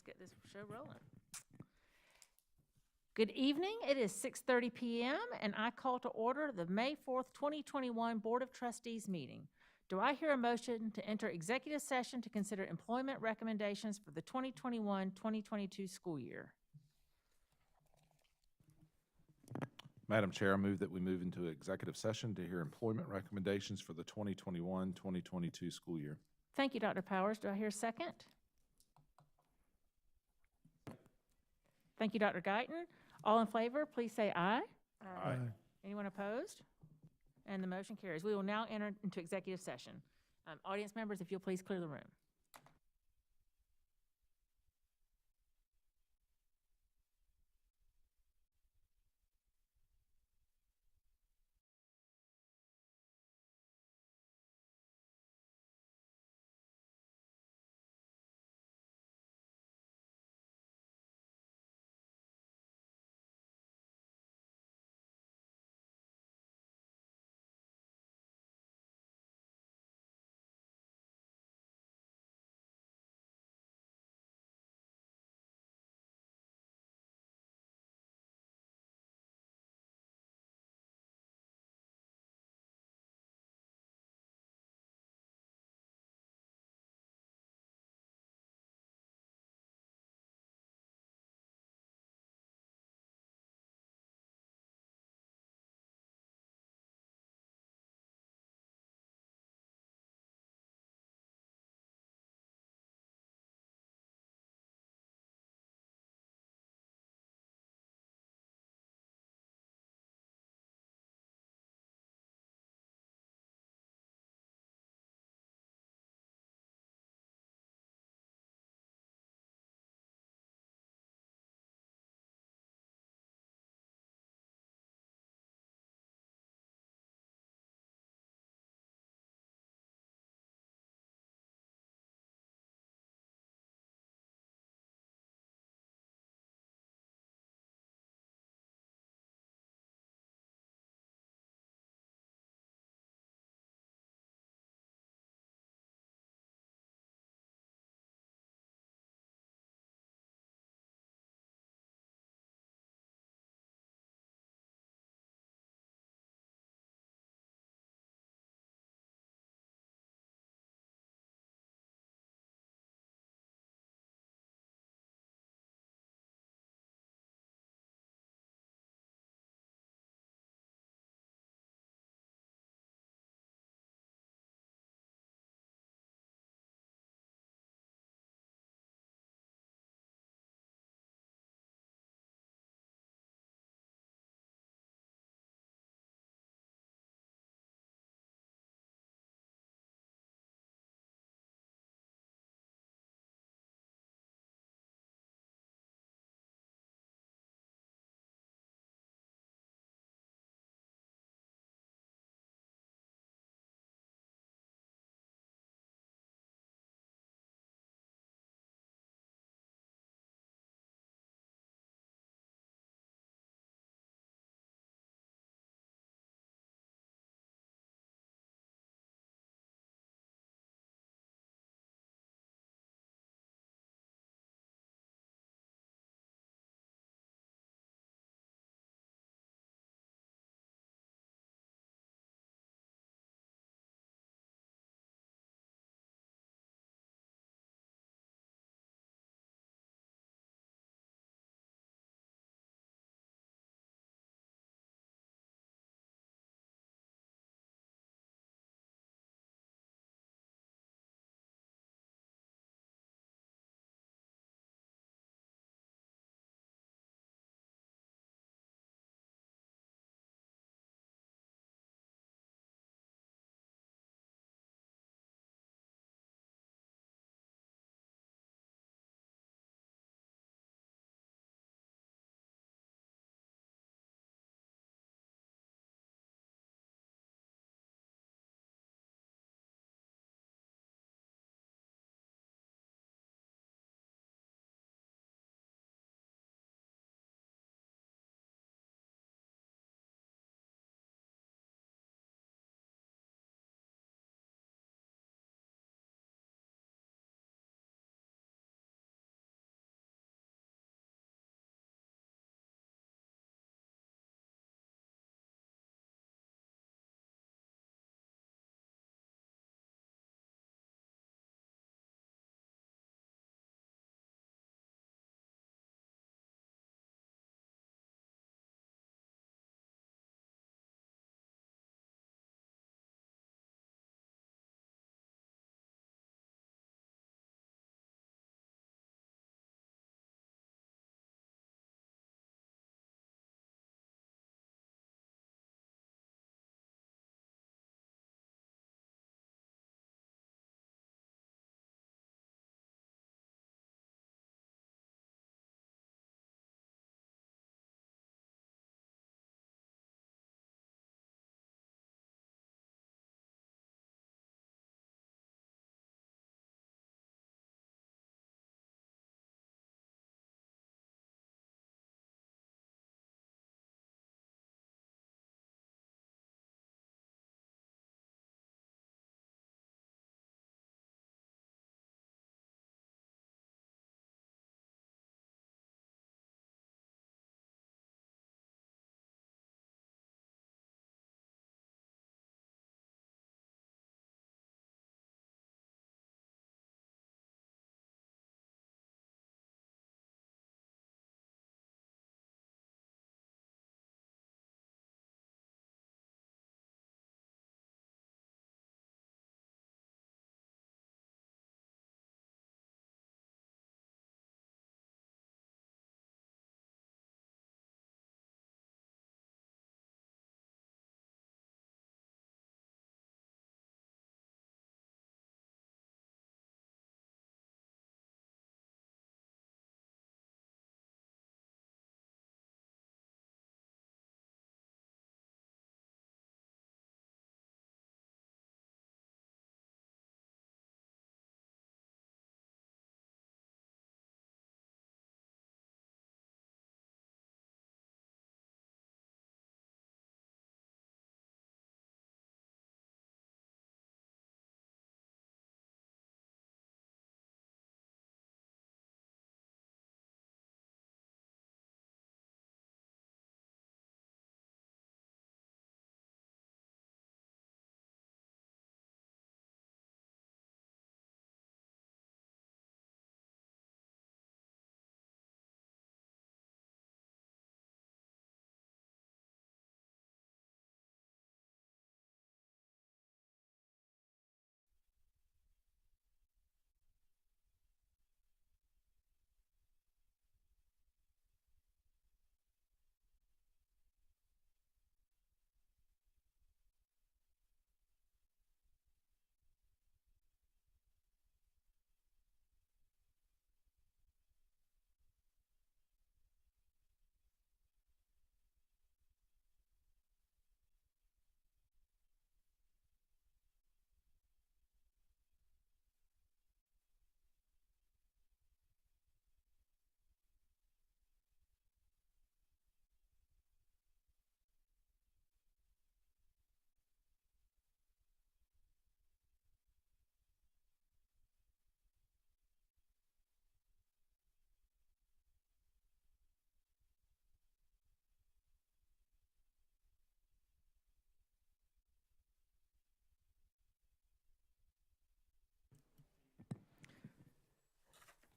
get this show rolling. Good evening. It is 6:30 p.m. and I call to order the May 4th, 2021 Board of Trustees meeting. Do I hear a motion to enter executive session to consider employment recommendations for the 2021-2022 school year? Madam Chair, I move that we move into executive session to hear employment recommendations for the 2021-2022 school year. Thank you, Dr. Powers. Do I hear a second? Thank you, Dr. Guyton. All in favor, please say aye. Aye. Anyone opposed? And the motion carries. We will now enter into executive session. Audience members, if you'll please clear the room.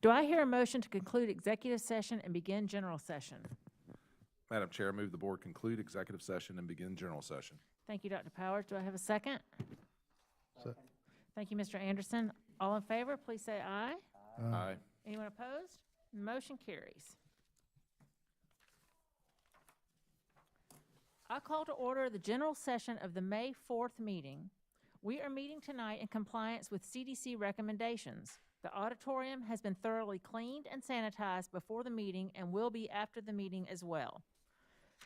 Do I hear a motion to conclude executive session and begin general session? Madam Chair, I move the board conclude executive session and begin general session. Thank you, Dr. Powers. Do I have a second? Se- Thank you, Mr. Anderson. All in favor, please say aye. Aye. Anyone opposed? Motion carries. I call to order the general session of the May 4th meeting. We are meeting tonight in compliance with CDC recommendations. The auditorium has been thoroughly cleaned and sanitized before the meeting and will be after the meeting as well.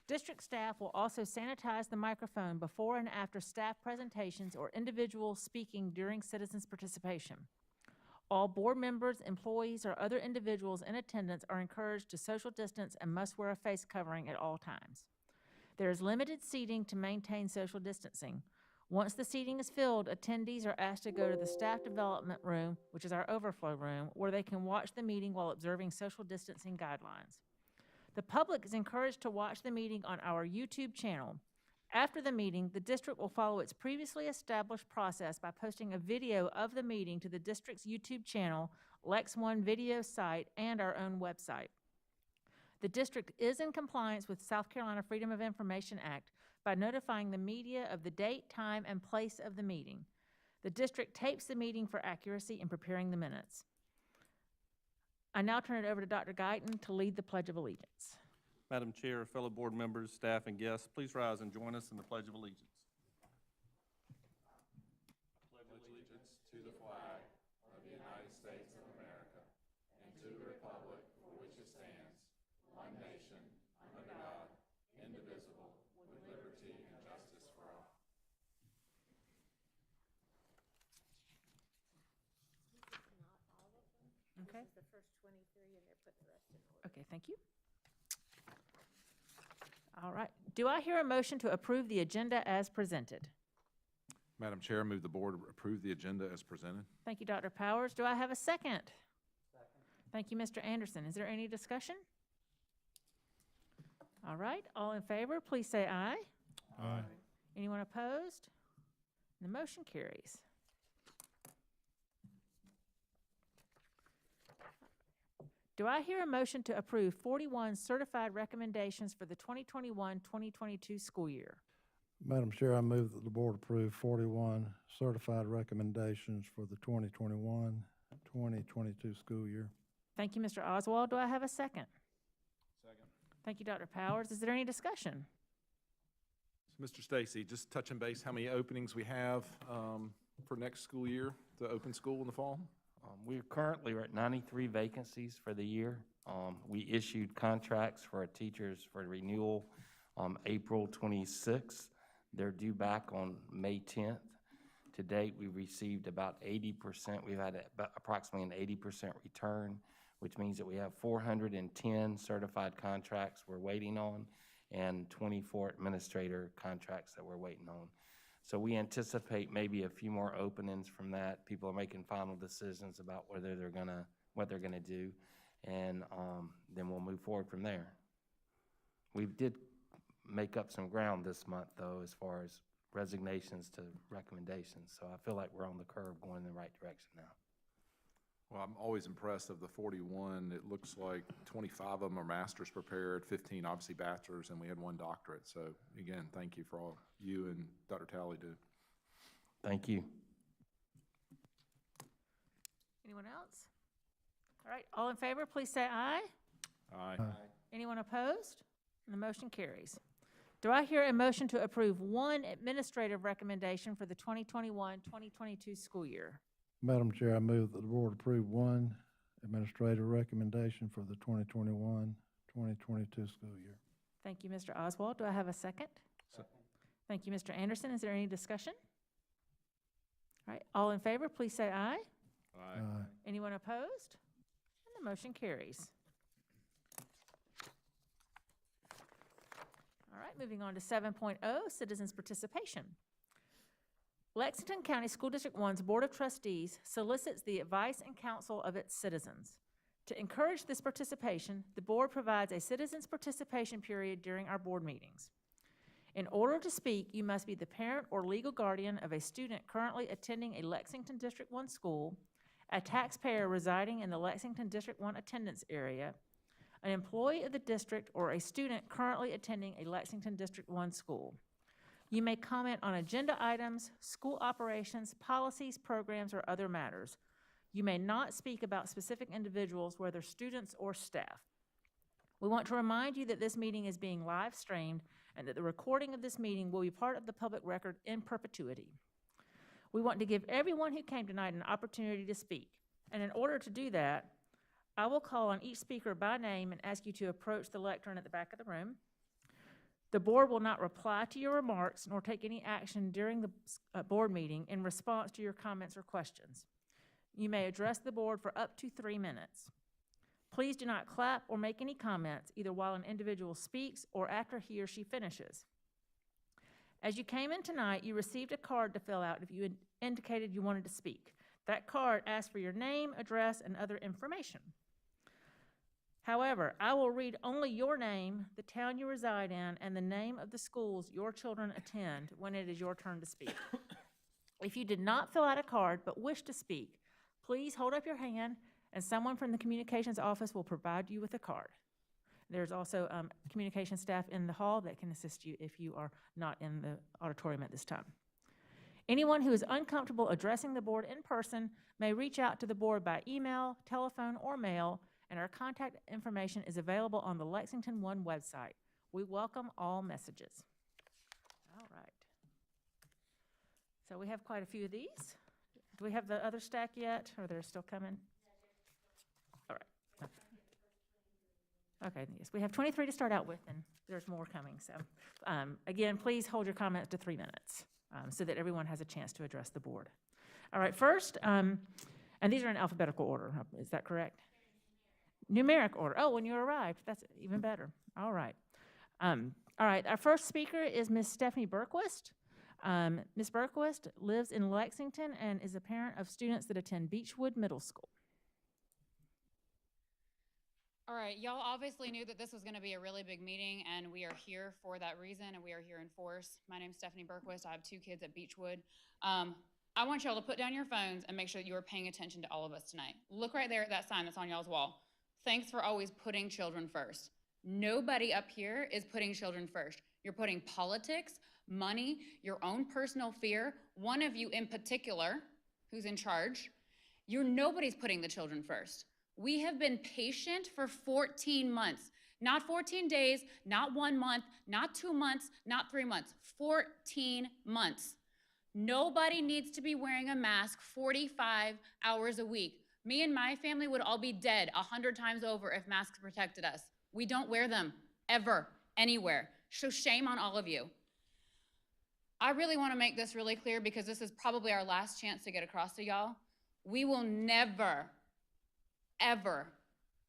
District staff will also sanitize the microphone before and after staff presentations or individuals speaking during citizens' participation. All board members, employees, or other individuals in attendance are encouraged to social distance and must wear a face covering at all times. There is limited seating to maintain social distancing. Once the seating is filled, attendees are asked to go to the staff development room, which is our overflow room, where they can watch the meeting while observing social distancing guidelines. The public is encouraged to watch the meeting on our YouTube channel. After the meeting, the district will follow its previously established process by posting a video of the meeting to the district's YouTube channel, Lex One video site, and our own website. The district is in compliance with South Carolina Freedom of Information Act by notifying the media of the date, time, and place of the meeting. The district tapes the meeting for accuracy in preparing the minutes. I now turn it over to Dr. Guyton to lead the Pledge of Allegiance. Madam Chair, fellow board members, staff, and guests, please rise and join us in the Pledge of Allegiance. Pledge allegiance to the flag of the United States of America and to the republic for which it stands, one nation, under God, indivisible, with liberty and justice for all. Okay. This is the first 23, and they're putting the rest in order. Okay, thank you. All right. Do I hear a motion to approve the agenda as presented? Madam Chair, I move the board approve the agenda as presented. Thank you, Dr. Powers. Do I have a second? Thank you, Mr. Anderson. Is there any discussion? All right. All in favor, please say aye. Aye. Anyone opposed? The motion carries. Do I hear a motion to approve 41 certified recommendations for the 2021-2022 school year? Madam Chair, I move that the board approve 41 certified recommendations for the 2021-2022 school year. Thank you, Mr. Oswald. Do I have a second? Second. Thank you, Dr. Powers. Is there any discussion? So, Mr. Stacy, just touching base, how many openings we have for next school year to open school in the fall? We're currently at 93 vacancies for the year. We issued contracts for our teachers for renewal April 26th. They're due back on May 10th. To date, we've received about 80%. We've had approximately an 80% return, which means that we have 410 certified contracts we're waiting on and 24 administrator contracts that we're waiting on. So we anticipate maybe a few more openings from that. People are making final decisions about what they're gonna do, and then we'll move forward from there. We did make up some ground this month, though, as far as resignations to recommendations. So I feel like we're on the curve going in the right direction now. Well, I'm always impressed of the 41. It looks like 25 of them are master's prepared, 15 obviously bachelor's, and we had 1 doctorate. So again, thank you for all you and Dr. Talley do. Thank you. Anyone else? All right, all in favor, please say aye. Aye. Anyone opposed? And the motion carries. Do I hear a motion to approve 1 administrative recommendation for the 2021-2022 school year? Madam Chair, I move that the board approve 1 administrative recommendation for the 2021-2022 school year. Thank you, Mr. Oswald. Do I have a second? Second. Thank you, Mr. Anderson. Is there any discussion? All right, all in favor, please say aye. Aye. Aye. Anyone opposed? And the motion carries. All right, moving on to 7.0, citizens participation. Lexington County School District 1's Board of Trustees solicits the advice and counsel of its citizens. To encourage this participation, the board provides a citizens participation period during our board meetings. In order to speak, you must be the parent or legal guardian of a student currently attending a Lexington District 1 school, a taxpayer residing in the Lexington District 1 attendance area, an employee of the district, or a student currently attending a Lexington District 1 school. You may comment on agenda items, school operations, policies, programs, or other matters. You may not speak about specific individuals, whether students or staff. We want to remind you that this meeting is being live streamed and that the recording of this meeting will be part of the public record in perpetuity. We want to give everyone who came tonight an opportunity to speak. And in order to do that, I will call on each speaker by name and ask you to approach the lectern at the back of the room. The board will not reply to your remarks nor take any action during the board meeting in response to your comments or questions. You may address the board for up to 3 minutes. Please do not clap or make any comments, either while an individual speaks or after he or she finishes. As you came in tonight, you received a card to fill out if you indicated you wanted to speak. That card asks for your name, address, and other information. However, I will read only your name, the town you reside in, and the name of the schools your children attend when it is your turn to speak. If you did not fill out a card but wish to speak, please hold up your hand and someone from the communications office will provide you with a card. There's also communication staff in the hall that can assist you if you are not in the auditorium at this time. Anyone who is uncomfortable addressing the board in person may reach out to the board by email, telephone, or mail, and our contact information is available on the Lexington One website. We welcome all messages. All right. So we have quite a few of these. Do we have the other stack yet, or they're still coming? All right. Okay, yes, we have 23 to start out with, and there's more coming. So again, please hold your comments to 3 minutes so that everyone has a chance to address the board. All right, first, and these are in alphabetical order, is that correct? Numeric order. Oh, when you arrived, that's even better. All right. All right, our first speaker is Ms. Stephanie Berquist. Ms. Berquist lives in Lexington and is a parent of students that attend Beechwood Middle School. All right, y'all obviously knew that this was going to be a really big meeting, and we are here for that reason, and we are here in force. My name's Stephanie Berquist. I have 2 kids at Beechwood. I want y'all to put down your phones and make sure that you are paying attention to all of us tonight. Look right there at that sign that's on y'all's wall. Thanks for always putting children first. Nobody up here is putting children first. You're putting politics, money, your own personal fear. One of you in particular, who's in charge, nobody's putting the children first. We have been patient for 14 months, not 14 days, not 1 month, not 2 months, not 3 months, 14 months. Nobody needs to be wearing a mask 45 hours a week. Me and my family would all be dead 100 times over if masks protected us. We don't wear them, ever, anywhere. So shame on all of you. I really want to make this really clear because this is probably our last chance to get across to y'all. We will never, ever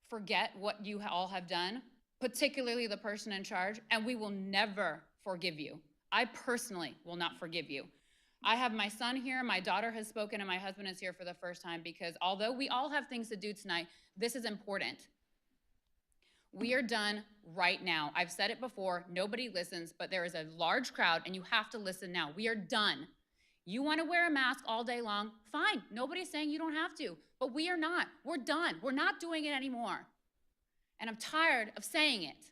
forget what you all have done, particularly the person in charge, and we will never forgive you. I personally will not forgive you. I have my son here, my daughter has spoken, and my husband is here for the first time because although we all have things to do tonight, this is important. We are done right now. I've said it before, nobody listens, but there is a large crowd and you have to listen now. We are done. You want to wear a mask all day long? Fine, nobody's saying you don't have to, but we are not. We're done. We're not doing it anymore. And I'm tired of saying it.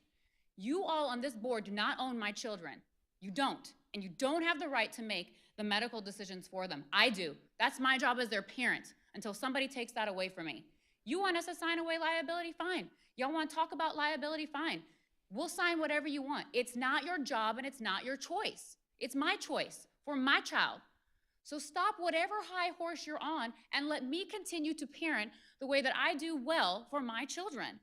You all on this board do not own my children. You don't, and you don't have the right to make the medical decisions for them. I do. That's my job as their parent until somebody takes that away from me. You want us to sign away liability? Fine. Y'all want to talk about liability? Fine. We'll sign whatever you want. It's not your job and it's not your choice. It's my choice for my child. So stop whatever high horse you're on and let me continue to parent the way that I do well for my children.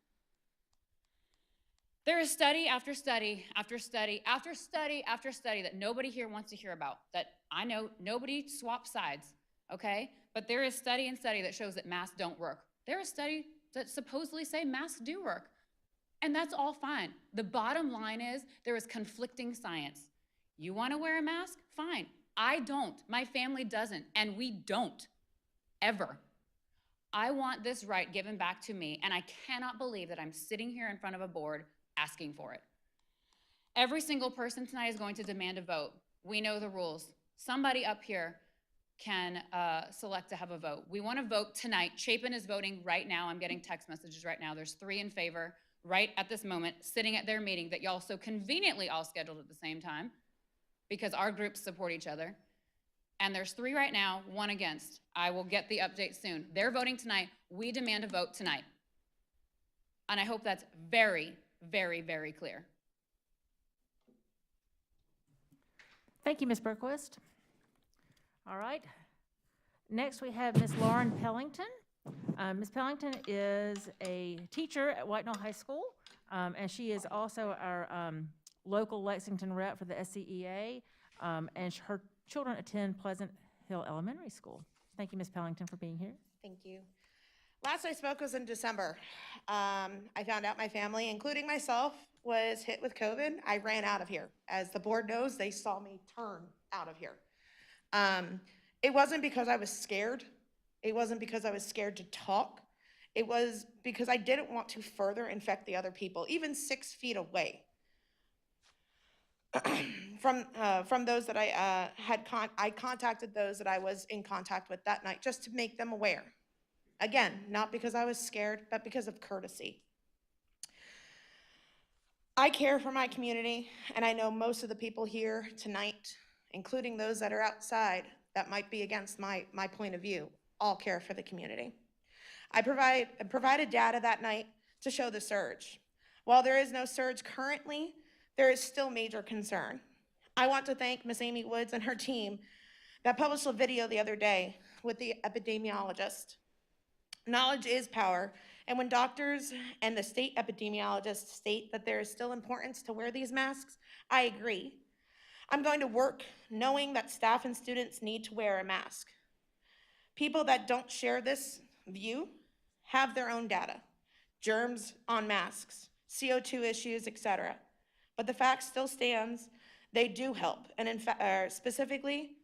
There is study after study after study after study after study that nobody here wants to hear about, that I know nobody swaps sides, okay? But there is study and study that shows that masks don't work. There is study that supposedly say masks do work, and that's all fine. The bottom line is there is conflicting science. You want to wear a mask? Fine. I don't. My family doesn't, and we don't, ever. I want this right given back to me, and I cannot believe that I'm sitting here in front of a board asking for it. Every single person tonight is going to demand a vote. We know the rules. Somebody up here can select to have a vote. We want to vote tonight. Chapin is voting right now. I'm getting text messages right now. There's 3 in favor right at this moment, sitting at their meeting that y'all so conveniently all scheduled at the same time because our groups support each other. And there's 3 right now, 1 against. I will get the update soon. They're voting tonight. We demand a vote tonight. And I hope that's very, very, very clear. Thank you, Ms. Berquist. All right. Next, we have Ms. Lauren Pellington. Ms. Pellington is a teacher at White Knoll High School, and she is also our local Lexington rep for the SCEA, and her children attend Pleasant Hill Elementary School. Thank you, Ms. Pellington, for being here. Thank you. Last I spoke was in December. I found out my family, including myself, was hit with COVID. I ran out of here. As the board knows, they saw me turn out of here. It wasn't because I was scared. It wasn't because I was scared to talk. It was because I didn't want to further infect the other people, even 6 feet away. From those that I contacted those that I was in contact with that night just to make them aware. Again, not because I was scared, but because of courtesy. I care for my community, and I know most of the people here tonight, including those that are outside that might be against my point of view, all care for the community. I provided data that night to show the surge. While there is no surge currently, there is still major concern. I want to thank Ms. Amy Woods and her team that published a video the other day with the epidemiologist. Knowledge is power, and when doctors and the state epidemiologists state that there is still importance to wear these masks, I agree. I'm going to work knowing that staff and students need to wear a mask. People that don't share this view have their own data, germs on masks, CO2 issues, etc. But the fact still stands, they do help, and in fact, specifically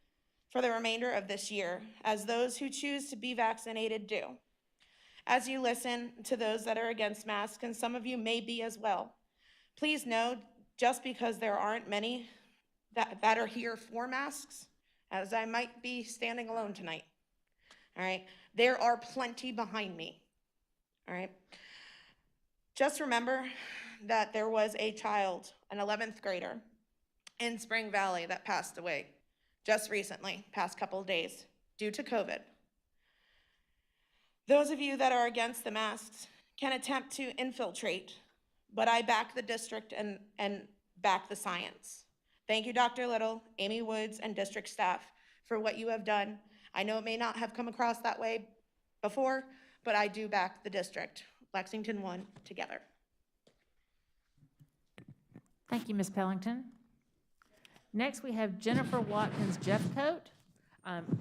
for the remainder of this year, as those who choose to be vaccinated do. As you listen to those that are against masks, and some of you may be as well, please know, just because there aren't many that are here for masks, as I might be standing alone tonight, all right, there are plenty behind me, all right? Just remember that there was a child, an 11th grader, in Spring Valley that passed away just recently, past couple of days, due to COVID. Those of you that are against the masks can attempt to infiltrate, but I back the district and back the science. Thank you, Dr. Little, Amy Woods, and district staff for what you have done. I know it may not have come across that way before, but I do back the district. Lexington won together. Thank you, Ms. Pellington. Next, we have Jennifer Watkins Jeffcoat.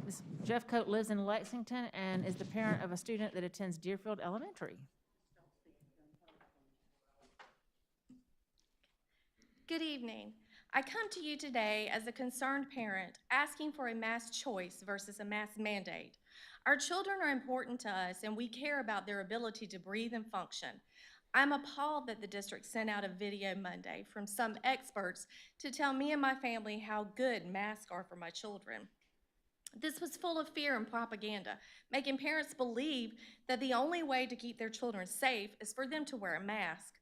Ms. Jeffcoat lives in Lexington and is the parent of a student that attends Deerfield Elementary. Good evening. I come to you today as a concerned parent asking for a mask choice versus a mask mandate. Our children are important to us and we care about their ability to breathe and function. I'm appalled that the district sent out a video Monday from some experts to tell me and my family how good masks are for my children. This was full of fear and propaganda, making parents believe that the only way to keep their children safe is for them to wear a mask.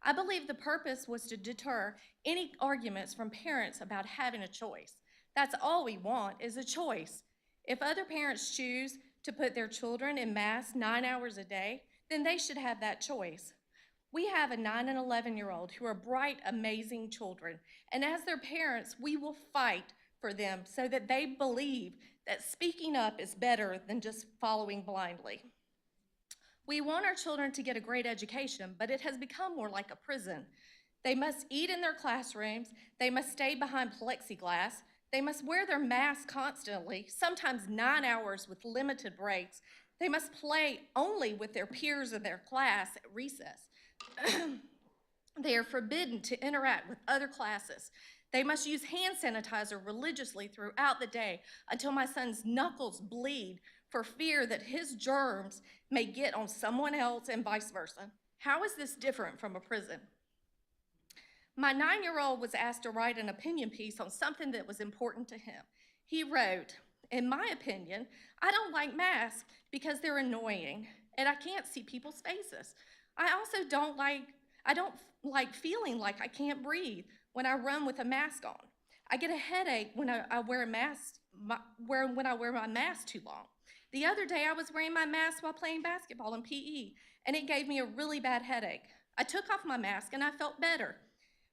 I believe the purpose was to deter any arguments from parents about having a choice. That's all we want is a choice. If other parents choose to put their children in masks 9 hours a day, then they should have that choice. We have a 9 and 11-year-old who are bright, amazing children, and as their parents, we will fight for them so that they believe that speaking up is better than just following blindly. We want our children to get a great education, but it has become more like a prison. They must eat in their classrooms, they must stay behind plexiglass, they must wear their masks constantly, sometimes 9 hours with limited breaks. They must play only with their peers in their class at recess. They are forbidden to interact with other classes. They must use hand sanitizer religiously throughout the day until my son's knuckles bleed for fear that his germs may get on someone else and vice versa. How is this different from a prison? My 9-year-old was asked to write an opinion piece on something that was important to him. He wrote, In my opinion, I don't like masks because they're annoying and I can't see people's faces. I also don't like feeling like I can't breathe when I run with a mask on. I get a headache when I wear a mask, when I wear my mask too long. The other day I was wearing my mask while playing basketball in PE, and it gave me a really bad headache. I took off my mask and I felt better.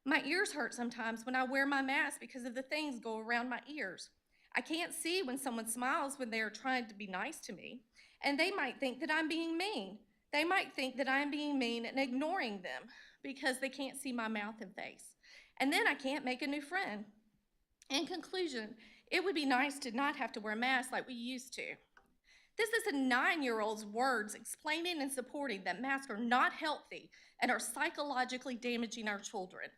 My ears hurt sometimes when I wear my mask because of the things go around my ears. I can't see when someone smiles when they are trying to be nice to me, and they might think that I'm being mean. They might think that I'm being mean and ignoring them because they can't see my mouth and face. And then I can't make a new friend. In conclusion, it would be nice to not have to wear masks like we used to. This is a 9-year-old's words explaining and supporting that masks are not healthy and are psychologically damaging our children.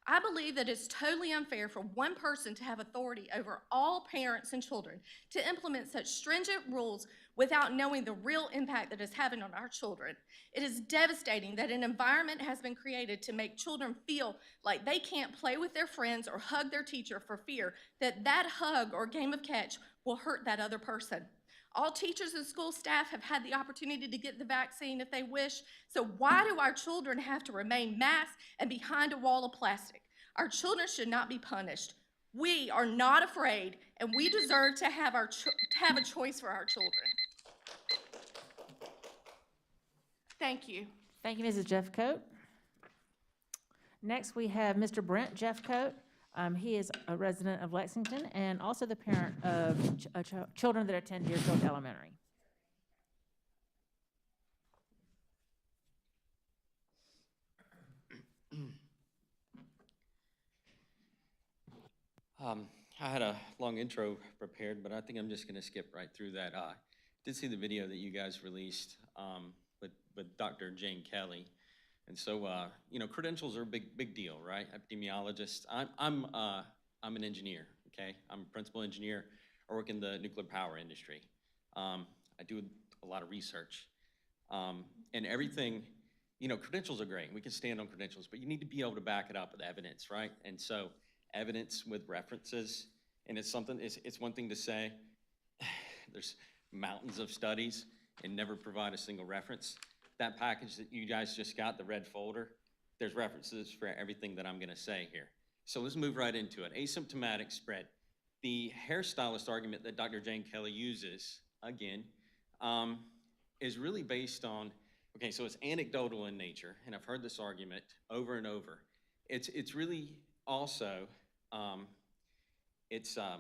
I believe that it's totally unfair for one person to have authority over all parents and children to implement such stringent rules without knowing the real impact that it's having on our children. It is devastating that an environment has been created to make children feel like they can't play with their friends or hug their teacher for fear that that hug or game of catch will hurt that other person. All teachers and school staff have had the opportunity to get the vaccine if they wish, so why do our children have to remain masked and behind a wall of plastic? Our children should not be punished. We are not afraid, and we deserve to have a choice for our children. Thank you. Thank you, Mrs. Jeffcoat. Next, we have Mr. Brent Jeffcoat. He is a resident of Lexington and also the parent of children that attend Deerfield Elementary. I had a long intro prepared, but I think I'm just going to skip right through that. Did see the video that you guys released with Dr. Jane Kelly. And so, you know, credentials are a big deal, right? Epidemiologist. I'm an engineer, okay? I'm a principal engineer. I work in the nuclear power industry. I do a lot of research. And everything, you know, credentials are great. We can stand on credentials, but you need to be able to back it up with evidence, right? And so evidence with references, and it's one thing to say, there's mountains of studies and never provide a single reference. That package that you guys just got, the red folder, there's references for everything that I'm gonna say here. So let's move right into it. Asymptomatic spread. The hairstylist argument that Dr. Jane Kelly uses, again, is really based on, okay, so it's anecdotal in nature, and I've heard this argument over and over. It's really also, I knew I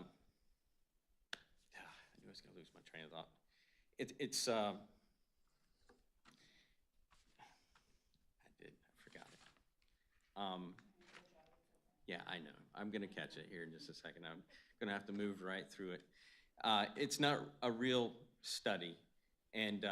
was gonna lose my train of thought. I forgot it. Yeah, I know. I'm gonna catch it here in just a second. I'm gonna have to move right through it. It's not a real study, and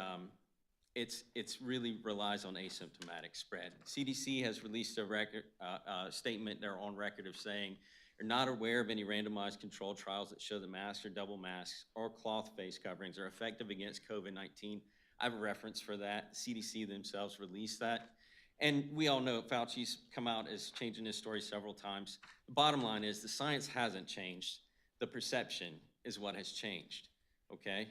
it's really relies on asymptomatic spread. CDC has released a statement. They're on record of saying they're not aware of any randomized controlled trials that show that masks or double masks or cloth face coverings are effective against COVID-19. I have a reference for that. CDC themselves released that. And we all know Fauci's come out as changing his story several times. The bottom line is the science hasn't changed. The perception is what has changed, okay?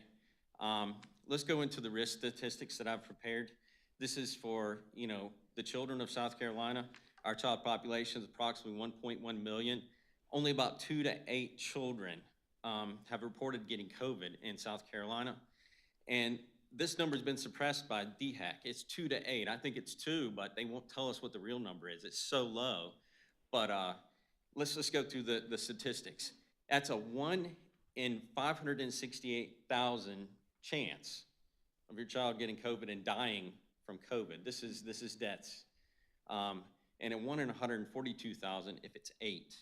Let's go into the risk statistics that I've prepared. This is for, you know, the children of South Carolina. Our child population is approximately 1.1 million. Only about 2 to 8 children have reported getting COVID in South Carolina. And this number's been suppressed by DHEC. It's 2 to 8. I think it's 2, but they won't tell us what the real number is. It's so low. But let's just go through the statistics. That's a 1 in 568,000 chance of your child getting COVID and dying from COVID. This is deaths. And a 1 in 142,000 if it's 8.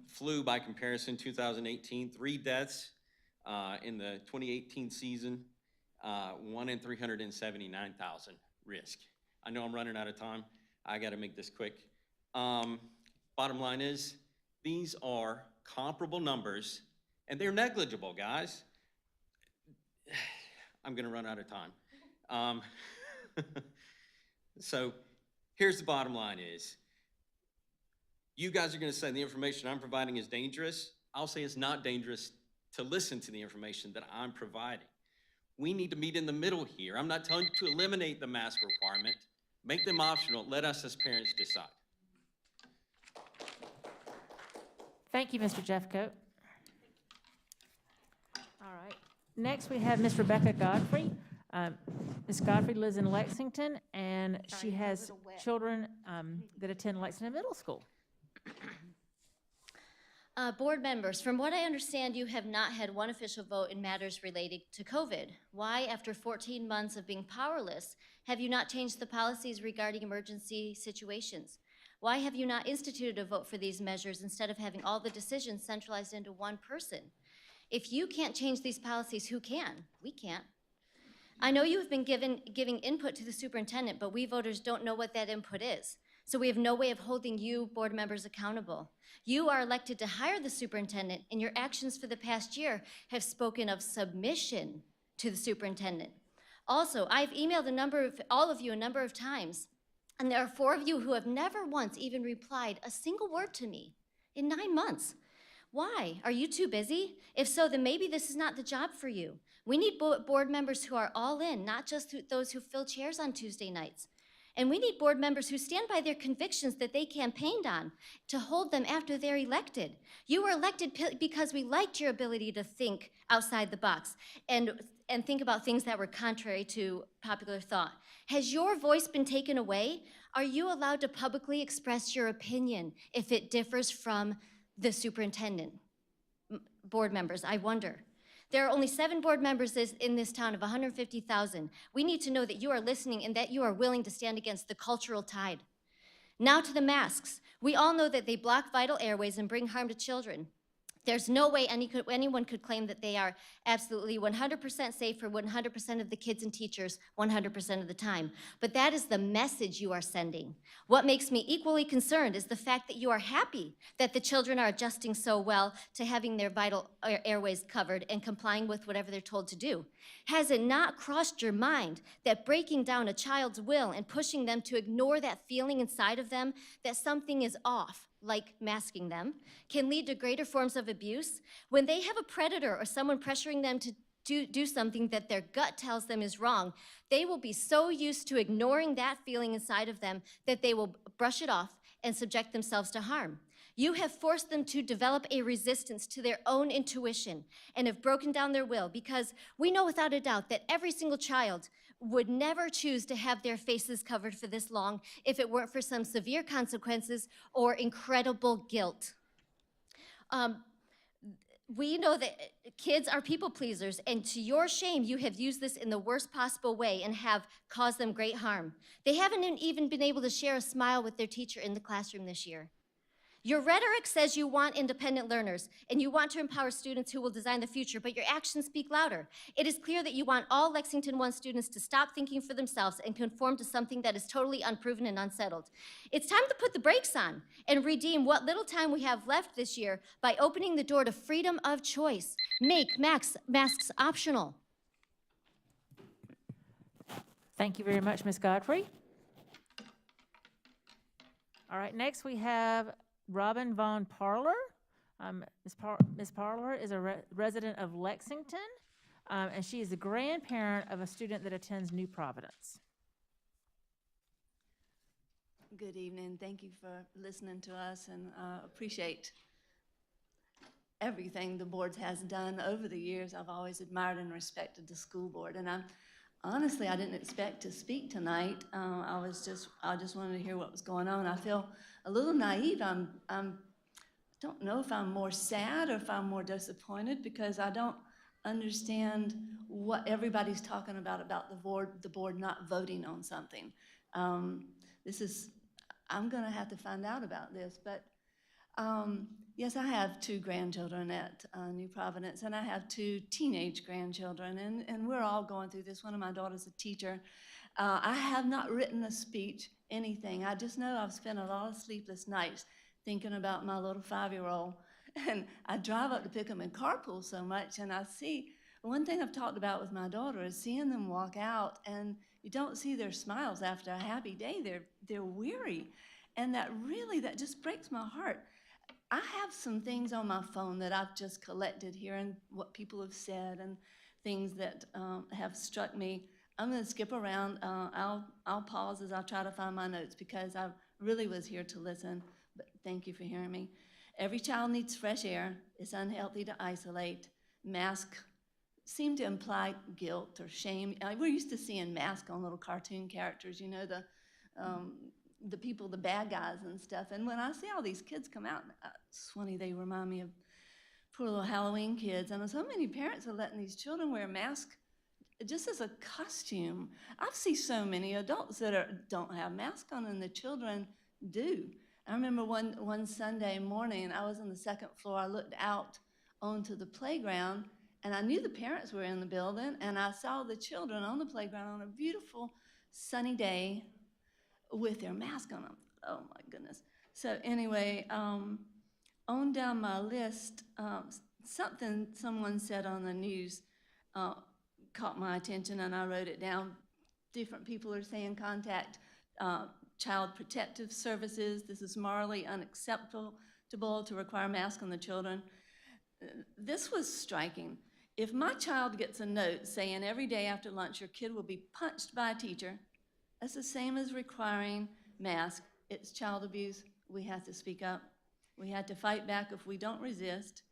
Flu, by comparison, 2018, 3 deaths. In the 2018 season, 1 in 379,000 risk. I know I'm running out of time. I got to make this quick. Bottom line is, these are comparable numbers, and they're negligible, guys. I'm going to run out of time. So here's the bottom line is, you guys are going to say the information I'm providing is dangerous. I'll say it's not dangerous to listen to the information that I'm providing. We need to meet in the middle here. I'm not telling you to eliminate the mask requirement. Make them optional. Let us as parents decide. Thank you, Mr. Jeffcoat. All right. Next, we have Ms. Rebecca Godfrey. Ms. Godfrey lives in Lexington, and she has children that attend Lexington Middle School. Board members, from what I understand, you have not had one official vote in matters related to COVID. Why, after 14 months of being powerless, have you not changed the policies regarding emergency situations? Why have you not instituted a vote for these measures instead of having all the decisions centralized into one person? If you can't change these policies, who can? We can't. I know you have been giving input to the superintendent, but we voters don't know what that input is. So we have no way of holding you, board members, accountable. You are elected to hire the superintendent, and your actions for the past year have spoken of submission to the superintendent. Also, I've emailed all of you a number of times, and there are 4 of you who have never once even replied a single word to me in 9 months. Why? Are you too busy? If so, then maybe this is not the job for you. We need board members who are all in, not just those who fill chairs on Tuesday nights. And we need board members who stand by their convictions that they campaigned on to hold them after they're elected. You were elected because we liked your ability to think outside the box and think about things that were contrary to popular thought. Has your voice been taken away? Are you allowed to publicly express your opinion if it differs from the superintendent? Board members, I wonder. There are only 7 board members in this town of 150,000. We need to know that you are listening and that you are willing to stand against the cultural tide. Now to the masks. We all know that they block vital airways and bring harm to children. There's no way anyone could claim that they are absolutely 100% safe for 100% of the kids and teachers 100% of the time. But that is the message you are sending. What makes me equally concerned is the fact that you are happy that the children are adjusting so well to having their vital airways covered and complying with whatever they're told to do. Has it not crossed your mind that breaking down a child's will and pushing them to ignore that feeling inside of them that something is off, like masking them, can lead to greater forms of abuse? When they have a predator or someone pressuring them to do something that their gut tells them is wrong, they will be so used to ignoring that feeling inside of them that they will brush it off and subject themselves to harm. You have forced them to develop a resistance to their own intuition and have broken down their will, because we know without a doubt that every single child would never choose to have their faces covered for this long if it weren't for some severe consequences or incredible guilt. We know that kids are people pleasers, and to your shame, you have used this in the worst possible way and have caused them great harm. They haven't even been able to share a smile with their teacher in the classroom this year. Your rhetoric says you want independent learners and you want to empower students who will design the future, but your actions speak louder. It is clear that you want all Lexington 1 students to stop thinking for themselves and conform to something that is totally unproven and unsettled. It's time to put the brakes on and redeem what little time we have left this year by opening the door to freedom of choice. Make masks optional. Thank you very much, Ms. Godfrey. All right, next we have Robin Von Parler. Ms. Parler is a resident of Lexington, and she is the grandparent of a student that attends New Providence. Good evening. Thank you for listening to us, and appreciate everything the board has done over the years. I've always admired and respected the school board, and honestly, I didn't expect to speak tonight. I just wanted to hear what was going on. I feel a little naive. I don't know if I'm more sad or if I'm more disappointed, because I don't understand what everybody's talking about the board not voting on something. I'm gonna have to find out about this, but yes, I have 2 grandchildren at New Providence, and I have 2 teenage grandchildren, and we're all going through this. One of my daughters is a teacher. I have not written a speech, anything. I just know I've spent a lot of sleepless nights thinking about my little 5-year-old, and I drive up to pick them in carpool so much, and I see, one thing I've talked about with my daughter is seeing them walk out, and you don't see their smiles after a happy day. They're weary, and that just breaks my heart. I have some things on my phone that I've just collected here and what people have said and things that have struck me. I'm going to skip around. I'll pause as I try to find my notes because I really was here to listen, but thank you for hearing me. Every child needs fresh air. It's unhealthy to isolate. Masks seem to imply guilt or shame. We're used to seeing masks on little cartoon characters, you know, the people, the bad guys and stuff. And when I see all these kids come out, it's funny, they remind me of poor little Halloween kids. And so many parents are letting these children wear masks just as a costume. I see so many adults that don't have masks on, and the children do. I remember one Sunday morning, I was on the second floor. I looked out onto the playground, and I knew the parents were in the building, and I saw the children on the playground on a beautiful sunny day with their mask on them. Oh my goodness. So anyway, on down my list, something someone said on the news caught my attention, and I wrote it down. Different people are saying contact Child Protective Services. This is morally unacceptable to require masks on the children. This was striking. If my child gets a note saying every day after lunch your kid will be punched by a teacher, that's the same as requiring masks. It's child abuse. We have to speak up. We have to fight back. If we don't resist,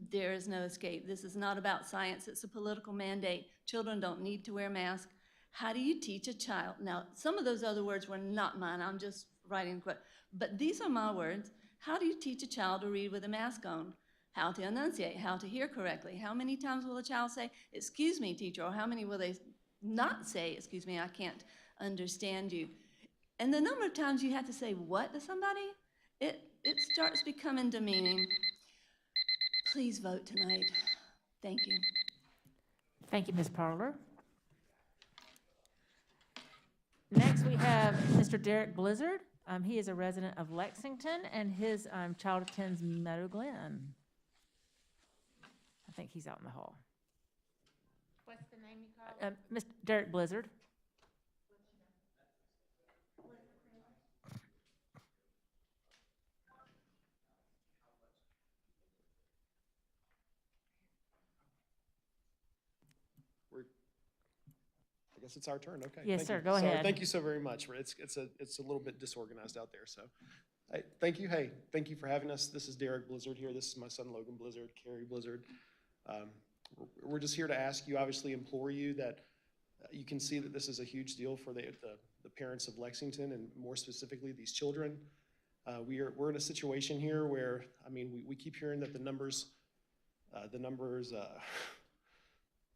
there is no escape. This is not about science. It's a political mandate. Children don't need to wear masks. How do you teach a child? Now, some of those other words were not mine. I'm just writing a quote. But these are my words. How do you teach a child to read with a mask on? How to enunciate, how to hear correctly. How many times will a child say, "Excuse me, teacher," or how many will they not say, "Excuse me, I can't understand you"? And the number of times you have to say what to somebody, it starts becoming demeaning. Please vote tonight. Thank you. Thank you, Ms. Parler. Next, we have Mr. Derek Blizzard. He is a resident of Lexington, and his child attends Meadow Glen. I think he's out in the hall. What's the name you call it? Mr. Derek Blizzard. I guess it's our turn, okay. Yes, thank sir, you. go ahead. Thank you so very much. It's a little bit disorganized out there, so. Thank you, hey, thank you for having us. This is Derek Blizzard here. This is my son Logan Blizzard, Carrie Blizzard. We're just here to ask you, obviously implore you that you can see that this is a huge deal for the parents of Lexington, and more specifically, these children. We're in a situation here where, I mean, we keep hearing that the numbers,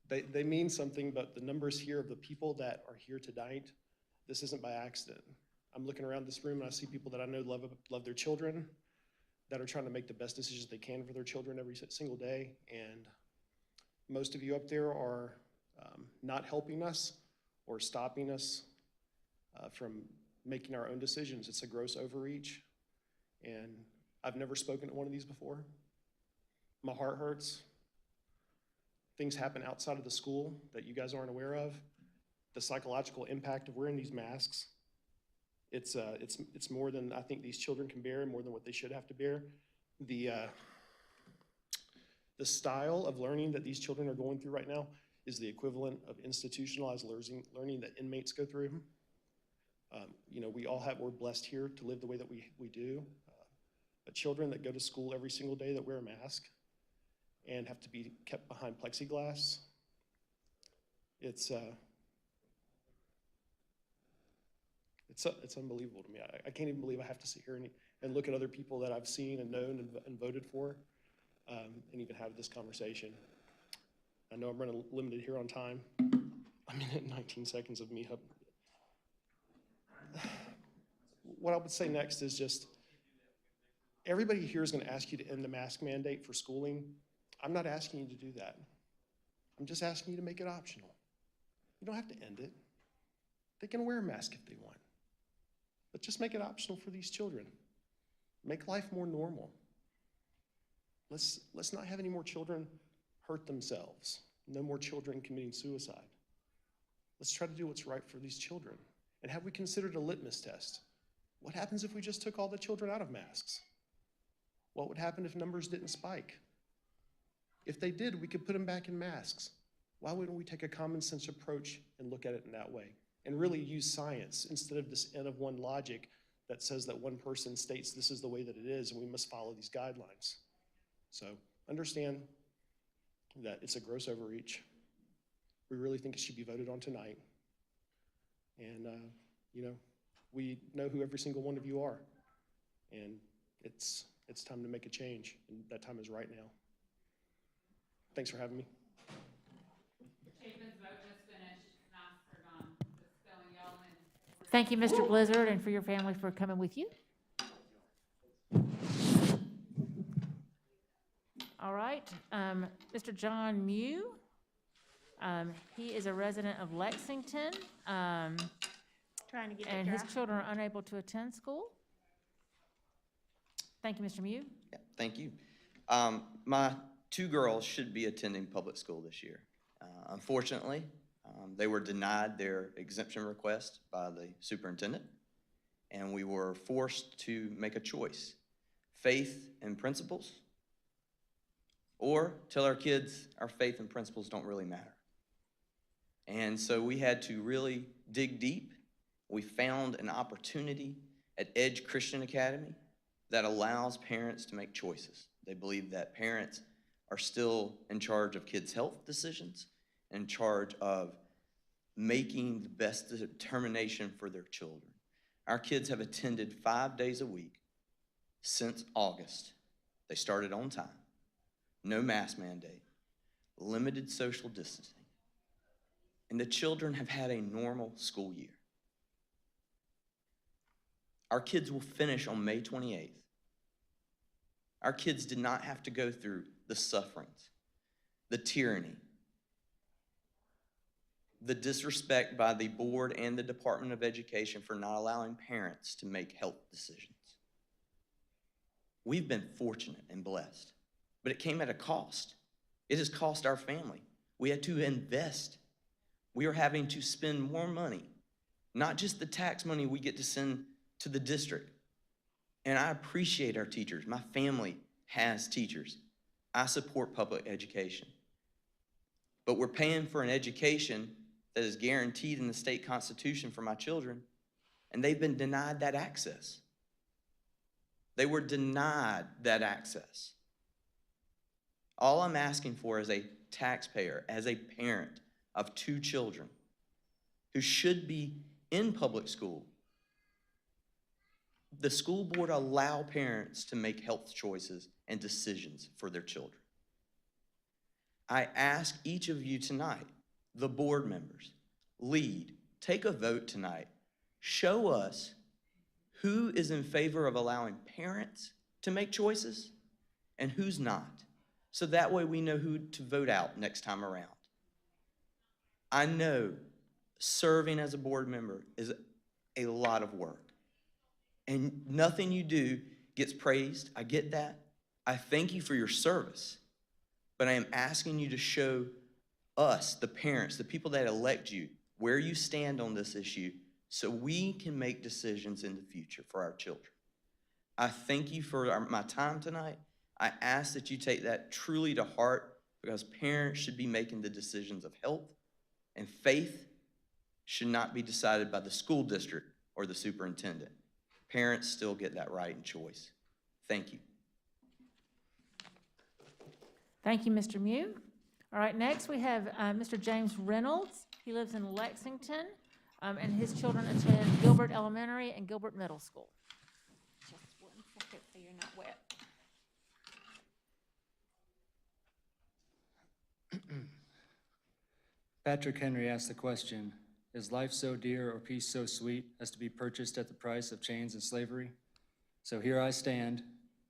they mean something, but the numbers here of the people that are here tonight, this isn't by accident. I'm looking around this room and I see people that I know love their children, that are trying to make the best decisions they can for their children every single day. And most of you up there are not helping us or stopping us from making our own decisions. It's a gross overreach. And I've never spoken at one of these before. My heart hurts. Things happen outside of the school that you guys aren't aware of. The psychological impact of wearing these masks, it's more than I think these children can bear, more than what they should have to bear. The style of learning that these children are going through right now is the equivalent of institutionalized learning that inmates go through. You know, we're blessed here to live the way that we do. But children that go to school every single day that wear a mask and have to be kept behind plexiglass, it's unbelievable to me. I can't even believe I have to sit here and look at other people that I've seen and known and voted for, and even have this conversation. I know I'm running limited here on time. I'm in 19 seconds of me up. What I would say next is just, everybody here is going to ask you to end the mask mandate for schooling. I'm not asking you to do that. I'm just asking you to make it optional. You don't have to end it. They can wear a mask if they want. But just make it optional for these children. Make life more normal. Let's not have any more children hurt themselves. No more children committing suicide. Let's try to do what's right for these children. And have we considered a litmus test? What happens if we just took all the children out of masks? What would happen if numbers didn't spike? If they did, we could put them back in masks. Why wouldn't we take a common sense approach and look at it in that way? And really use science instead of this N of one logic that says that one person states this is the way that it is and we must follow these guidelines. So understand that it's a gross overreach. We really think it should be voted on tonight. And, you know, we know who every single one of you are. And it's time to make a change, and that time is right now. Thanks for having me. Chapin's vote just finished. Masks are gone. Just telling y'all and. Thank you, Mr. Blizzard, and for your family for coming with you. All right, Mr. John Mew. He is a resident of Lexington, Trying to get and it his dry. children are unable to attend school. Thank you, Mr. Mew. Yeah, thank you. My two girls should be attending public school this year. Unfortunately, they were denied their exemption request by the superintendent, and we were forced to make a choice: faith and principles, or tell our kids our faith and principles don't really matter. And so we had to really dig deep. We found an opportunity at Edge Christian Academy that allows parents to make choices. They believe that parents are still in charge of kids' health decisions, in charge of making the best determination for their children. Our kids have attended 5 days a week since August. They started on time, no mask mandate, limited social distancing, and the children have had a normal school year. Our kids will finish on May 28th. Our kids did not have to go through the sufferings, the tyranny, the disrespect by the board and the Department of Education for not allowing parents to make health decisions. We've been fortunate and blessed, but it came at a cost. It has cost our family. We had to invest. We are having to spend more money, not just the tax money we get to send to the district. And I appreciate our teachers. My family has teachers. I support public education. But we're paying for an education that is guaranteed in the state constitution for my children, and they've been denied that access. They were denied that access. All I'm asking for as a taxpayer, as a parent of 2 children who should be in public school, the school board allow parents to make health choices and decisions for their children. I ask each of you tonight, the board members, lead, take a vote tonight. Show us who is in favor of allowing parents to make choices and who's not, so that way we know who to vote out next time around. I know serving as a board member is a lot of work, and nothing you do gets praised. I get that. I thank you for your service, but I am asking you to show us, the parents, the people that elect you, where you stand on this issue so we can make decisions in the future for our children. I thank you for my time tonight. I ask that you take that truly to heart, because parents should be making the decisions of health, and faith should not be decided by the school district or the superintendent. Parents still get that right and choice. Thank you. Thank you, Mr. Mew. All right, next we have Mr. James Reynolds. He lives in Lexington, and his children attend Gilbert Elementary and Gilbert Middle School. Just 1 second so you're not wet. Patrick Henry asked the question, is life so dear or peace so sweet as to be purchased at the price of chains and slavery? So here I stand,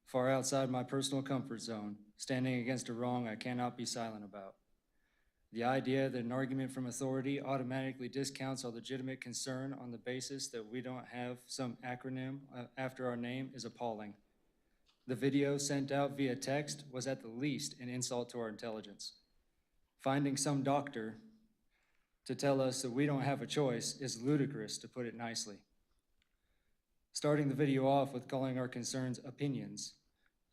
far outside my personal comfort zone, standing against a wrong I cannot be silent about. The idea that an argument from authority automatically discounts our legitimate concern on the basis that we don't have some acronym after our name is appalling. The video sent out via text was at the least an insult to our intelligence. Finding some doctor to tell us that we don't have a choice is ludicrous, to put it nicely. Starting the video off with calling our concerns opinions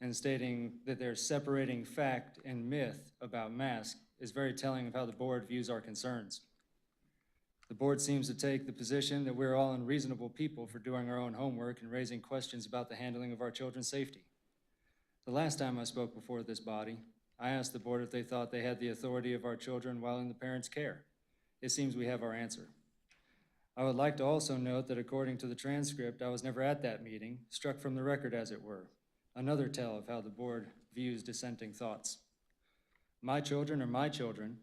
and stating that they're separating fact and myth about masks is very telling of how the board views our concerns. The board seems to take the position that we're all unreasonable people for doing our own homework and raising questions about the handling of our children's safety. The last time I spoke before this body, I asked the board if they thought they had the authority of our children while in the parents' care. It seems we have our answer. I would like to also note that according to the transcript, I was never at that meeting, struck from the record as it were. Another tell of how the board views dissenting thoughts. My children are my children,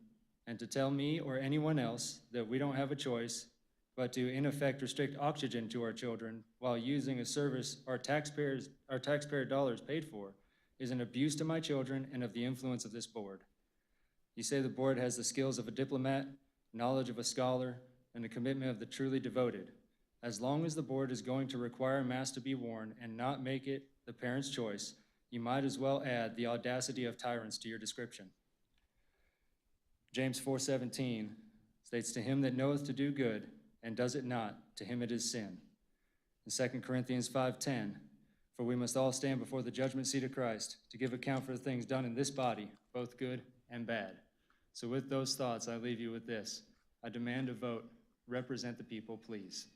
and to tell me or anyone else that we don't have a choice but to in effect restrict oxygen to our children while using a service our taxpayer dollars paid for is an abuse to my children and of the influence of this board. You say the board has the skills of a diplomat, knowledge of a scholar, and the commitment of the truly devoted. As long as the board is going to require masks to be worn and not make it the parent's choice, you might as well add the audacity of tyrants to your description. James 4:17 states, "To him that knoweth to do good and does it not, to him it is sin." In 2 Corinthians 5:10, "For we must all stand before the judgment seat of Christ to give account for the things done in this body, both good and bad." So with those thoughts, I leave you with this. I demand a vote. Represent the people, please.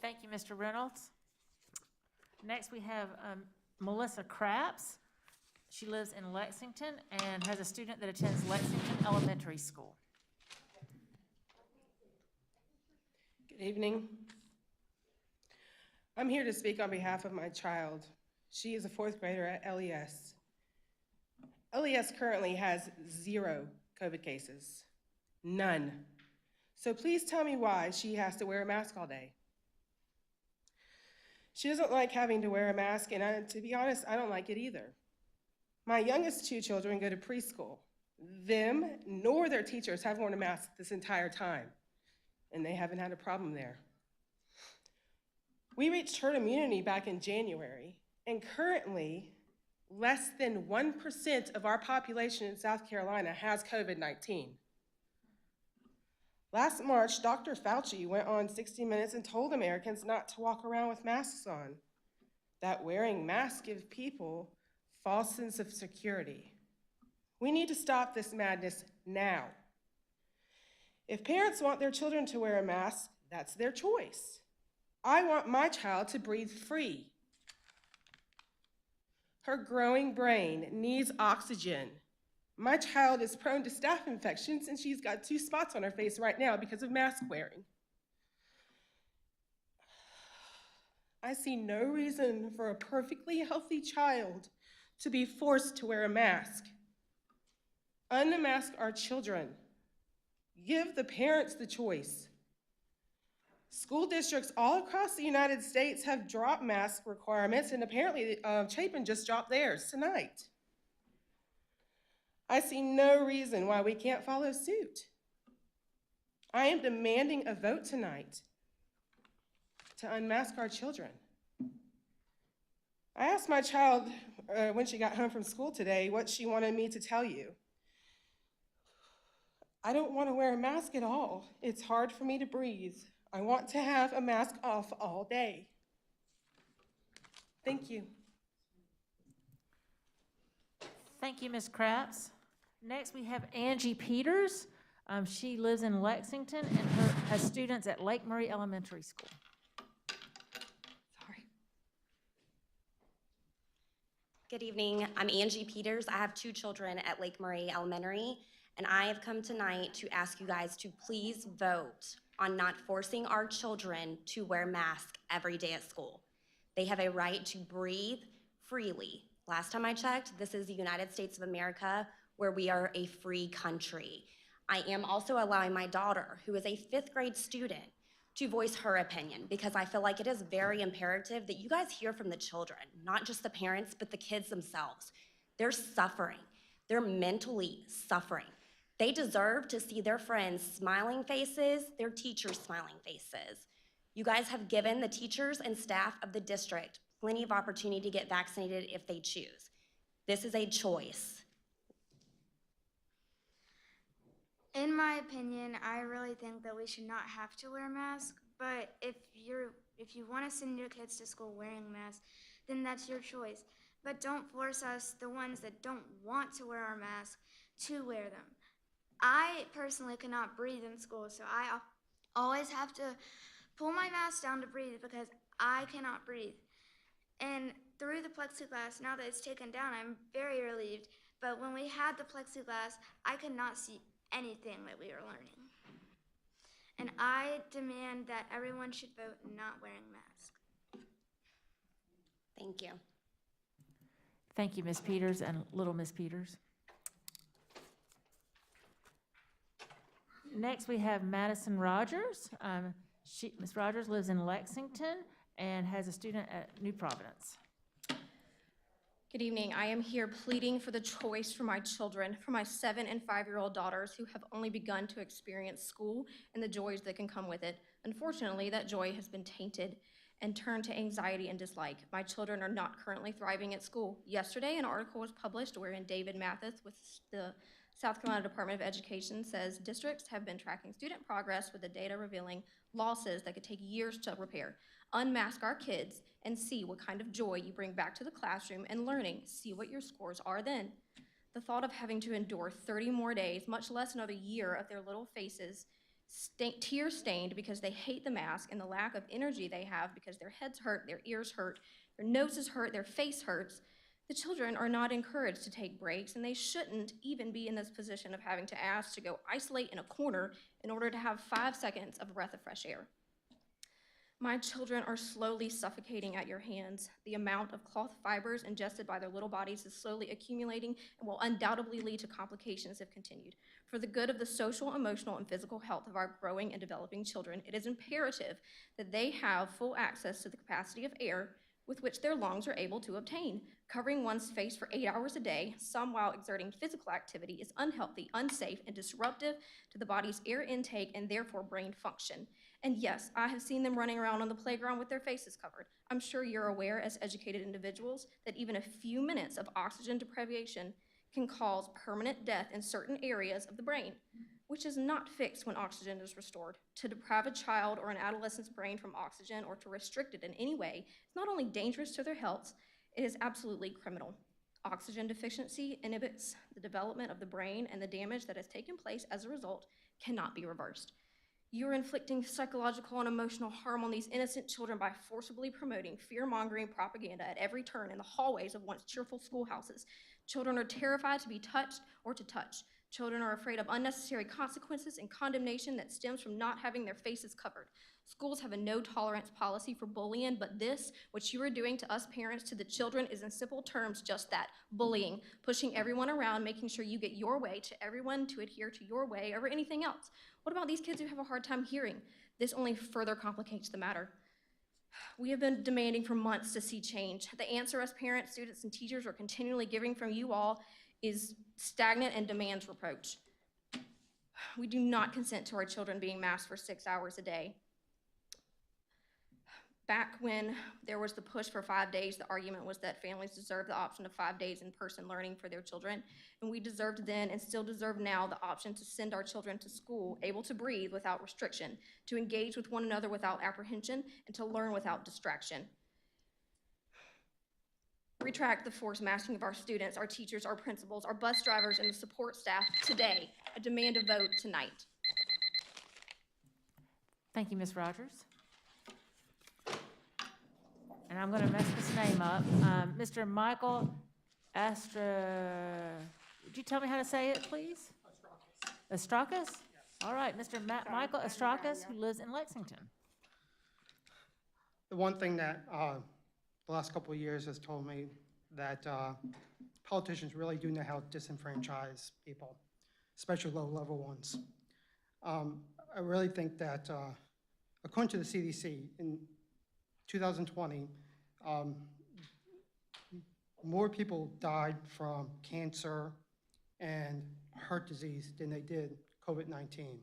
Thank you, Mr. Reynolds. Next, we have Melissa Craps. She lives in Lexington and has a student that attends Lexington Elementary School. Good evening. I'm here to speak on behalf of my child. She is a fourth grader at LES. LES currently has 0 COVID cases, none. So please tell me why she has to wear a mask all day. She doesn't like having to wear a mask, and to be honest, I don't like it either. My youngest 2 children go to preschool. Them nor their teachers have worn a mask this entire time, and they haven't had a problem there. We reached herd immunity back in January, and currently, less than 1% of our population in South Carolina has COVID-19. Last March, Dr. Fauci went on 60 Minutes and told Americans not to walk around with masks on, that wearing masks gives people false sense of security. We need to stop this madness now. If parents want their children to wear a mask, that's their choice. I want my child to breathe free. Her growing brain needs oxygen. My child is prone to staph infections, and she's got 2 spots on her face right now because of mask wearing. I see no reason for a perfectly healthy child to be forced to wear a mask. Unmask our children. Give the parents the choice. School districts all across the United States have dropped mask requirements, and apparently Chapin just dropped theirs tonight. I see no reason why we can't follow suit. I am demanding a vote tonight to unmask our children. I asked my child when she got home from school today what she wanted me to tell you. I don't want to wear a mask at all. It's hard for me to breathe. I want to have a mask off all day. Thank you. Thank you, Ms. Craps. Next, we have Angie Peters. She lives in Lexington and has students at Lake Murray Elementary School. Sorry. Good evening. I'm Angie Peters. I have 2 children at Lake Murray Elementary, and I have come tonight to ask you guys to please vote on not forcing our children to wear masks every day at school. They have a right to breathe freely. Last time I checked, this is the United States of America, where we are a free country. I am also allowing my daughter, who is a 5th grade student, to voice her opinion, because I feel like it is very imperative that you guys hear from the children, not just the parents, but the kids themselves. They're suffering. They're mentally suffering. They deserve to see their friends' smiling faces, their teachers' smiling faces. You guys have given the teachers and staff of the district plenty of opportunity to get vaccinated if they choose. This is a choice. In my opinion, I really think that we should not have to wear masks, but if you want to send your kids to school wearing masks, then that's your choice. But don't force us, the ones that don't want to wear our mask, to wear them. I personally cannot breathe in school, so I always have to pull my mask down to breathe because I cannot breathe. And through the plexiglass, now that it's taken down, I'm very relieved. But when we had the plexiglass, I could not see anything that we were learning. And I demand that everyone should vote not wearing masks. Thank you. Thank you, Ms. Peters and little Ms. Peters. Next, we have Madison Rogers. Ms. Rogers lives in Lexington and has a student at New Providence. Good evening. I am here pleading for the choice for my children, for my 7- and 5-year-old daughters who have only begun to experience school and the joys that can come with it. Unfortunately, that joy has been tainted and turned to anxiety and dislike. My children are not currently thriving at school. Yesterday, an article was published wherein David Mathis with the South Carolina Department of Education says districts have been tracking student progress with the data revealing losses that could take years to repair. Unmask our kids and see what kind of joy you bring back to the classroom and learning. See what your scores are then. The thought of having to endure 30 more days, much less another year of their little faces, tear-stained because they hate the mask and the lack of energy they have because their heads hurt, their ears hurt, their noses hurt, their face hurts. The children are not encouraged to take breaks, and they shouldn't even be in this position of having to ask to go isolate in a corner in order to have 5 seconds of a breath of fresh air. My children are slowly suffocating at your hands. The amount of cloth fibers ingested by their little bodies is slowly accumulating and will undoubtedly lead to complications if continued. For the good of the social, emotional, and physical health of our growing and developing children, it is imperative that they have full access to the capacity of air with which their lungs are able to obtain. Covering one's face for 8 hours a day, some while exerting physical activity, is unhealthy, unsafe, and disruptive to the body's air intake and therefore brain function. And yes, I have seen them running around on the playground with their faces covered. I'm sure you're aware as educated individuals that even a few minutes of oxygen deprivation can cause permanent death in certain areas of the brain, which is not fixed when oxygen is restored. To deprive a child or an adolescent's brain from oxygen or to restrict it in any way is not only dangerous to their health, it is absolutely criminal. Oxygen deficiency inhibits the development of the brain, and the damage that has taken place as a result cannot be reversed. You're inflicting psychological and emotional harm on these innocent children by forcibly promoting fear-mongering propaganda at every turn in the hallways of once cheerful schoolhouses. Children are terrified to be touched or to touch. Children are afraid of unnecessary consequences and condemnation that stems from not having their faces covered. Schools have a no-tolerance policy for bullying, but this, what you are doing to us parents, to the children, is in simple terms just that, bullying, pushing everyone around, making sure you get your way, to everyone to adhere to your way over anything else. What about these kids who have a hard time hearing? This only further complicates the matter. We have been demanding for months to see change. The answer us parents, students, and teachers are continually giving from you all is stagnant and demands reproach. We do not consent to our children being masked for 6 hours a day. Back when there was the push for 5 days, the argument was that families deserve the option of 5 days in-person learning for their children, and we deserved then and still deserve now the option to send our children to school able to breathe without restriction, to engage with one another without apprehension, and to learn without distraction. Retract the forced masking of our students, our teachers, our principals, our bus drivers, and the support staff today. I demand a vote tonight. Thank you, Ms. Rogers. And I'm going to mess this name up. Mr. Michael would you tell me how to say it, please? Astrakis. Yes. All right, Mr. Michael Astrakis, who lives in Lexington. The one thing that the last couple of years has told me that politicians really do know how to disenfranchise people, especially low-level ones. I really think that, according to the CDC, in 2020, more people died from cancer and heart disease than they did COVID-19.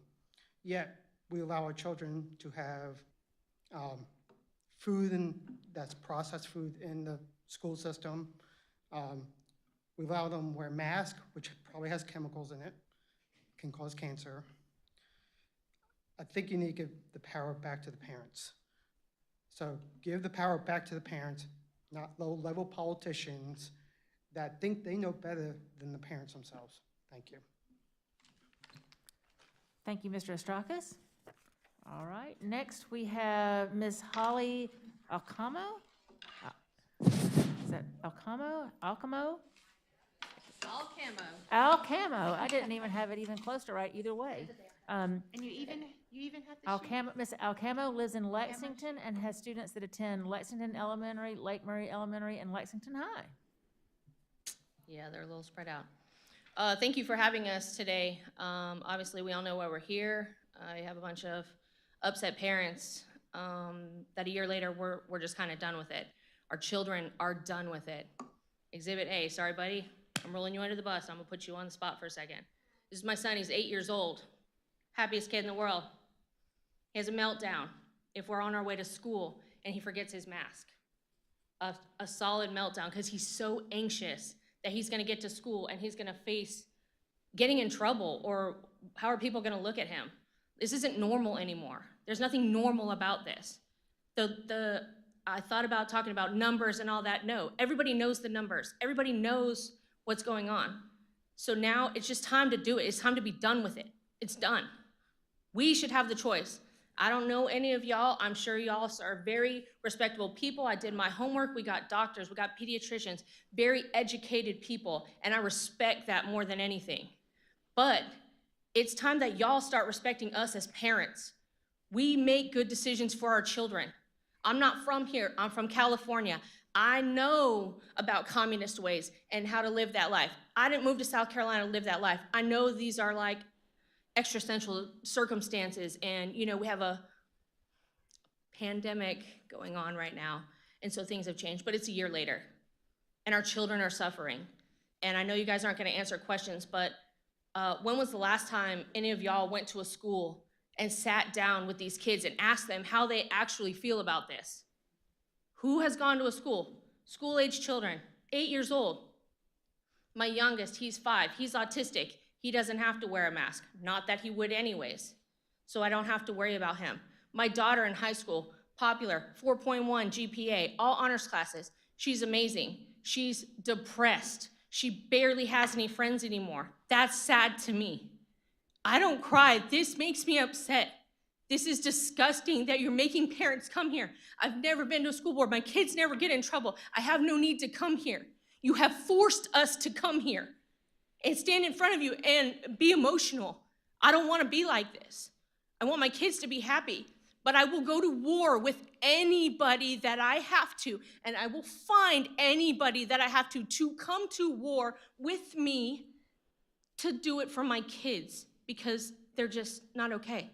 Yet, we allow our children to have food that's processed food in the school system. We allow them to wear masks, which probably has chemicals in it, can cause cancer. I think you need to give the power back to the parents. So give the power back to the parents, not low-level politicians that think they know better than the parents themselves. Thank you. Thank you, Mr. Ostrakis. All right, next we have Ms. Holly Alcamo. Is that Alcamo? Alcamo? Alcamo. I didn't even have it even close to right either way. And you even have the Alcamo, Ms. Alcamo lives in Lexington and has students that attend Lexington Elementary, Lake Murray Elementary, and Lexington High. Yeah, they're a little spread out. Thank you for having us today. Obviously, we all know why we're here. I have a bunch of upset parents that a year later, we're just kind of done with it. Our children are done with it. Exhibit A, sorry, buddy. I'm rolling you under the bus. I'm gonna put you on the spot for a second. This is my son, he's 8 years old. Happiest kid in the world. He has a meltdown if we're on our way to school and he forgets his mask. A solid meltdown because he's so anxious that he's gonna get to school and he's gonna face getting in trouble, or how are people gonna look at him? This isn't normal anymore. There's nothing normal about this. I thought about talking about numbers and all that. No, everybody knows the numbers. Everybody knows what's going on. So now it's just time to do it. It's time to be done with it. It's done. We should have the choice. I don't know any of y'all. I'm sure y'all are very respectable people. I did my homework. We got doctors, we got pediatricians, very educated people, and I respect that more than anything. But it's time that y'all start respecting us as parents. We make good decisions for our children. I'm not from here, I'm from California. I know about communist ways and how to live that life. I didn't move to South Carolina to live that life. I know these are like existential circumstances, and you know, we have a pandemic going on right now, and so things have changed, but it's a year later, and our children are suffering. And I know you guys aren't gonna answer questions, but when was the last time any of y'all went to a school and sat down with these kids and asked them how they actually feel about this? Who has gone to a school? School-age children, 8 years old. My youngest, he's 5, he's autistic. He doesn't have to wear a mask. Not that he would anyways. So I don't have to worry about him. My daughter in high school, popular, 4.1 GPA, all honors classes. She's amazing. She's depressed. She barely has any friends anymore. That's sad to me. I don't cry. This makes me upset. This is disgusting that you're making parents come here. I've never been to a school board. My kids never get in trouble. I have no need to come here. You have forced us to come here and stand in front of you and be emotional. I don't want to be like this. I want my kids to be happy, but I will go to war with anybody that I have to, and I will find anybody that I have to come to war with me to do it for my kids, because they're just not okay.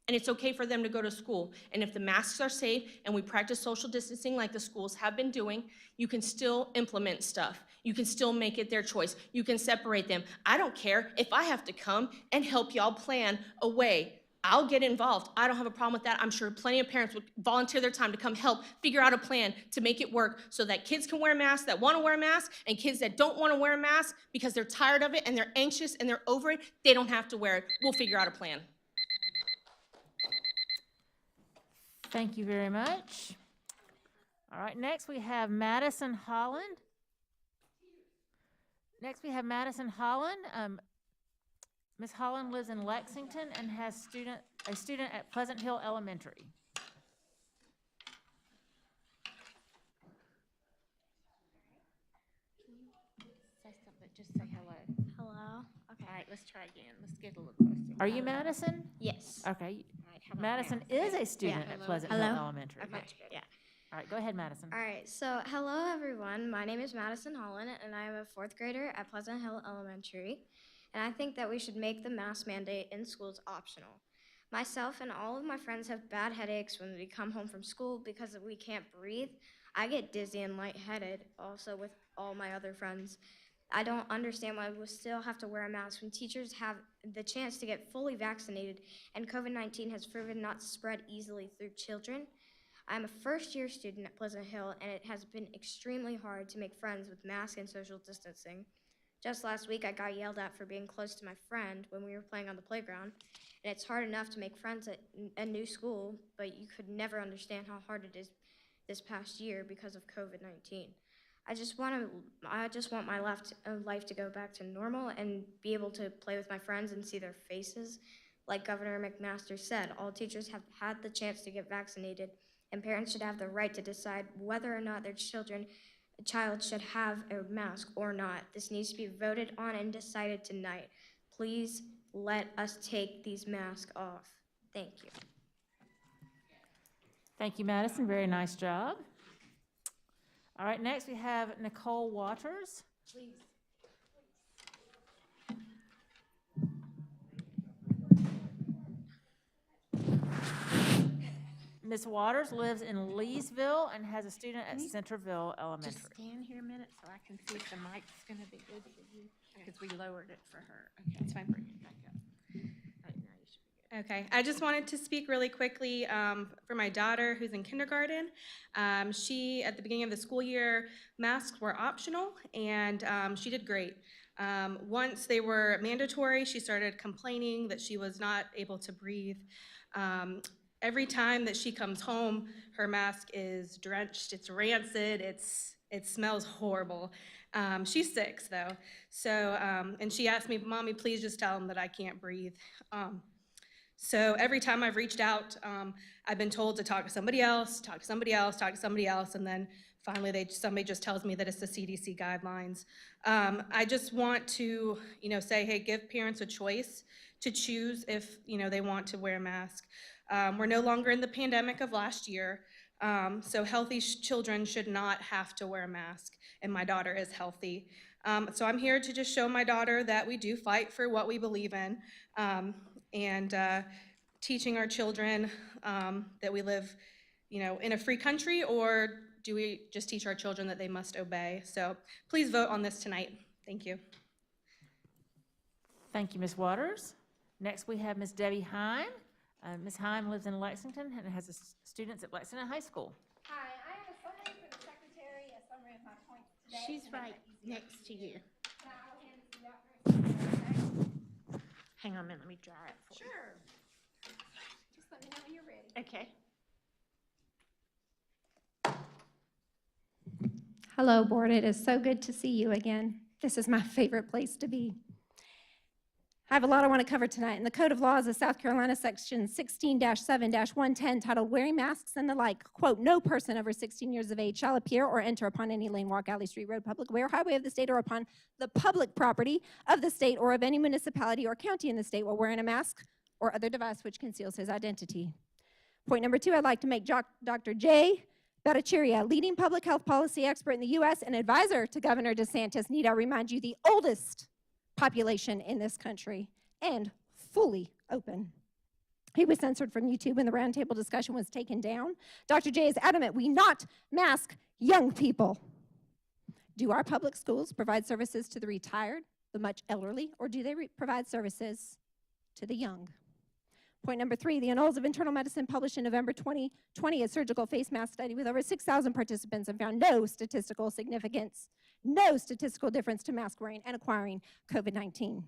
And it's okay for them to go to school. And if the masks are safe and we practice social distancing like the schools have been doing, you can still implement stuff. You can still make it their choice. You can separate them. I don't care if I have to come and help y'all plan a way. I'll get involved. I don't have a problem with that. I'm sure plenty of parents would volunteer their time to come help figure out a plan to make it work so that kids can wear masks that want to wear masks, and kids that don't want to wear a mask because they're tired of it and they're anxious and they're over it, they don't have to wear it. We'll figure out a plan. Thank you very much. All right, next we have Madison Holland. Next we have Madison Holland. Ms. Holland lives in Lexington and has a student at Pleasant Hill Elementary. Say something, just say hello. Hello. Okay. All right, let's try again. Let's get a little closer. Are you Madison? Yes. Okay. All right, how about Madison now? is a student Yeah. at Pleasant Hello. Hill Elementary. Okay. Yeah. All right, go ahead, Madison. All right. So, hello everyone. My name is Madison Holland, and I am a 4th grader at Pleasant Hill Elementary. And I think that we should make the mask mandate in schools optional. Myself and all of my friends have bad headaches when we come home from school because we can't breathe. I get dizzy and lightheaded also with all my other friends. I don't understand why we still have to wear a mask when teachers have the chance to get fully vaccinated and COVID-19 has proven not to spread easily through children. I'm a first-year student at Pleasant Hill, and it has been extremely hard to make friends with masks and social distancing. Just last week, I got yelled at for being close to my friend when we were playing on the playground, and it's hard enough to make friends at a new school, but you could never understand how hard it is this past year because of COVID-19. I just want my life to go back to normal and be able to play with my friends and see their faces. Like Governor McMaster said, all teachers have had the chance to get vaccinated, and parents should have the right to decide whether or not their child should have a mask or not. This needs to be voted on and decided tonight. Please let us take these masks off. Thank you. Thank you, Madison. Very nice job. All right, next we have Nicole Waters. Please. Ms. Waters lives in Leesville and has a student at Centerville Elementary. Just stand here a minute so I can see if the mic's going to be good for you, because we lowered it for her. Okay, it's fine. Bring it back up. Right, now you should be good. Okay, I just wanted to speak really quickly for my daughter who's in kindergarten. She, at the beginning of the school year, masks were optional, and she did great. Once they were mandatory, she started complaining that she was not able to breathe. Every time that she comes home, her mask is drenched, it's rancid, it smells horrible. She's 6 though, so, and she asked me, Mommy, please just tell them that I can't breathe. So every time I've reached out, I've been told to talk to somebody else, and then finally somebody just tells me that it's the CDC guidelines. I just want to, say, hey, give parents a choice to choose if, they want to wear a mask. We're no longer in the pandemic of last year, so healthy children should not have to wear a mask, and my daughter is healthy. So I'm here to just show my daughter that we do fight for what we believe in, and teaching our children that we live, in a free country, or do we just teach our children that they must obey? So please vote on this tonight. Thank you. Thank you, Ms. Waters. Next, we have Ms. Debbie Hine. Ms. Hine lives in Lexington and has students at Lexington High School. Hi, I have a summary for the secretary, a summary of my points today. She's right next to you. I'll hand this to you out very soon, okay? Hang on a minute, let me dry it for you. Sure. Just let me know when you're ready. Okay. Hello, board. It is so good to see you again. This is my favorite place to be. I have a lot I want to cover tonight. In the Code of Laws of South Carolina, section 16-7-110, titled Wearing Masks and the Like, quote, no person over 16 years of age shall appear or enter upon any lane, walk, alley, street, road, public way, or highway of the state, or upon the public property of the state or of any municipality or county in the state while wearing a mask or other device which conceals his identity. Point number 2, I'd like to make Dr. J. Bhattacharya, leading public health policy expert in the U.S. and advisor to Governor DeSantis, need I remind you, the oldest population in this country, and fully open. He was censored from YouTube when the roundtable discussion was taken down. Dr. J is adamant we not mask young people. Do our public schools provide services to the retired, the much elderly, or do they provide services to the young? Point number 3, the Annals of Internal Medicine published in November 2020 a surgical face mask study with over 6,000 participants and found no statistical significance, no statistical difference to mask wearing and acquiring COVID-19.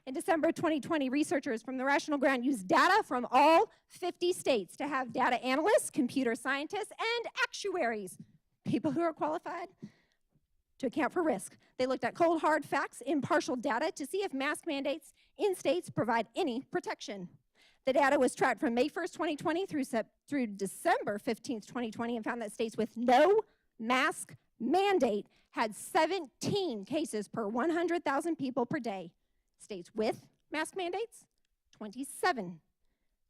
In December 2020, researchers from the Rational Ground used data from all 50 states to have data analysts, computer scientists, and actuaries, people who are qualified to account for risk. They looked at cold, hard facts, impartial data to see if mask mandates in states provide any protection. The data was tracked from May 1st, 2020 through December 15th, 2020, and found that states with no mask mandate had 17 cases per 100,000 people per day. States with mask mandates, 27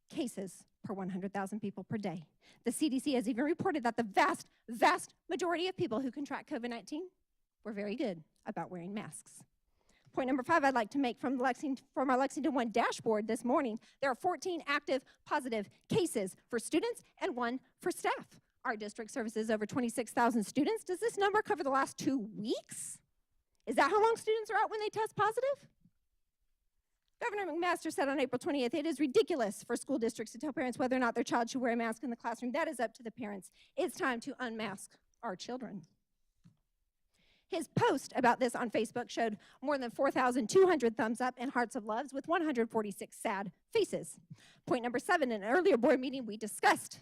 cases per 100,000 people per day. The CDC has even reported that the vast, vast majority of people who contract COVID-19 were very good about wearing masks. Point number 5 I'd like to make from our Lexington 1 dashboard this morning. There are 14 active positive cases for students and 1 for staff. Our district services over 26,000 students. Does this number cover the last 2 weeks? Is that how long students are out when they test positive? Governor McMaster said on April 20th, it is ridiculous for school districts to tell parents whether or not their child should wear a mask in the classroom. That is up to the parents. It's time to unmask our children. His post about this on Facebook showed more than 4,200 thumbs up and hearts of loves with 146 sad faces. Point number 7, in an earlier board meeting we discussed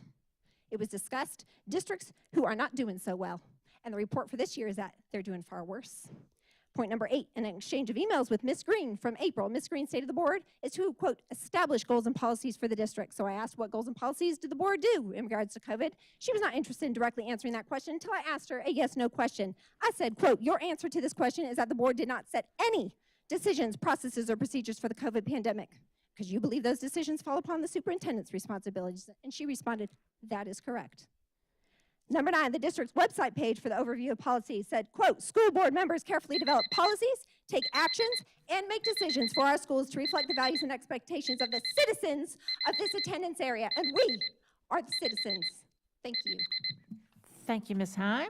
It was discussed districts who are not doing so well. And the report for this year is that they're doing far worse. Point number 8, an exchange of emails with Ms. Green from April. Ms. Green stated the board is to, quote, establish goals and policies for the district. So I asked what goals and policies did the board do in regards to COVID. She was not interested in directly answering that question until I asked her a yes/no question. I said, quote, your answer to this question is that the board did not set any decisions, processes, or procedures for the COVID pandemic. Because you believe those decisions fall upon the superintendent's responsibilities. And she responded, that is correct. Number 9, the district's website page for the overview of policy said, quote, school board members carefully develop policies, take actions, and make decisions for our schools to reflect the values and expectations of the citizens of this attendance area. And we are the citizens. Thank you. Thank you, Ms. Heim.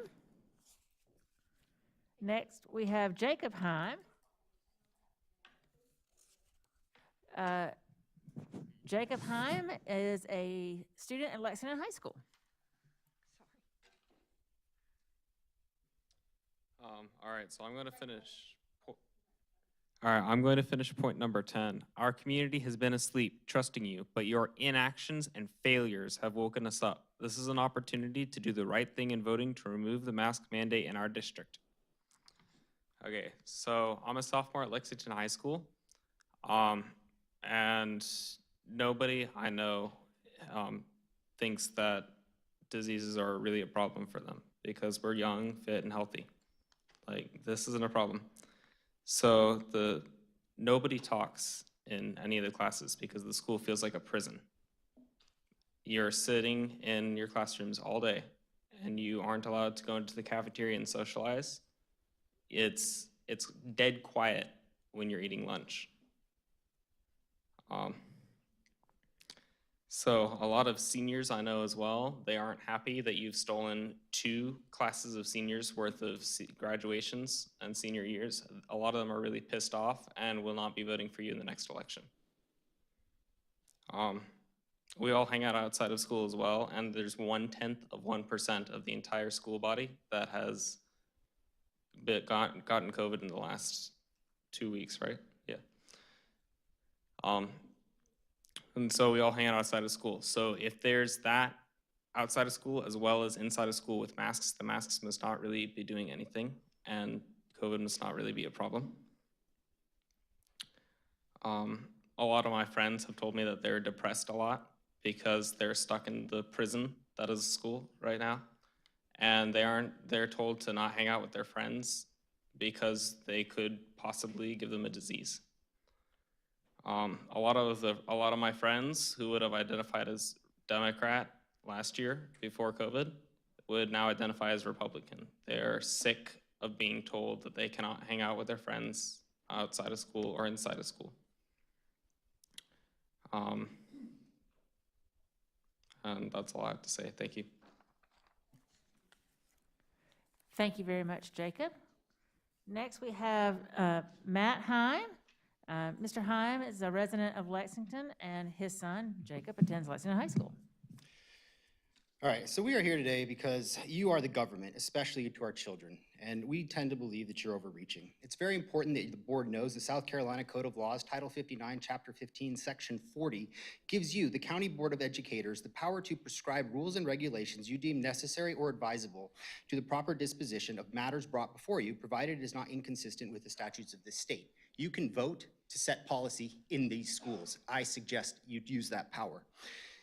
Next, we have Jacob Heim. Jacob Heim is a student at Lexington High School. All right, so I'm going to finish. All right, I'm going to finish point number 10. Our community has been asleep, trusting you, but your inactions and failures have woken us up. This is an opportunity to do the right thing in voting to remove the mask mandate in our district. Okay, so I'm a sophomore at Lexington High School, and nobody I know thinks that diseases are really a problem for them because we're young, fit, and healthy. Like, this isn't a problem. So nobody talks in any of the classes because the school feels like a prison. You're sitting in your classrooms all day and you aren't allowed to go into the cafeteria and socialize. It's dead quiet when you're eating lunch. So a lot of seniors I know as well, they aren't happy that you've stolen 2 classes of seniors worth of graduations and senior years. A lot of them are really pissed off and will not be voting for you in the next election. We all hang out outside of school as well, and there's 0.1% of the entire school body that has gotten COVID in the last 2 weeks, right? Yeah. And so we all hang out outside of school. So if there's that outside of school as well as inside of school with masks, the masks must not really be doing anything, and COVID must not really be a problem. A lot of my friends have told me that they're depressed a lot because they're stuck in the prison that is school right now, and they're told to not hang out with their friends because they could possibly give them a disease. A lot of my friends who would have identified as Democrat last year before COVID would now identify as Republican. They're sick of being told that they cannot hang out with their friends outside of school or inside of school. And that's all I have to say. Thank you. Thank you very much, Jacob. Next, we have Matt Heim. Mr. Heim is a resident of Lexington, and his son, Jacob, attends Lexington High School. All right, so we are here today because you are the government, especially to our children, and we tend to believe that you're overreaching. It's very important that the board knows the South Carolina Code of Laws, Title 59, Chapter 15, Section 40, gives you, the County Board of Educators, the power to prescribe rules and regulations you deem necessary or advisable to the proper disposition of matters brought before you, provided it is not inconsistent with the statutes of this state. You can vote to set policy in these schools. I suggest you use that power.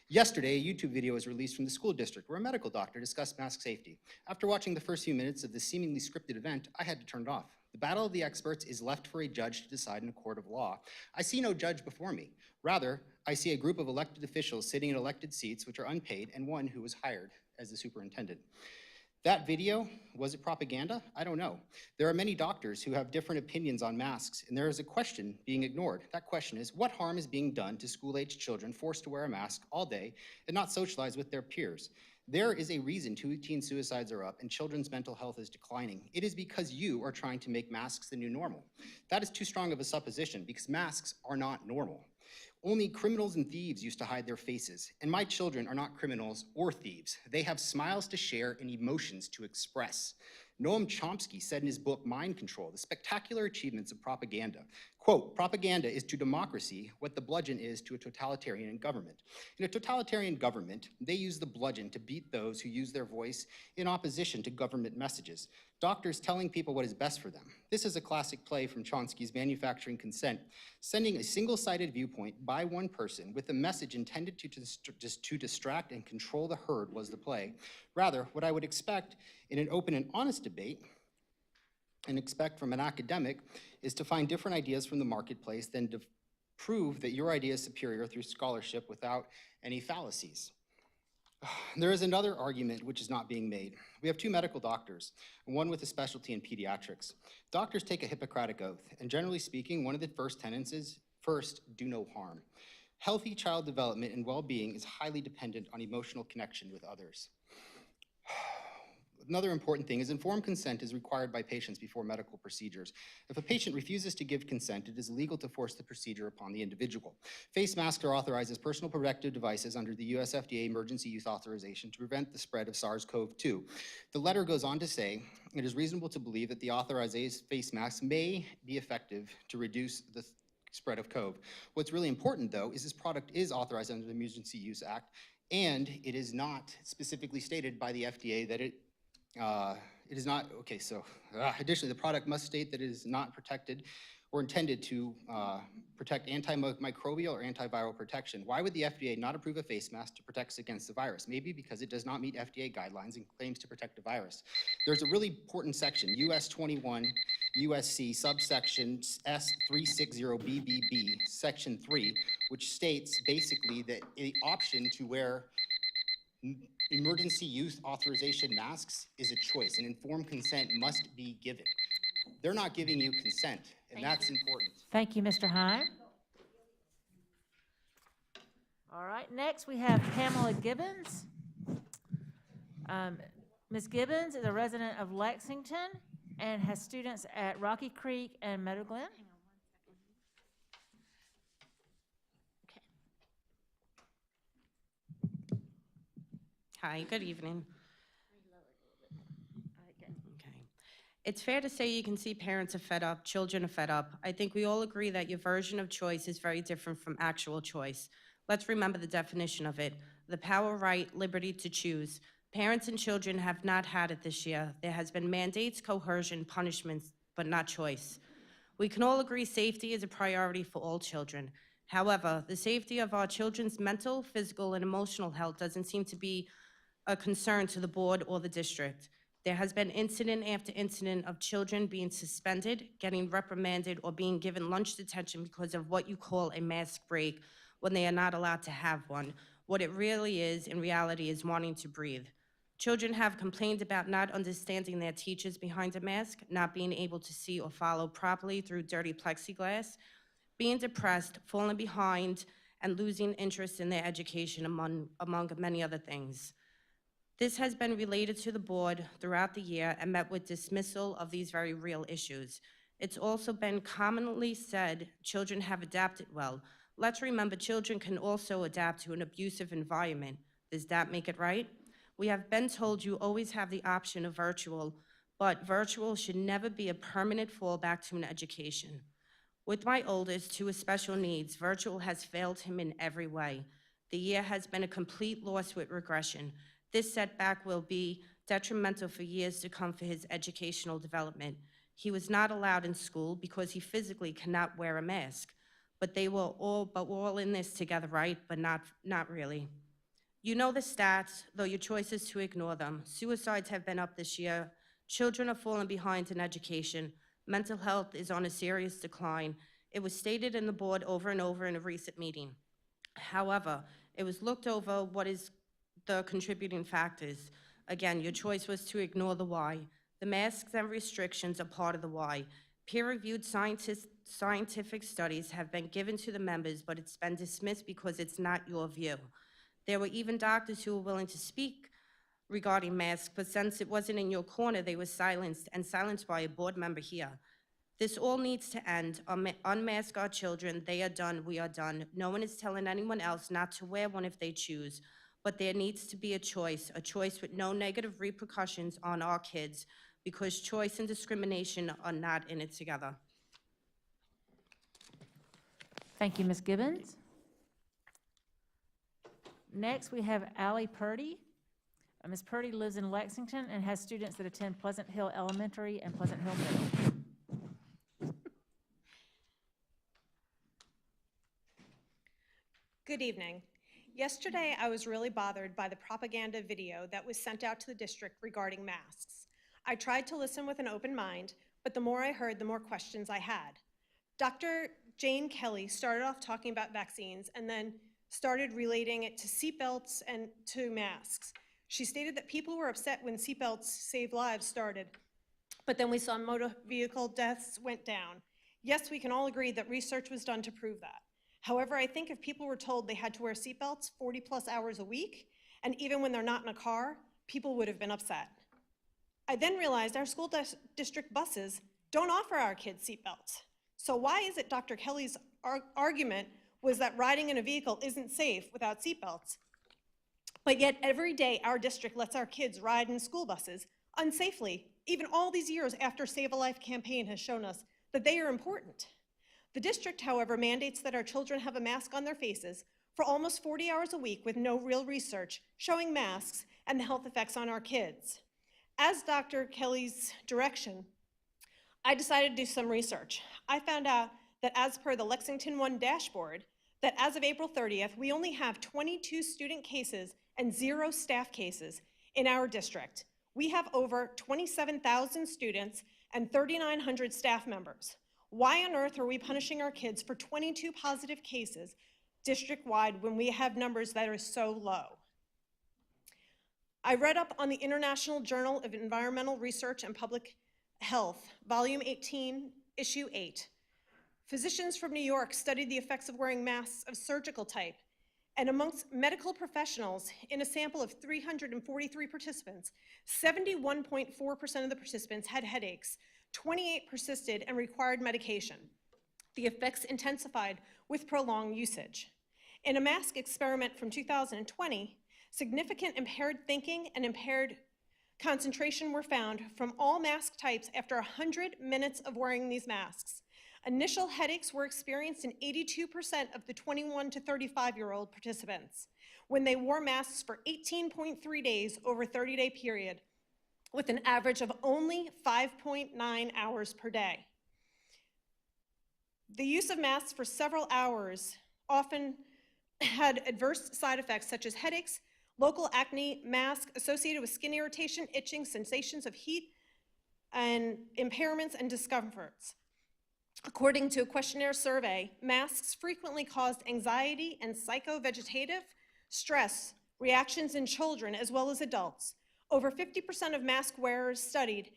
Yesterday, a YouTube video was released from the school district where a medical doctor discussed mask safety. After watching the first few minutes of this seemingly scripted event, I had to turn it off. The battle of the experts is left for a judge to decide in a court of law. I see no judge before me. Rather, I see a group of elected officials sitting in elected seats which are unpaid and one who was hired as the superintendent. That video, was it propaganda? I don't know. There are many doctors who have different opinions on masks, and there is a question being ignored. That question is, what harm is being done to school-aged children forced to wear a mask all day and not socialize with their peers? There is a reason teen suicides are up and children's mental health is declining. It is because you are trying to make masks the new normal. That is too strong of a supposition because masks are not normal. Only criminals and thieves used to hide their faces, and my children are not criminals or thieves. They have smiles to share and emotions to express. Noam Chomsky said in his book, Mind Control, The Spectacular Achievements of Propaganda, quote, propaganda is to democracy what the bludgeon is to a totalitarian government. In a totalitarian government, they use the bludgeon to beat those who use their voice in opposition to government messages. Doctors telling people what is best for them. This is a classic play from Chomsky's Manufacturing Consent, sending a single-sided viewpoint by one person with a message intended to distract and control the herd was the play. Rather, what I would expect in an open and honest debate and expect from an academic is to find different ideas from the marketplace than to prove that your idea is superior through scholarship without any fallacies. There is another argument which is not being made. We have two medical doctors, one with a specialty in pediatrics. Doctors take a Hippocratic oath, and generally speaking, one of the first tenets is, first, do no harm. Healthy child development and well-being is highly dependent on emotional connection with others. Another important thing is informed consent is required by patients before medical procedures. If a patient refuses to give consent, it is illegal to force the procedure upon the individual. Face masks are authorized as personal protective devices under the US FDA Emergency Use Authorization to prevent the spread of SARS-CoV-2. The letter goes on to say, it is reasonable to believe that the authorized face masks may be effective to reduce the spread of COVID. What's really important, though, is this product is authorized under the Emergency Use Act, and it is not specifically stated by the FDA that it is not, okay, so additionally, the product must state that it is not protected or intended to protect antimicrobial or antiviral protection. Why would the FDA not approve a face mask to protect against the virus? Maybe because it does not meet FDA guidelines and claims to protect the virus. There's a really important section, US 21 USC subsection S360BBB, section 3, which states basically that the option to wear emergency use authorization masks is a choice, and informed consent must be given. They're not giving you consent, and that's important. Thank you, Mr. Heim. All right, next we have Pamela Gibbons. Ms. Gibbons is a resident of Lexington and has students at Rocky Creek and Meadow Glen. Hi, good evening. Okay. It's fair to say you can see parents are fed up, children are fed up. I think we all agree that your version of choice is very different from actual choice. Let's remember the definition of it. The power, right, liberty to choose. Parents and children have not had it this year. There has been mandates, coercion, punishments, but not choice. We can all agree safety is a priority for all children. However, the safety of our children's mental, physical, and emotional health doesn't seem to be a concern to the board or the district. There has been incident after incident of children being suspended, getting reprimanded, or being given lunch detention because of what you call a mask break when they are not allowed to have one. What it really is, in reality, is wanting to breathe. Children have complained about not understanding their teachers behind a mask, not being able to see or follow properly through dirty plexiglass, being depressed, falling behind, and losing interest in their education, among many other things. This has been related to the board throughout the year and met with dismissal of these very real issues. It's also been commonly said children have adapted well. Let's remember children can also adapt to an abusive environment. Does that make it right? We have been told you always have the option of virtual, but virtual should never be a permanent fallback to an education. With my oldest, who has special needs, virtual has failed him in every way. The year has been a complete loss with regression. This setback will be detrimental for years to come for his educational development. He was not allowed in school because he physically cannot wear a mask. But we're all in this together, right? But not really. You know the stats, though your choice is to ignore them. Suicides have been up this year. Children are falling behind in education. Mental health is on a serious decline. It was stated in the board over and over in a recent meeting. However, it was looked over what is the contributing factors. Again, your choice was to ignore the why. The masks and restrictions are part of the why. Peer-reviewed scientific studies have been given to the members, but it's been dismissed because it's not your view. There were even doctors who were willing to speak regarding masks, but since it wasn't in your corner, they were silenced, and silenced by a board member here. This all needs to end. Unmask our children. They are done. We are done. No one is telling anyone else not to wear one if they choose. But there needs to be a choice with no negative repercussions on our kids, because choice and discrimination are not in it together. Thank you, Ms. Gibbons. Next, we have Allie Purdy. Ms. Purdy lives in Lexington and has students that attend Pleasant Hill Elementary and Pleasant Hill Middle. Good evening. Yesterday, I was really bothered by the propaganda video that was sent out to the district regarding masks. I tried to listen with an open mind, but the more I heard, the more questions I had. Dr. Jane Kelly started off talking about vaccines and then started relating it to seatbelts and to masks. She stated that people were upset when seatbelts save lives started, but then we saw motor vehicle deaths went down. Yes, we can all agree that research was done to prove that. However, I think if people were told they had to wear seatbelts 40+ hours a week, and even when they're not in a car, people would have been upset. I then realized our school district buses don't offer our kids seatbelts. So why is it Dr. Kelly's argument was that riding in a vehicle isn't safe without seatbelts? But yet every day our district lets our kids ride in school buses unsafely, even all these years after Save a Life campaign has shown us that they are important. The district, however, mandates that our children have a mask on their faces for almost 40 hours a week with no real research showing masks and the health effects on our kids. As Dr. Kelly's direction, I decided to do some research. I found out that as per the Lexington One dashboard, that as of April 30th, we only have 22 student cases and 0 staff cases in our district. We have over 27,000 students and 3,900 staff members. Why on earth are we punishing our kids for 22 positive cases district-wide when we have numbers that are so low? I read up on the International Journal of Environmental Research and Public Health, Volume 18, Issue 8. Physicians from New York studied the effects of wearing masks of surgical type, and amongst medical professionals, in a sample of 343 participants, 71.4% of the participants had headaches, 28 persisted and required medication. The effects intensified with prolonged usage. In a mask experiment from 2020, significant impaired thinking and impaired concentration were found from all mask types after 100 minutes of wearing these masks. Initial headaches were experienced in 82% of the 21 to 35-year-old participants when they wore masks for 18.3 days over a 30-day period, with an average of only 5.9 hours per day. The use of masks for several hours often had adverse side effects such as headaches, local acne, mask associated with skin irritation, itching, sensations of heat, and impairments and discomforts. According to a questionnaire survey, masks frequently caused anxiety and psychovegetative stress reactions in children as well as adults. Over 50% of mask wearers studied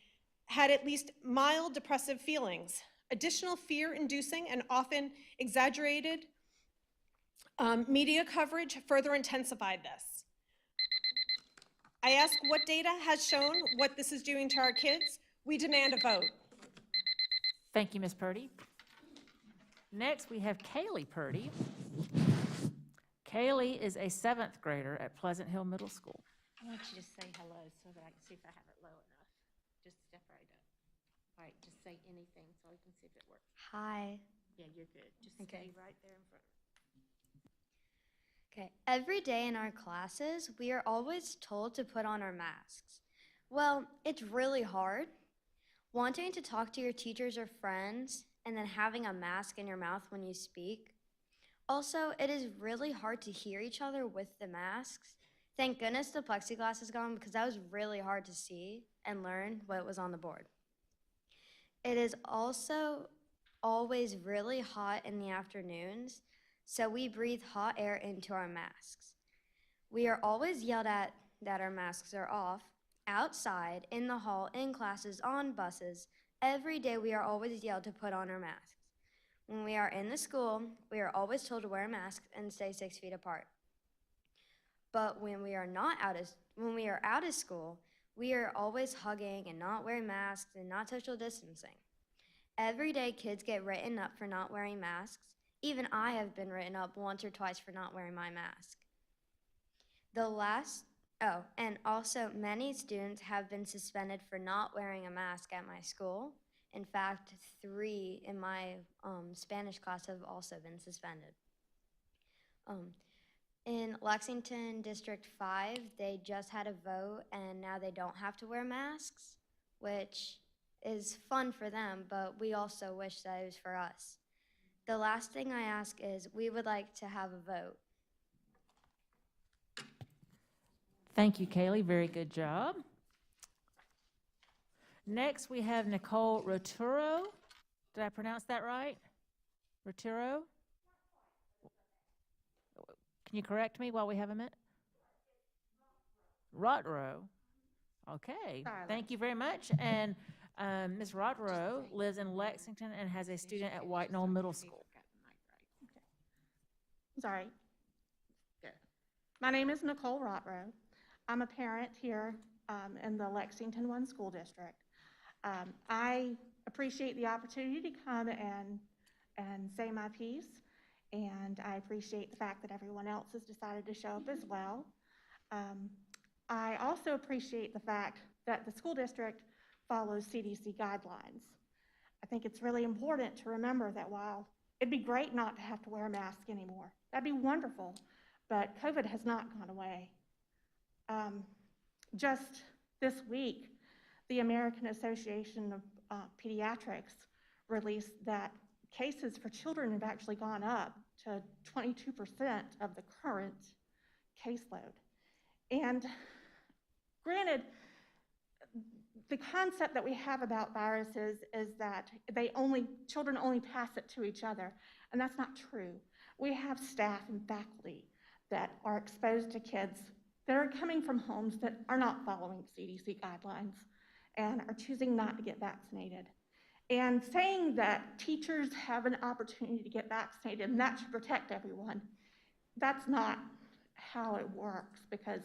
had at least mild depressive feelings. Additional fear-inducing and often exaggerated media coverage further intensified this. I ask what data has shown what this is doing to our kids. We demand a vote. Thank you, Ms. Purdy. Next, we have Kaylee Purdy. Kaylee is a 7th grader at Pleasant Hill Middle School. I want you to say hello so that I can see if I have it low enough. Just step right up. All right, just say anything so we can see if it works. Hi. Yeah, you're good. Just Okay. stay right there in front of Okay, every day in our classes, we are always told to put on our masks. Well, it's really hard. Wanting to talk to your teachers or friends and then having a mask in your mouth when you speak. Also, it is really hard to hear each other with the masks. Thank goodness the plexiglass is gone because that was really hard to see and learn what was on the board. It is also always really hot in the afternoons, so we breathe hot air into our masks. We are always yelled at that our masks are off, outside, in the hall, in classes, on buses. Every day we are always yelled to put on our masks. When we are in the school, we are always told to wear a mask and stay 6 feet apart. But when we are out of school, we are always hugging and not wearing masks and not social distancing. Every day kids get written up for not wearing masks. Even I have been written up once or twice for not wearing my mask. The last Oh, and also many students have been suspended for not wearing a mask at my school. In fact, 3 in my Spanish class have also been suspended. In Lexington District 5, they just had a vote and now they don't have to wear masks, which is fun for them, but we also wish that it was for us. The last thing I ask is we would like to have a vote. Thank you, Kaylee. Very good job. Next, we have Nicole Roturo. Did I pronounce that right? Roturo? Can you correct me while we have a minute? Rotro. Okay, thank you very much. And Ms. Rotro lives in Lexington and has a student at White Knoll Middle School. Sorry. Good. My name is Nicole Rotro. I'm a parent here in the Lexington 1 School District. I appreciate the opportunity to come and say my piece, and I appreciate the fact that everyone else has decided to show up as well. I also appreciate the fact that the school district follows CDC guidelines. I think it's really important to remember that while it'd be great not to have to wear a mask anymore, that'd be wonderful, but COVID has not gone away. Just this week, the American Association of Pediatrics released that cases for children have actually gone up to 22% of the current caseload. And granted, the concept that we have about viruses is that children only pass it to each other, and that's not true. We have staff and faculty that are exposed to kids that are coming from homes that are not following CDC guidelines and are choosing not to get vaccinated. And saying that teachers have an opportunity to get vaccinated and that should protect everyone, that's not how it works, because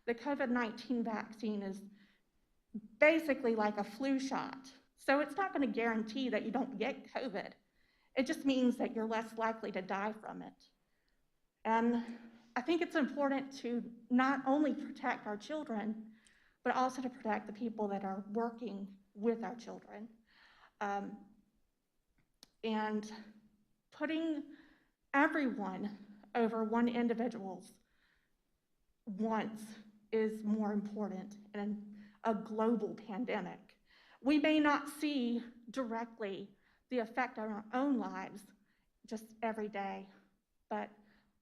the COVID-19 vaccine is basically like a flu shot. So it's not going to guarantee that you don't get COVID. It just means that you're less likely to die from it. And I think it's important to not only protect our children, but also to protect the people that are working with our children. And putting everyone over one individual's wants is more important in a global pandemic. We may not see directly the effect on our own lives just every day, but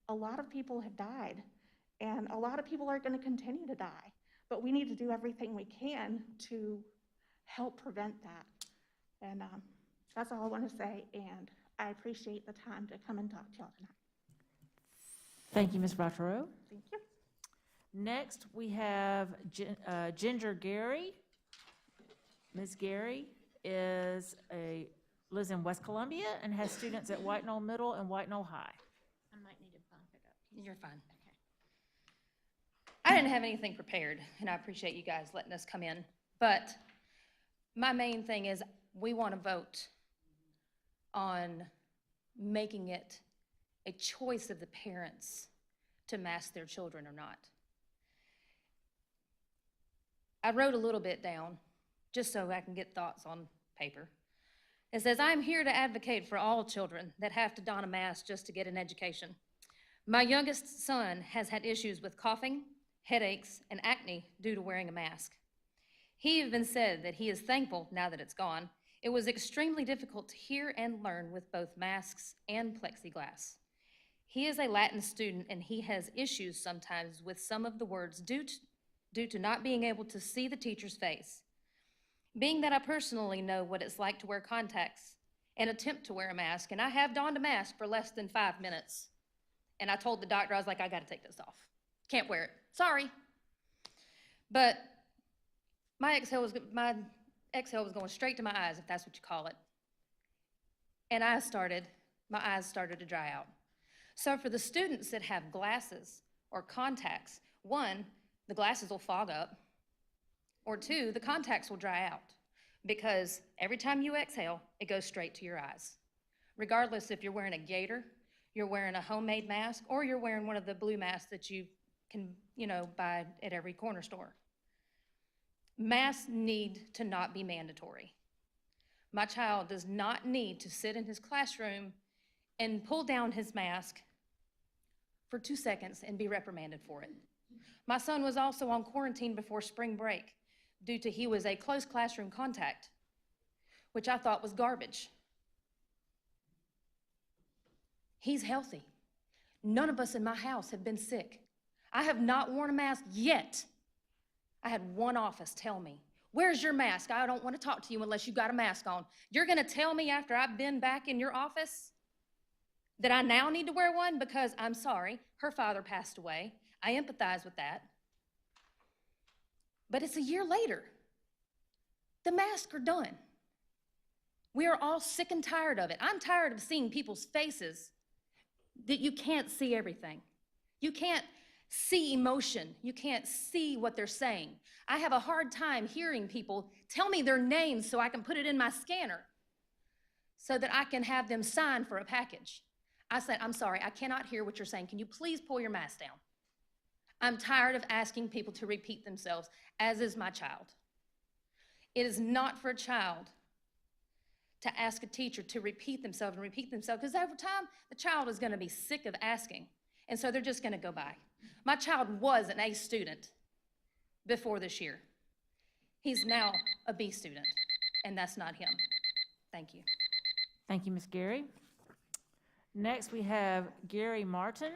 a lot of people have died, and a lot of people are going to continue to die. But we need to do everything we can to help prevent that. And that's all I want to say, and I appreciate the time to come and talk to y'all tonight. Thank you, Ms. Rotaro. Thank you. Next, we have Ginger Gary. Ms. Gary lives in West Columbia and has students at White Knoll Middle and White Knoll High. I might need to bump it up. You're fine. Okay. I didn't have anything prepared, and I appreciate you guys letting us come in. But my main thing is we want to vote on making it a choice of the parents to mask their children or not. I wrote a little bit down just so I can get thoughts on paper. It says, I'm here to advocate for all children that have to don a mask just to get an education. My youngest son has had issues with coughing, headaches, and acne due to wearing a mask. He even said that he is thankful now that it's gone. It was extremely difficult to hear and learn with both masks and plexiglass. He is a Latin student and he has issues sometimes with some of the words due to not being able to see the teacher's face. Being that I personally know what it's like to wear contacts and attempt to wear a mask, and I have donned a mask for less than 5 minutes. And I told the doctor, I was like, I gotta take this off. Can't wear it, sorry. But my exhale was going straight to my eyes, if that's what you call it. And my eyes started to dry out. So for the students that have glasses or contacts, 1, the glasses will fog up, or 2, the contacts will dry out because every time you exhale, it goes straight to your eyes. Regardless if you're wearing a gaiter, you're wearing a homemade mask, or you're wearing one of the blue masks that you can, buy at every corner store. Masks need to not be mandatory. My child does not need to sit in his classroom and pull down his mask for 2 seconds and be reprimanded for it. My son was also on quarantine before spring break due to he was a close classroom contact, which I thought was garbage. He's healthy. None of us in my house have been sick. I have not worn a mask yet. I had one office tell me, "Where's your mask? I don't want to talk to you unless you got a mask on." You're gonna tell me after I've been back in your office that I now need to wear one? Because I'm sorry, her father passed away. I empathize with that. But it's a year later. The masks are done. We are all sick and tired of it. I'm tired of seeing people's faces that you can't see everything. You can't see emotion. You can't see what they're saying. I have a hard time hearing people tell me their names so I can put it in my scanner so that I can have them sign for a package. I said, "I'm sorry, I cannot hear what you're saying. Can you please pull your mask down?" I'm tired of asking people to repeat themselves, as is my child. It is not for a child to ask a teacher to repeat themselves, because over time, the child is gonna be sick of asking, and so they're just gonna go by. My child was an A student before this year. He's now a B student, and that's not him. Thank you. Thank you, Ms. Gary. Next, we have Gary Martin.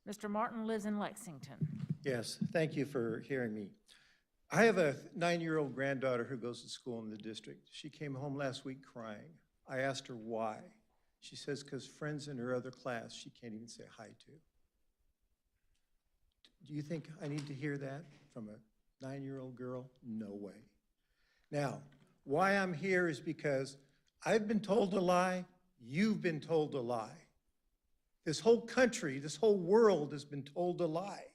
Mr. Martin lives in Lexington. Yes, thank you for hearing me. I have a 9-year-old granddaughter who goes to school in the district. She came home last week crying. I asked her why. She says because friends in her other class she can't even say hi to. Do you think I need to hear that from a 9-year-old girl? No way. Now, why I'm here is because I've been told a lie, you've been told a lie. This whole country, this whole world has been told a lie.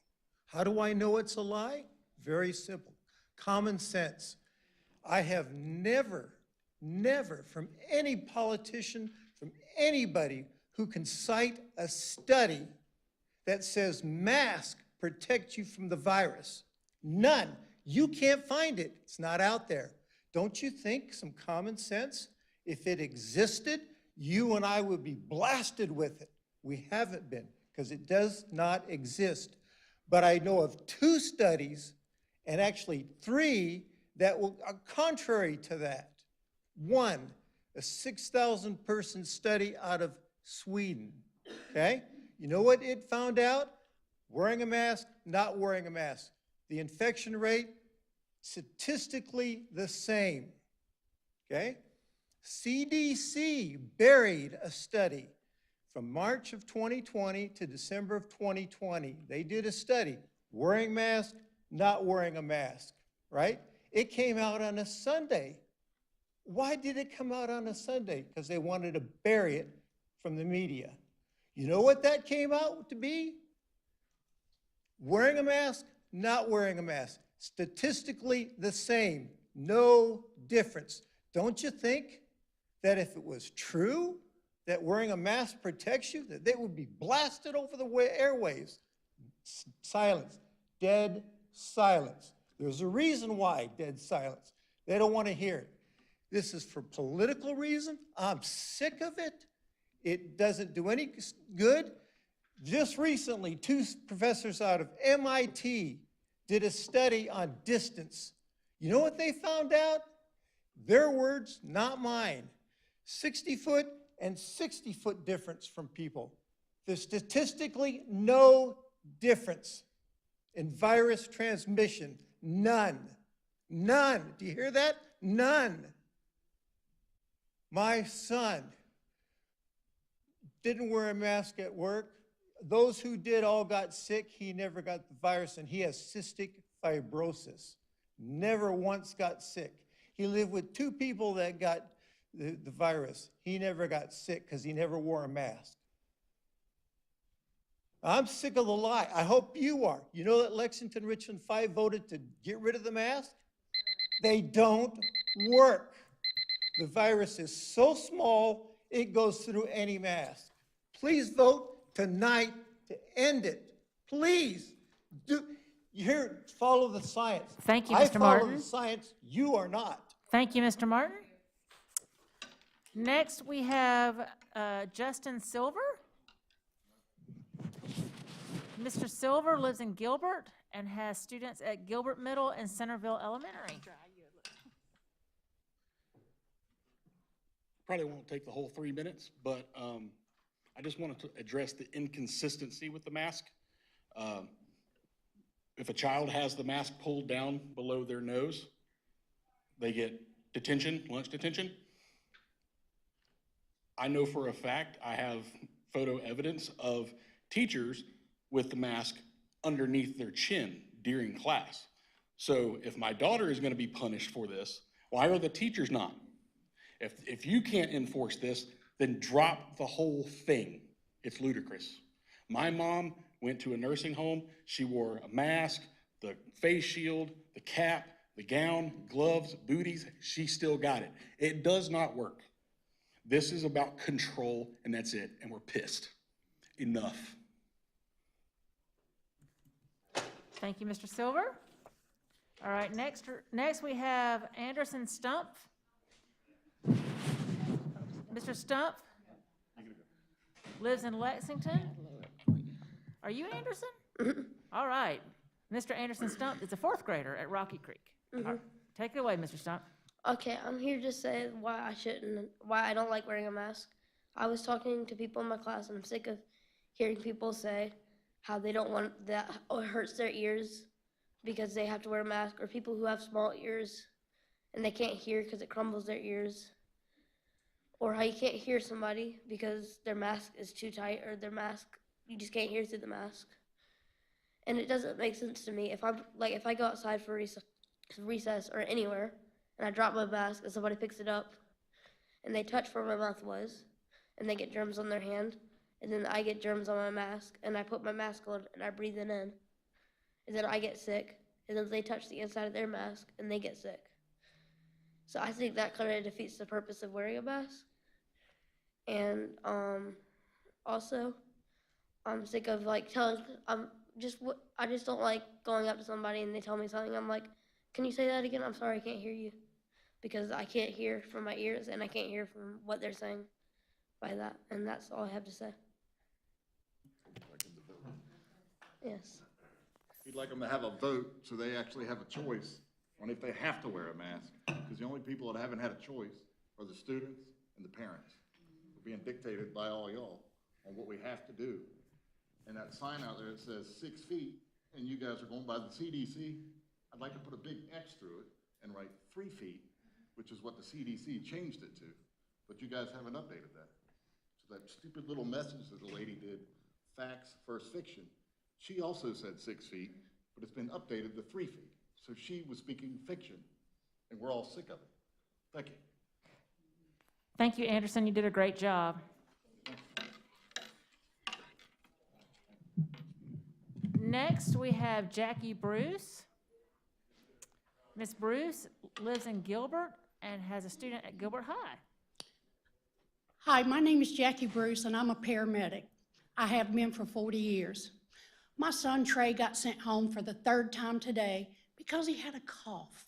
How do I know it's a lie? Very simple. Common sense. I have never from any politician, from anybody who can cite a study that says masks protect you from the virus. None. You can't find it. It's not out there. Don't you think some common sense? If it existed, you and I would be blasted with it. We haven't been, because it does not exist. But I know of 2 studies, and actually 3, that are contrary to that. 1, a 6,000 person study out of Sweden, okay? You know what it found out? Wearing a mask, not wearing a mask. The infection rate, statistically the same, okay? CDC buried a study from March of 2020 to December of 2020. They did a study, wearing mask, not wearing a mask, right? It came out on a Sunday. Why did it come out on a Sunday? Because they wanted to bury it from the media. You know what that came out to be? Wearing a mask, not wearing a mask. Statistically the same, no difference. Don't you think that if it was true that wearing a mask protects you, that they would be blasted over the airwaves? Silence, dead silence. There's a reason why dead silence. They don't want to hear it. This is for political reason. I'm sick of it. It doesn't do any good. Just recently, 2 professors out of MIT did a study on distance. You know what they found out? Their words, not mine. 60-foot and 60-foot difference from people. There's statistically no difference in virus transmission. None. None. Do you hear that? None. My son didn't wear a mask at work. Those who did all got sick. He never got the virus, and he has cystic fibrosis. Never once got sick. He lived with 2 people that got the virus. He never got sick because he never wore a mask. I'm sick of the lie. I hope you are. You know that Lexington Richland 5 voted to get rid of the mask? They don't work. The virus is so small, it goes through any mask. Please vote tonight to end it. Please. Here, follow the science. Thank you, I Mr. follow Martin. the science, you are not. Thank you, Mr. Martin. Next, we have Justin Silver. Mr. Silver lives in Gilbert and has students at Gilbert Middle and Centerville Elementary. Probably won't take the whole 3 minutes, but I just wanted to address the inconsistency with the mask. If a child has the mask pulled down below their nose, they get detention, lunch detention. I know for a fact, I have photo evidence of teachers with the mask underneath their chin during class. So if my daughter is going to be punished for this, why are the teachers not? If you can't enforce this, then drop the whole thing. It's ludicrous. My mom went to a nursing home. She wore a mask, the face shield, the cap, the gown, gloves, booties. She still got it. It does not work. This is about control, and that's it. And we're pissed. Enough. Thank you, Mr. Silver. All right, next we have Anderson Stumpf. Mr. Stumpf lives in Lexington. Are you Anderson? All right. Mr. Anderson Stumpf is a 4th grader at Rocky Creek. All right, take it away, Mr. Stumpf. Okay, I'm here to say why I don't like wearing a mask. I was talking to people in my class, and I'm sick of hearing people say how they don't want that, or it hurts their ears because they have to wear a mask, or people who have small ears and they can't hear because it crumbles their ears, or how you can't hear somebody because their mask is too tight, or their mask, you just can't hear through the mask. And it doesn't make sense to me. If I go outside for recess or anywhere, and I drop my mask and somebody picks it up and they touch where my mouth was and they get germs on their hand, and then I get germs on my mask and I put my mask on and I breathe it in, and then I get sick, and then they touch the inside of their mask and they get sick. So I think that kind of defeats the purpose of wearing a mask. And also, I'm sick of I just don't like going up to somebody and they tell me something. I'm like, can you say that again? I'm sorry, I can't hear you. Because I can't hear from my ears and I can't hear from what they're saying by that. And that's all I have to say. Yes. We'd like them to have a vote so they actually have a choice on if they have to wear a mask. Because the only people that haven't had a choice are the students and the parents. We're being dictated by all y'all on what we have to do. And that sign out there that says 6 feet, and you guys are going by the CDC, I'd like to put a big X through it and write 3 feet, which is what the CDC changed it to. But you guys haven't updated that. So that stupid little message that the lady did, facts versus fiction, she also said 6 feet, but it's been updated to 3 feet. So she was speaking fiction, and we're all sick of it. Thank you. Thank you, Anderson. You did a great job. Next, we have Jackie Bruce. Miss Bruce lives in Gilbert and has a student at Gilbert High. Hi, my name is Jackie Bruce, and I'm a paramedic. I have been for 40 years. My son Trey got sent home for the 3rd time today because he had a cough.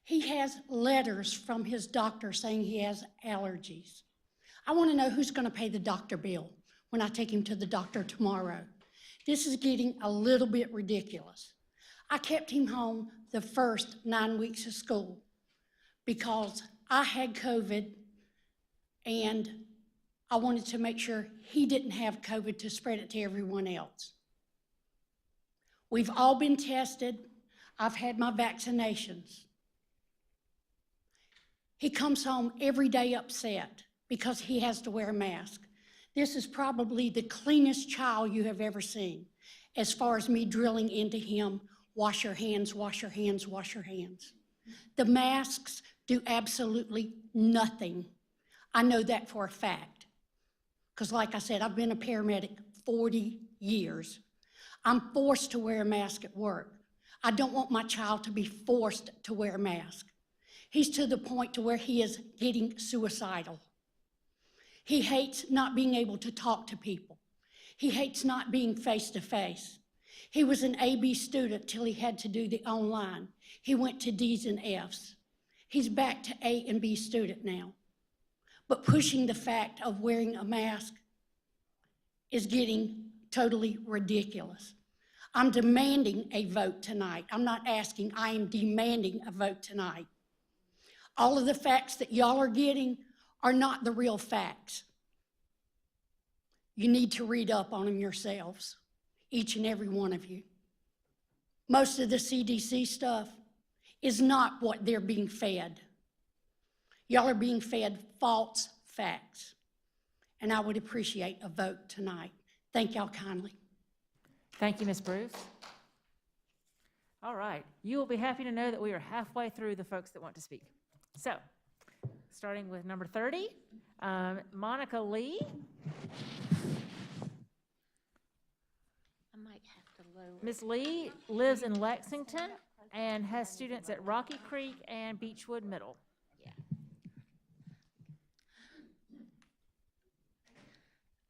He has letters from his doctor saying he has allergies. I want to know who's going to pay the doctor bill when I take him to the doctor tomorrow. This is getting a little bit ridiculous. I kept him home the first 9 weeks of school because I had COVID and I wanted to make sure he didn't have COVID to spread it to everyone else. We've all been tested. I've had my vaccinations. He comes home every day upset because he has to wear a mask. This is probably the cleanest child you have ever seen, as far as me drilling into him, wash your hands, wash your hands, wash your hands. The masks do absolutely nothing. I know that for a fact, because like I said, I've been a paramedic 40 years. I'm forced to wear a mask at work. I don't want my child to be forced to wear a mask. He's to the point to where he is getting suicidal. He hates not being able to talk to people. He hates not being face to face. He was an AB student till he had to do the online. He went to D's and F's. He's back to A and B student now. But pushing the fact of wearing a mask is getting totally ridiculous. I'm demanding a vote tonight. I'm not asking, I am demanding a vote tonight. All of the facts that y'all are getting are not the real facts. You need to read up on them yourselves, each and every one of you. Most of the CDC stuff is not what they're being fed. Y'all are being fed false facts. And I would appreciate a vote tonight. Thank y'all kindly. Thank you, Ms. Bruce. All right, you will be happy to know that we are halfway through the folks that want to speak. So, starting with number 30, Monica Lee. I might have to lower. Ms. Lee lives in Lexington and has students at Rocky Creek and Beechwood Middle.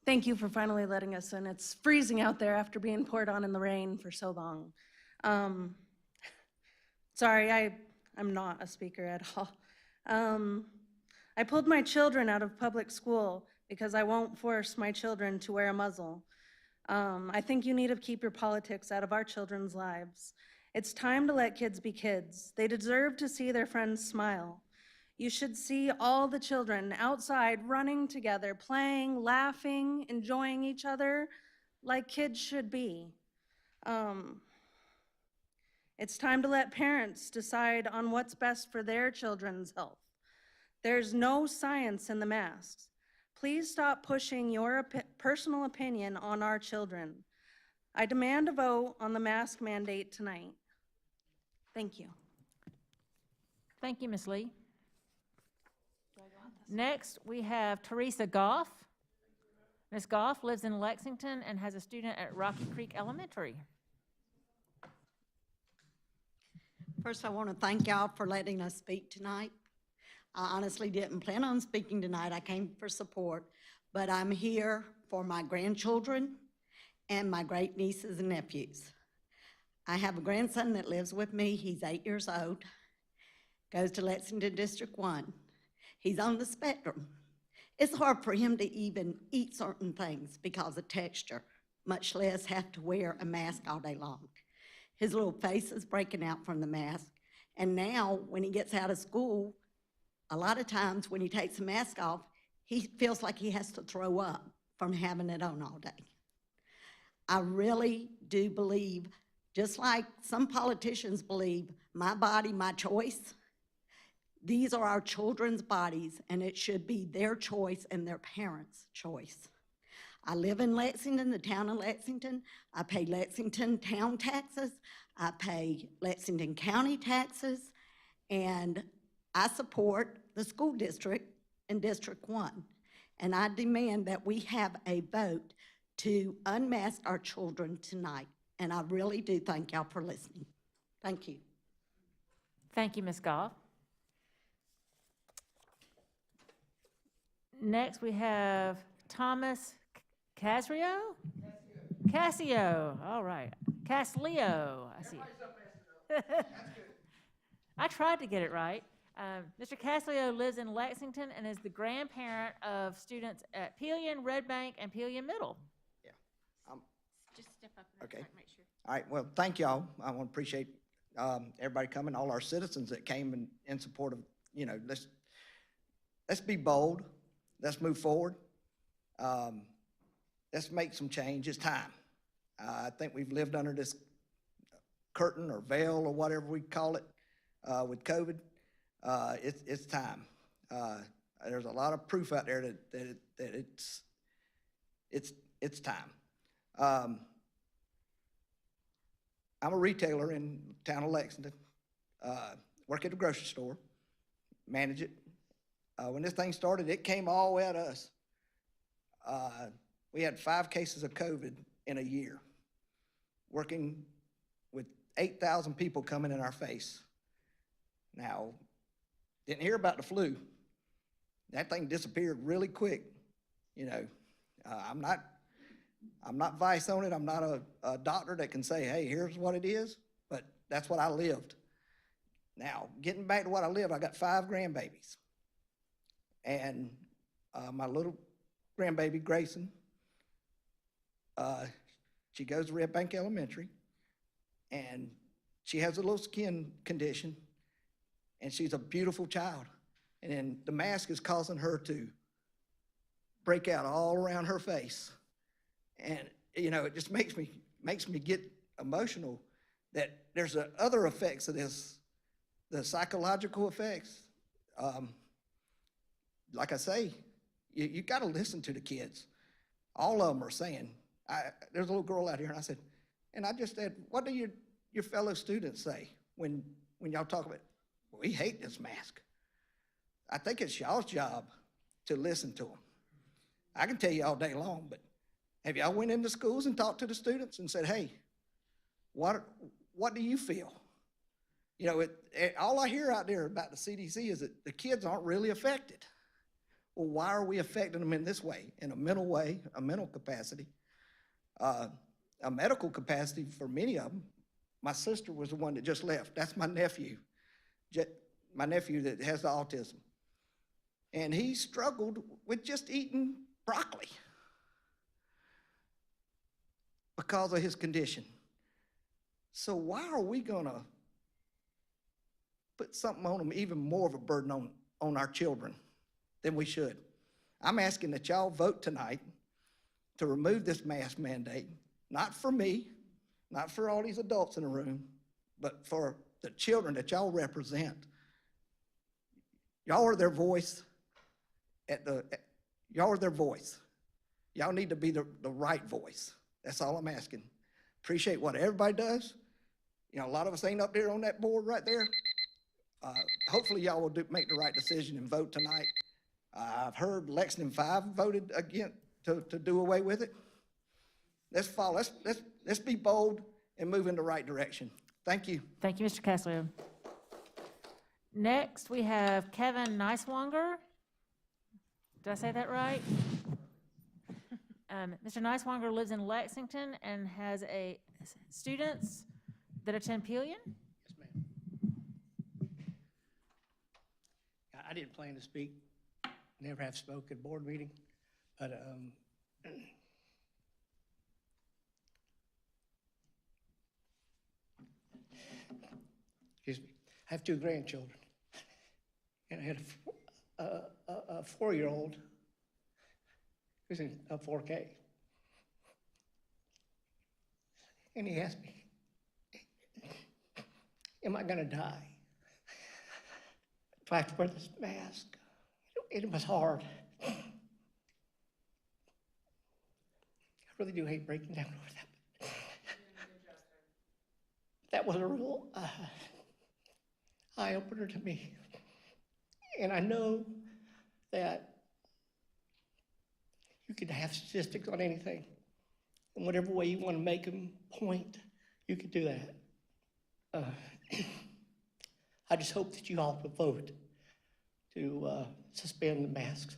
Thank you for finally letting us in. It's freezing out there after being poured on in the rain for so long. Sorry, I'm not a speaker at all. I pulled my children out of public school because I won't force my children to wear a muzzle. I think you need to keep your politics out of our children's lives. It's time to let kids be kids. They deserve to see their friends smile. You should see all the children outside running together, playing, laughing, enjoying each other like kids should be. It's time to let parents decide on what's best for their children's health. There's no science in the masks. Please stop pushing your personal opinion on our children. I demand a vote on the mask mandate tonight. Thank you. Thank you, Ms. Lee. Next, we have Teresa Goff. Ms. Goff lives in Lexington and has a student at Rocky Creek Elementary. First, I want to thank y'all for letting us speak tonight. I honestly didn't plan on speaking tonight. I came for support, but I'm here for my grandchildren and my great nieces and nephews. I have a grandson that lives with me. He's 8 years old, goes to Lexington District 1. He's on the spectrum. It's hard for him to even eat certain things because of texture, much less have to wear a mask all day long. His little face is breaking out from the mask. And now when he gets out of school, a lot of times when he takes the mask off, he feels like he has to throw up from having it on all day. I really do believe, just like some politicians believe, my body, my choice, these are our children's bodies, and it should be their choice and their parents' choice. I live in Lexington, the town of Lexington. I pay Lexington town taxes. I pay Lexington County taxes, and I support the school district in District 1. And I demand that we have a vote to unmask our children tonight. And I really do thank y'all for listening. Thank you. Thank you, Ms. Goff. Next, we have Thomas Casrio? Casio, all right. Casleo, I see. I tried to get it right. Mr. Casleo lives in Lexington and is the grandparent of students at Pillion, Red Bank, and Pillion Middle. Just step up and Okay. make sure. All right, well, thank y'all. I want to appreciate everybody coming, all our citizens that came in support of, let's be bold. Let's move forward. Let's make some change. It's time. I think we've lived under this curtain or veil or whatever we call it with COVID. It's time. There's a lot of proof out there that it's time. I'm a retailer in the town of Lexington. Work at a grocery store, manage it. When this thing started, it came all at us. We had 5 cases of COVID in a year, working with 8,000 people coming in our face. Now, didn't hear about the flu. That thing disappeared really quick. I'm not I'm not vice on it. I'm not a doctor that can say, hey, here's what it is, but that's what I lived. Now, getting back to what I lived, I got 5 grandbabies. And my little grandbaby, Grayson, she goes to Red Bank Elementary, and she has a little skin condition, and she's a beautiful child. And then the mask is causing her to break out all around her face. And, you know, it just makes me get emotional that there's other effects of this, the psychological effects. Like I say, you got to listen to the kids. All of them are saying, there's a little girl out here, and I said, and I just said, what do your fellow students say when y'all talk about, we hate this mask? I think it's y'all's job to listen to them. I can tell you all day long, but have y'all went into schools and talked to the students and said, hey, what do you feel? You know, all I hear out there about the CDC is that the kids aren't really affected. Well, why are we affecting them in this way, a mental capacity, a medical capacity for many of them? My sister was the one that just left. That's my nephew that has the autism. And he struggled with just eating broccoli because of his condition. So why are we gonna put something on them, even more of a burden on our children than we should? I'm asking that y'all vote tonight to remove this mask mandate, not for me, not for all these adults in the room, but for the children that y'all represent. Y'all are their voice y'all are their voice. Y'all need to be the right voice. That's all I'm asking. Appreciate what everybody does. You know, a lot of us ain't up there on that board right there. Hopefully y'all will make the right decision and vote tonight. I've heard Lexington 5 voted again to do away with it. Let's follow. Let's be bold and move in the right direction. Thank you. Thank you, Mr. Kessler. Next, we have Kevin Neiswanger. Did I say that right? Mr. Neiswanger lives in Lexington and has students that attend Pelion. Yes, ma'am. I didn't plan to speak, never have spoken at a board meeting, but excuse me, I have 2 grandchildren, and I had a 4-year-old who's in a 4K, and he asked me, am I gonna die if I have to wear this mask? It was hard. I really do hate breaking down over that. That was a real eye-opener to me. And I know that you can have statistics on anything. And whatever way you want to make them point, you can do that. I just hope that you all will vote to suspend the masks,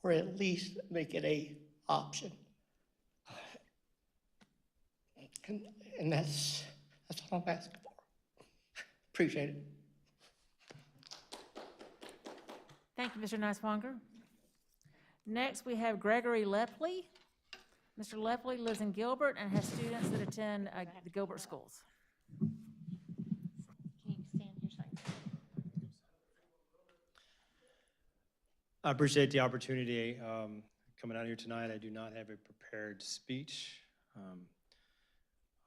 or at least make it an option. And that's all I'm asking for. Appreciate it. Thank you, Mr. Neiswanger. Next, we have Gregory Lepley. Mr. Lepley lives in Gilbert and has students that attend the Gilbert schools. Can you stand here so I can- I appreciate the opportunity coming out here tonight. I do not have a prepared speech.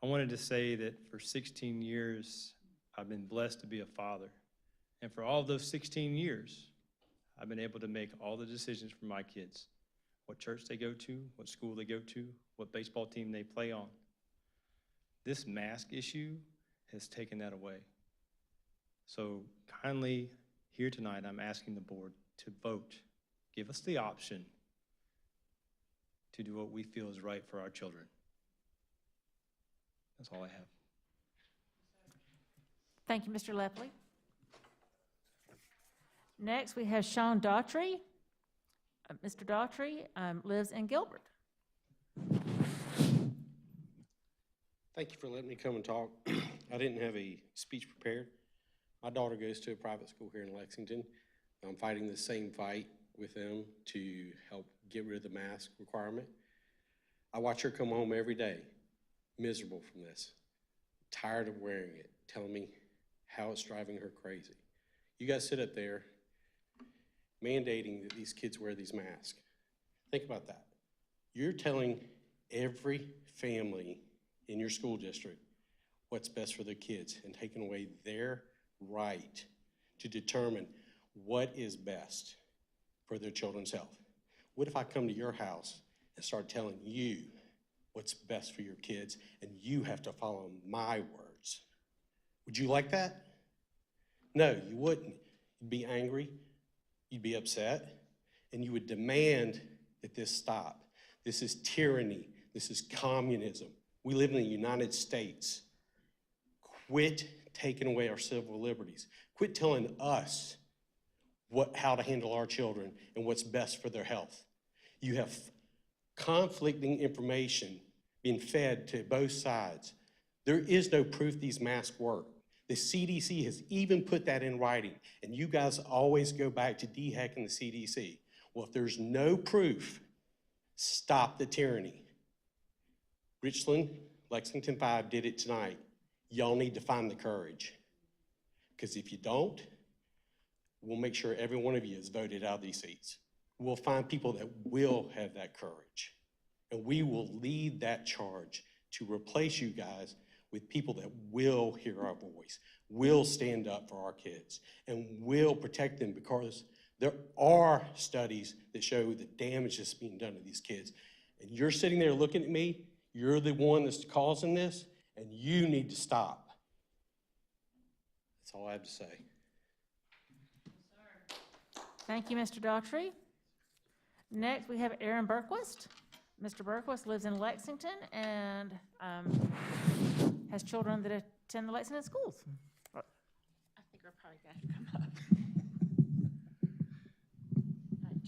I wanted to say that for 16 years, I've been blessed to be a father. And for all of those 16 years, I've been able to make all the decisions for my kids. What church they go to, what school they go to, what baseball team they play on. This mask issue has taken that away. So kindly, here tonight, I'm asking the board to vote. Give us the option to do what we feel is right for our children. That's all I have. Thank you, Mr. Lepley. Next, we have Sean Daughtry. Mr. Daughtry lives in Gilbert. Thank you for letting me come and talk. I didn't have a speech prepared. My daughter goes to a private school here in Lexington. I'm fighting the same fight with them to help get rid of the mask requirement. I watch her come home every day, miserable from this, tired of wearing it, telling me how it's driving her crazy. You guys sit up there mandating that these kids wear these masks. Think about that. You're telling every family in your school district what's best for their kids and taking away their right to determine what is best for their children's health. What if I come to your house and start telling you what's best for your kids and you have to follow my words? Would you like that? No, you wouldn't. You'd be angry, you'd be upset, and you would demand that this stop. This is tyranny. This is communism. We live in the United States. Quit taking away our civil liberties. Quit telling us how to handle our children and what's best for their health. You have conflicting information being fed to both sides. There is no proof these masks work. The CDC has even put that in writing, and you guys always go back to DHEC and the CDC. Well, if there's no proof, stop the tyranny. Richland, Lexington 5 did it tonight. Y'all need to find the courage. Because if you don't, we'll make sure every one of you is voted out of these seats. We'll find people that will have that courage. And we will lead that charge to replace you guys with people that will hear our voice, will stand up for our kids, and will protect them, because there are studies that show the damage that's being done to these kids. And you're sitting there looking at me, you're the one that's causing this, and you need to stop. That's all I have to say. Thank you, Mr. Daughtry. Next, we have Aaron Berquist. Mr. Berquist lives in Lexington and has children that attend the Lexington schools. I think we're probably going to come up.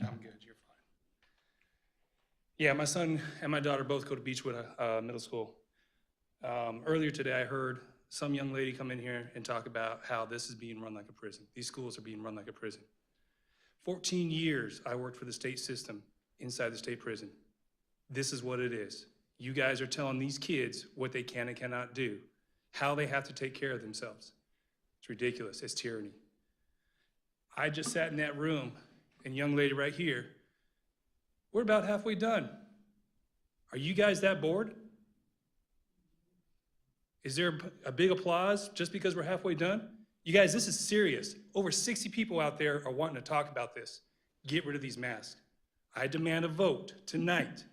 I'm good, you're fine. Yeah, my son and my daughter both go to Beechwood Middle School. Earlier today, I heard some young lady come in here and talk about how this is being run like a prison. These schools are being run like a prison. 14 years I worked for the state system inside the state prison. This is what it is. You guys are telling these kids what they can and cannot do, how they have to take care of themselves. It's ridiculous, it's tyranny. I just sat in that room, and young lady right here, we're about halfway done. Are you guys that bored? Is there a big applause just because we're halfway done? You guys, this is serious. Over 60 people out there are wanting to talk about this. Get rid of these masks. I demand a vote tonight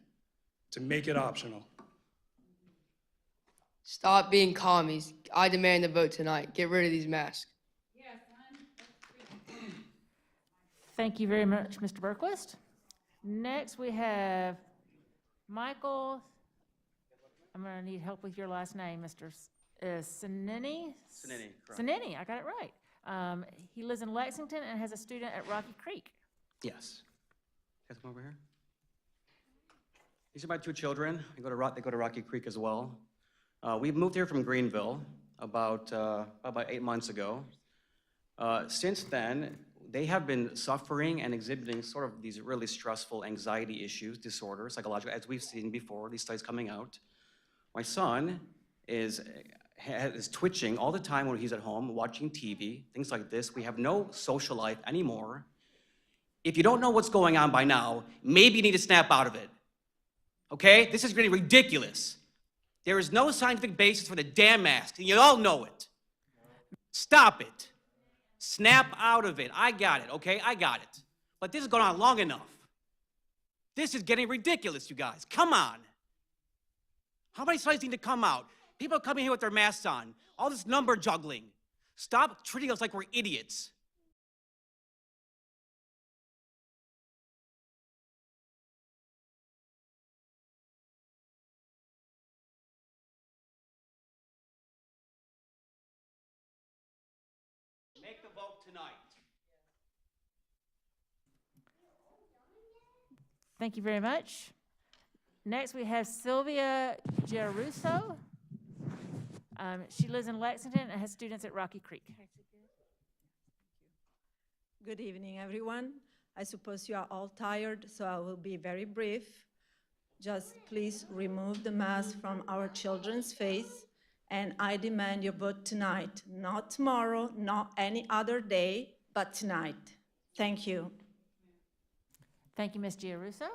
to make it optional. Stop being commies. I demand a vote tonight. Get rid of these masks. Thank you very much, Mr. Berquist. Next, we have Michael. I'm going to need help with your last name, Mr. Sinini? Sinini, correct. Sinini, I got it right. He lives in Lexington and has a student at Rocky Creek. Yes. Guys, come over here. These are my two children. They go to Rocky Creek as well. We moved here from Greenville about 8 months ago. Since then, they have been suffering and exhibiting sort of these really stressful anxiety issues, disorders, psychological, as we've seen before, these studies coming out. My son is twitching all the time when he's at home, watching TV, things like this. We have no social life anymore. If you don't know what's going on by now, maybe you need to snap out of it. Okay? This is getting ridiculous. There is no scientific basis for the damn mask, and you all know it. Stop it. Snap out of it. I got it, okay? I got it. But this has gone on long enough. This is getting ridiculous, you guys. Come on. How many studies need to come out? People are coming here with their masks on. All this number juggling. Stop treating us like we're idiots. Make the vote tonight. Thank you very much. Next, we have Sylvia Giarusso. She lives in Lexington and has students at Rocky Creek. Good evening, everyone. I suppose you are all tired, so I will be very brief. Just please remove the mask from our children's face, and I demand your vote tonight, not tomorrow, not any other day, but tonight. Thank you. Thank you, Ms. Giarrusso.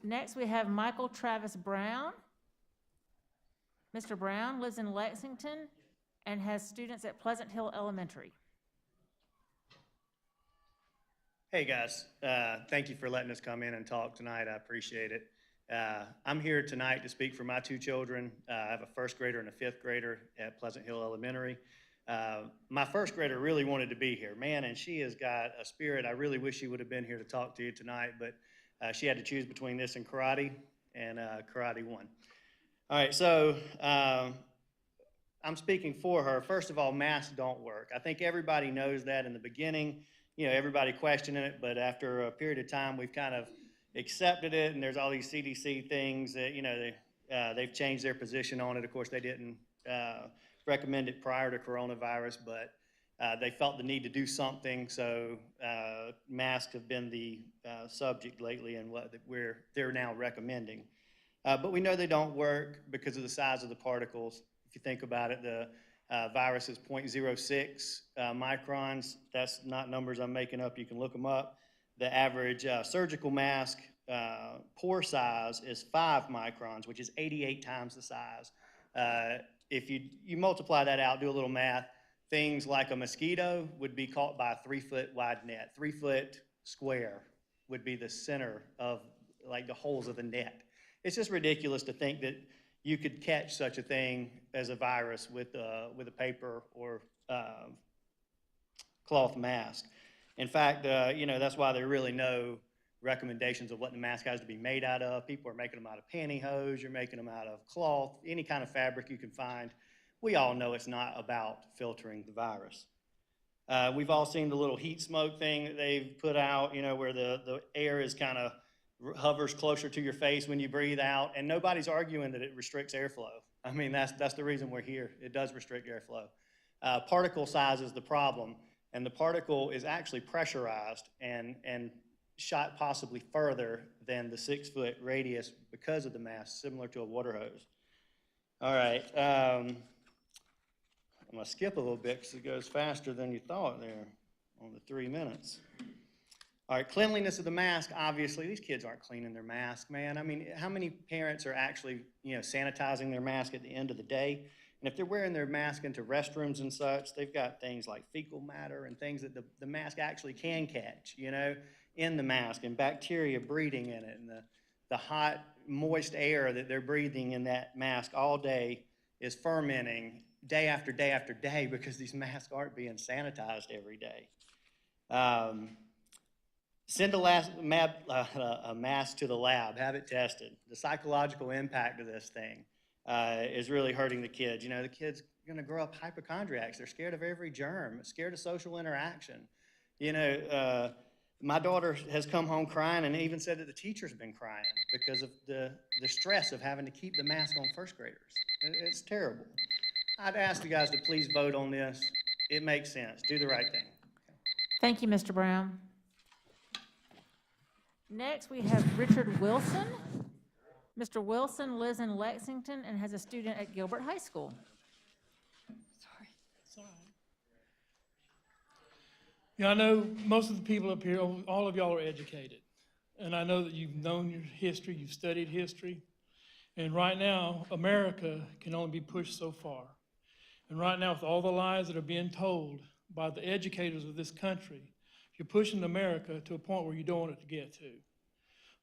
Next, we have Michael Travis Brown. Mr. Brown lives in Lexington and has students at Pleasant Hill Elementary. Hey guys, thank you for letting us come in and talk tonight. I appreciate it. I'm here tonight to speak for my two children. I have a first grader and a fifth grader at Pleasant Hill Elementary. My first grader really wanted to be here, man, and she has got a spirit. I really wish she would have been here to talk to you tonight, but she had to choose between this and karate, and karate won. All right, so I'm speaking for her. First of all, masks don't work. I think everybody knows that in the beginning. You know, everybody questioning it, but after a period of time, we've kind of accepted it, and there's all these CDC things that, you know, they've changed their position on it. Of course, they didn't recommend it prior to coronavirus, but they felt the need to do something, so masks have been the subject lately and what they're now recommending. But we know they don't work because of the size of the particles. If you think about it, the virus is 0.06 microns. That's not numbers I'm making up. You can look them up. The average surgical mask pore size is 5 microns, which is 88 times the size. If you multiply that out, do a little math, things like a mosquito would be caught by a 3-foot wide net. 3-foot square would be the center of like the holes of the net. It's just ridiculous to think that you could catch such a thing as a virus with a paper or cloth mask. In fact, you know, that's why there are really no recommendations of what the mask has to be made out of. People are making them out of pantyhose, you're making them out of cloth, any kind of fabric you can find. We all know it's not about filtering the virus. We've all seen the little heat smoke thing that they've put out, you know, where the air is kind of hovers closer to your face when you breathe out, and nobody's arguing that it restricts airflow. I mean, that's the reason we're here. It does restrict airflow. Particle size is the problem, and the particle is actually pressurized and shot possibly further than the 6-foot radius because of the mask, similar to a water hose. All right, I'm gonna skip a little bit because it goes faster than you thought there on the 3 minutes. All right, cleanliness of the mask, obviously, these kids aren't cleaning their mask, man. I mean, how many parents are actually, you know, sanitizing their mask at the end of the day? And if they're wearing their mask into restrooms and such, they've got things like fecal matter and things that the mask actually can catch, you know, in the mask, and bacteria breeding in it, and the hot, moist air that they're breathing in that mask all day is fermenting day after day after day because these masks aren't being sanitized every day. Send a mask to the lab, have it tested. The psychological impact of this thing is really hurting the kids. You know, the kids are gonna grow up hypochondriacs. They're scared of every germ, scared of social interaction. You know, my daughter has come home crying and even said that the teacher's been crying because of the stress of having to keep the mask on first graders. It's terrible. I'd ask you guys to please vote on this. It makes sense. Do the right thing. Thank you, Mr. Brown. Next, we have Richard Wilson. Mr. Wilson lives in Lexington and has a student at Gilbert High School. Yeah, I know most of the people up here, all of y'all are educated. And I know that you've known your history, you've studied history. And right now, America can only be pushed so far. And right now, with all the lies that are being told by the educators of this country, you're pushing America to a point where you don't want it to get to.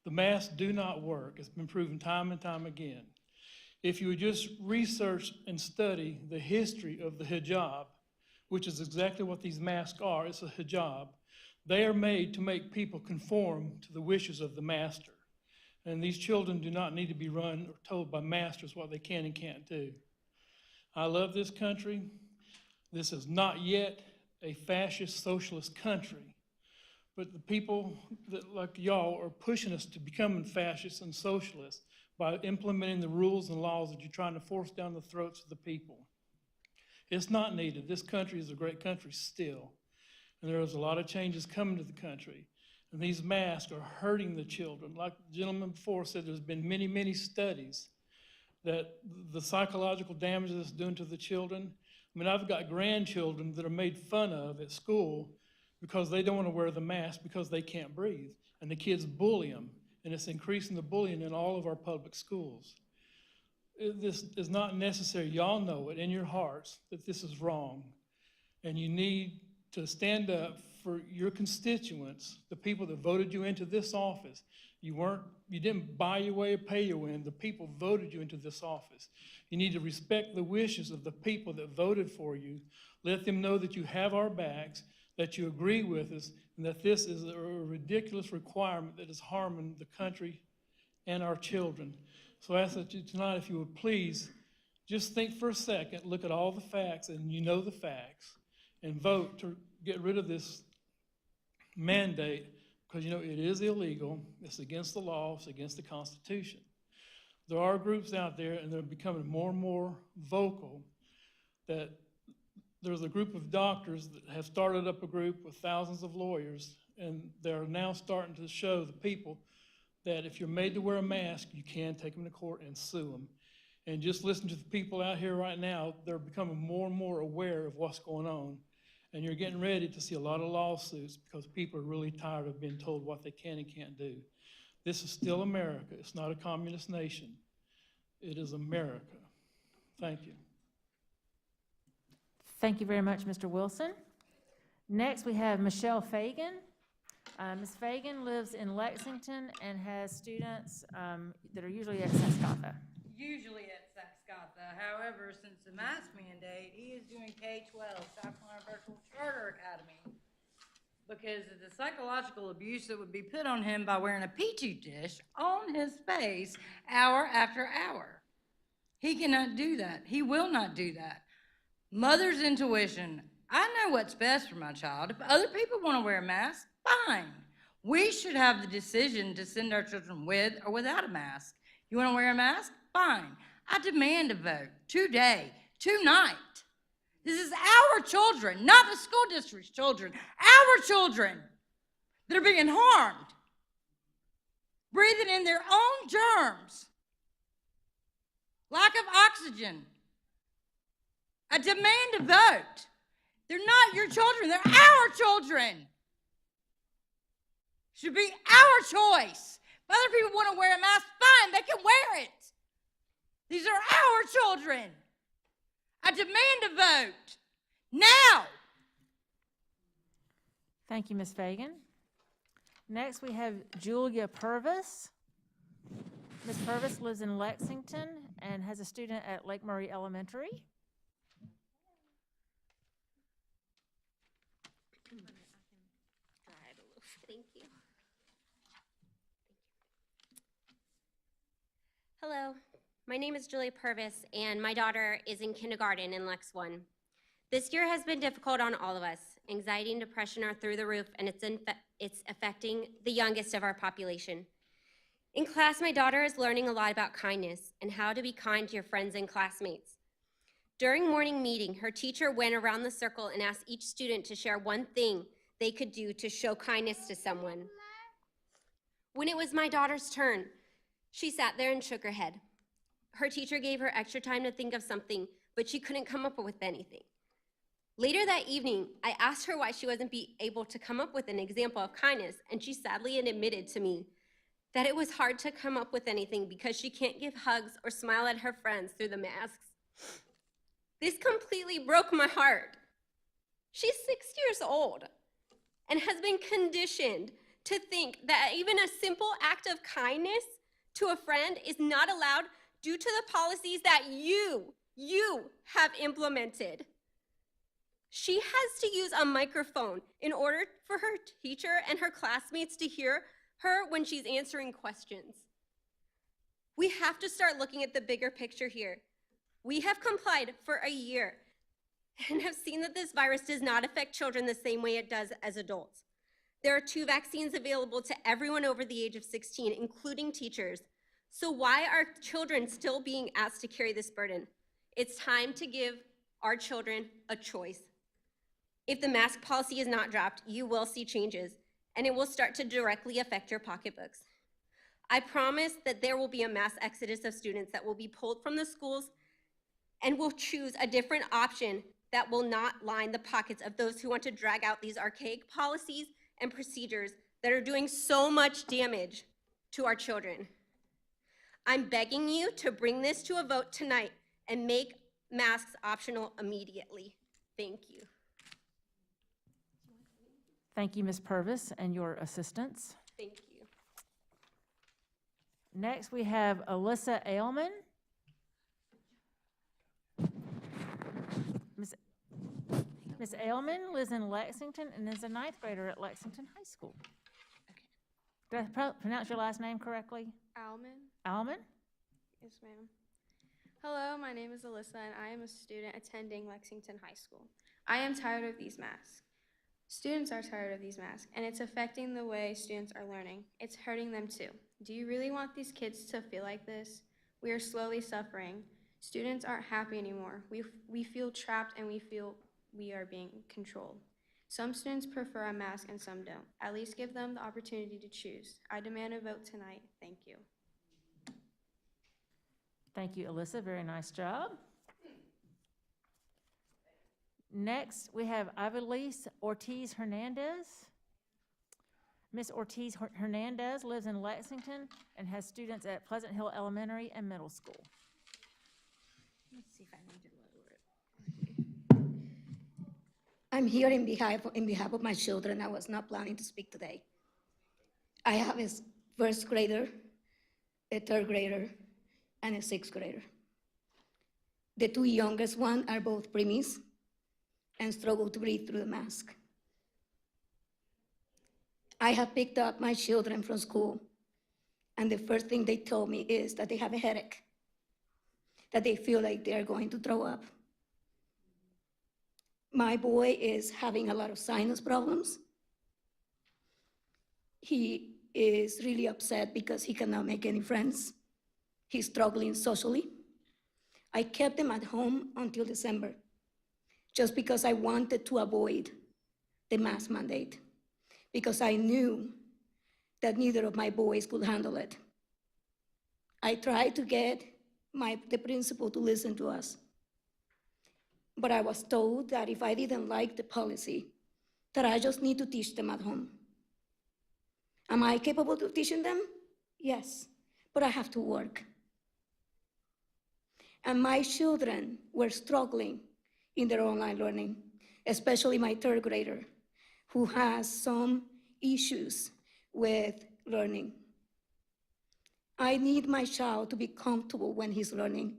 The masks do not work. It's been proven time and time again. If you would just research and study the history of the hijab, which is exactly what these masks are, it's a hijab, they are made to make people conform to the wishes of the master. And these children do not need to be run or told by masters what they can and can't do. I love this country. This is not yet a fascist socialist country, but the people that like y'all are pushing us to becoming fascists and socialists by implementing the rules and laws that you're trying to force down the throats of the people. It's not needed. This country is a great country still. And there's a lot of changes coming to the country. And these masks are hurting the children. Like the gentleman before said, there's been many, many studies that the psychological damage that it's doing to the children. I mean, I've got grandchildren that are made fun of at school because they don't want to wear the mask because they can't breathe. And the kids bully them. And it's increasing the bullying in all of our public schools. This is not necessary. Y'all know it in your hearts that this is wrong. And you need to stand up for your constituents, the people that voted you into this office. You didn't buy your way or pay your way in. The people voted you into this office. You need to respect the wishes of the people that voted for you. Let them know that you have our backs, that you agree with us, and that this is a ridiculous requirement that is harming the country and our children. So I ask that you tonight, if you would please, just think for a second, look at all the facts, and you know the facts, and vote to get rid of this mandate, because you know it is illegal, it's against the law, it's against the Constitution. There are groups out there, and they're becoming more and more vocal, that there's a group of doctors that have started up a group with thousands of lawyers, and they're now starting to show the people that if you're made to wear a mask, you can take them to court and sue them. And just listen to the people out here right now, they're becoming more and more aware of what's going on. And you're getting ready to see a lot of lawsuits because people are really tired of being told what they can and can't do. This is still America. It's not a communist nation. It is America. Thank you. Thank you very much, Mr. Wilson. Next, we have Michelle Fagan. Ms. Fagan lives in Lexington and has students that are usually at Saskatha. Usually at Saskatha. However, since the mask mandate, he is doing K-12, South Carolina Virtual Charter Academy, because of the psychological abuse that would be put on him by wearing a Petri dish on his face hour after hour. He cannot do that. He will not do that. Mother's intuition. I know what's best for my child. If other people want to wear a mask, fine. We should have the decision to send our children with or without a mask. You want to wear a mask? Fine. I demand a vote today, tonight. This is our children, not the school district's children, our children that are being harmed, breathing in their own germs, lack of oxygen. I demand a vote. They're not your children, they're our children. Should be our choice. If other people want to wear a mask, fine, they can wear it. These are our children. I demand a vote now. Thank you, Ms. Fagan. Next, we have Julia Purvis. Ms. Purvis lives in Lexington and has a student at Lake Murray Elementary. Thank you. Hello, my name is Julia Purvis, and my daughter is in kindergarten in Lex 1. This year has been difficult on all of us. Anxiety and depression are through the roof, and it's affecting the youngest of our population. In class, my daughter is learning a lot about kindness and how to be kind to your friends and classmates. During morning meeting, her teacher went around the circle and asked each student to share one thing they could do to show kindness to someone. When it was my daughter's turn, she sat there and shook her head. Her teacher gave her extra time to think of something, but she couldn't come up with anything. Later that evening, I asked her why she wasn't able to come up with an example of kindness, and she sadly admitted to me that it was hard to come up with anything because she can't give hugs or smile at her friends through the masks. This completely broke my heart. She's 6 years old and has been conditioned to think that even a simple act of kindness to a friend is not allowed due to the policies that you have implemented. She has to use a microphone in order for her teacher and her classmates to hear her when she's answering questions. We have to start looking at the bigger picture here. We have complied for a year and have seen that this virus does not affect children the same way it does as adults. There are 2 vaccines available to everyone over the age of 16, including teachers. So why are children still being asked to carry this burden? It's time to give our children a choice. If the mask policy is not dropped, you will see changes, and it will start to directly affect your pocketbooks. I promise that there will be a mass exodus of students that will be pulled from the schools and will choose a different option that will not line the pockets of those who want to drag out these archaic policies and procedures that are doing so much damage to our children. I'm begging you to bring this to a vote tonight and make masks optional immediately. Thank you. Thank you, Ms. Purvis, and your assistants. Thank you. Next, we have Alyssa Ailman. Ms. Ailman lives in Lexington and is a 9th grader at Lexington High School. Did I pronounce your last name correctly? Alman? Alman? Yes, ma'am. Hello, my name is Alyssa, and I am a student attending Lexington High School. I am tired of these masks. Students are tired of these masks, and it's affecting the way students are learning. It's hurting them too. Do you really want these kids to feel like this? We are slowly suffering. Students aren't happy anymore. We feel trapped, and we feel we are being controlled. Some students prefer a mask and some don't. At least give them the opportunity to choose. I demand a vote tonight. Thank you. Thank you, Alyssa. Very nice job. Next, we have Ivelisse Ortiz Hernandez. Ms. Ortiz Hernandez lives in Lexington and has students at Pleasant Hill Elementary and Middle School. Let's see if I need to lower it. I'm here in behalf of my children. I was not planning to speak today. I have a first grader, a third grader, and a sixth grader. The two youngest ones are both preemies and struggle to breathe through the mask. I have picked up my children from school, and the first thing they told me is that they have a headache, that they feel like they are going to throw up. My boy is having a lot of sinus problems. He is really upset because he cannot make any friends. He's struggling socially. I kept him at home until December, just because I wanted to avoid the mask mandate, because I knew that neither of my boys could handle it. I tried to get the principal to listen to us, but I was told that if I didn't like the policy, that I just need to teach them at home. Am I capable of teaching them? Yes, but I have to work. And my children were struggling in their online learning, especially my third grader, who has some issues with learning. I need my child to be comfortable when he's learning.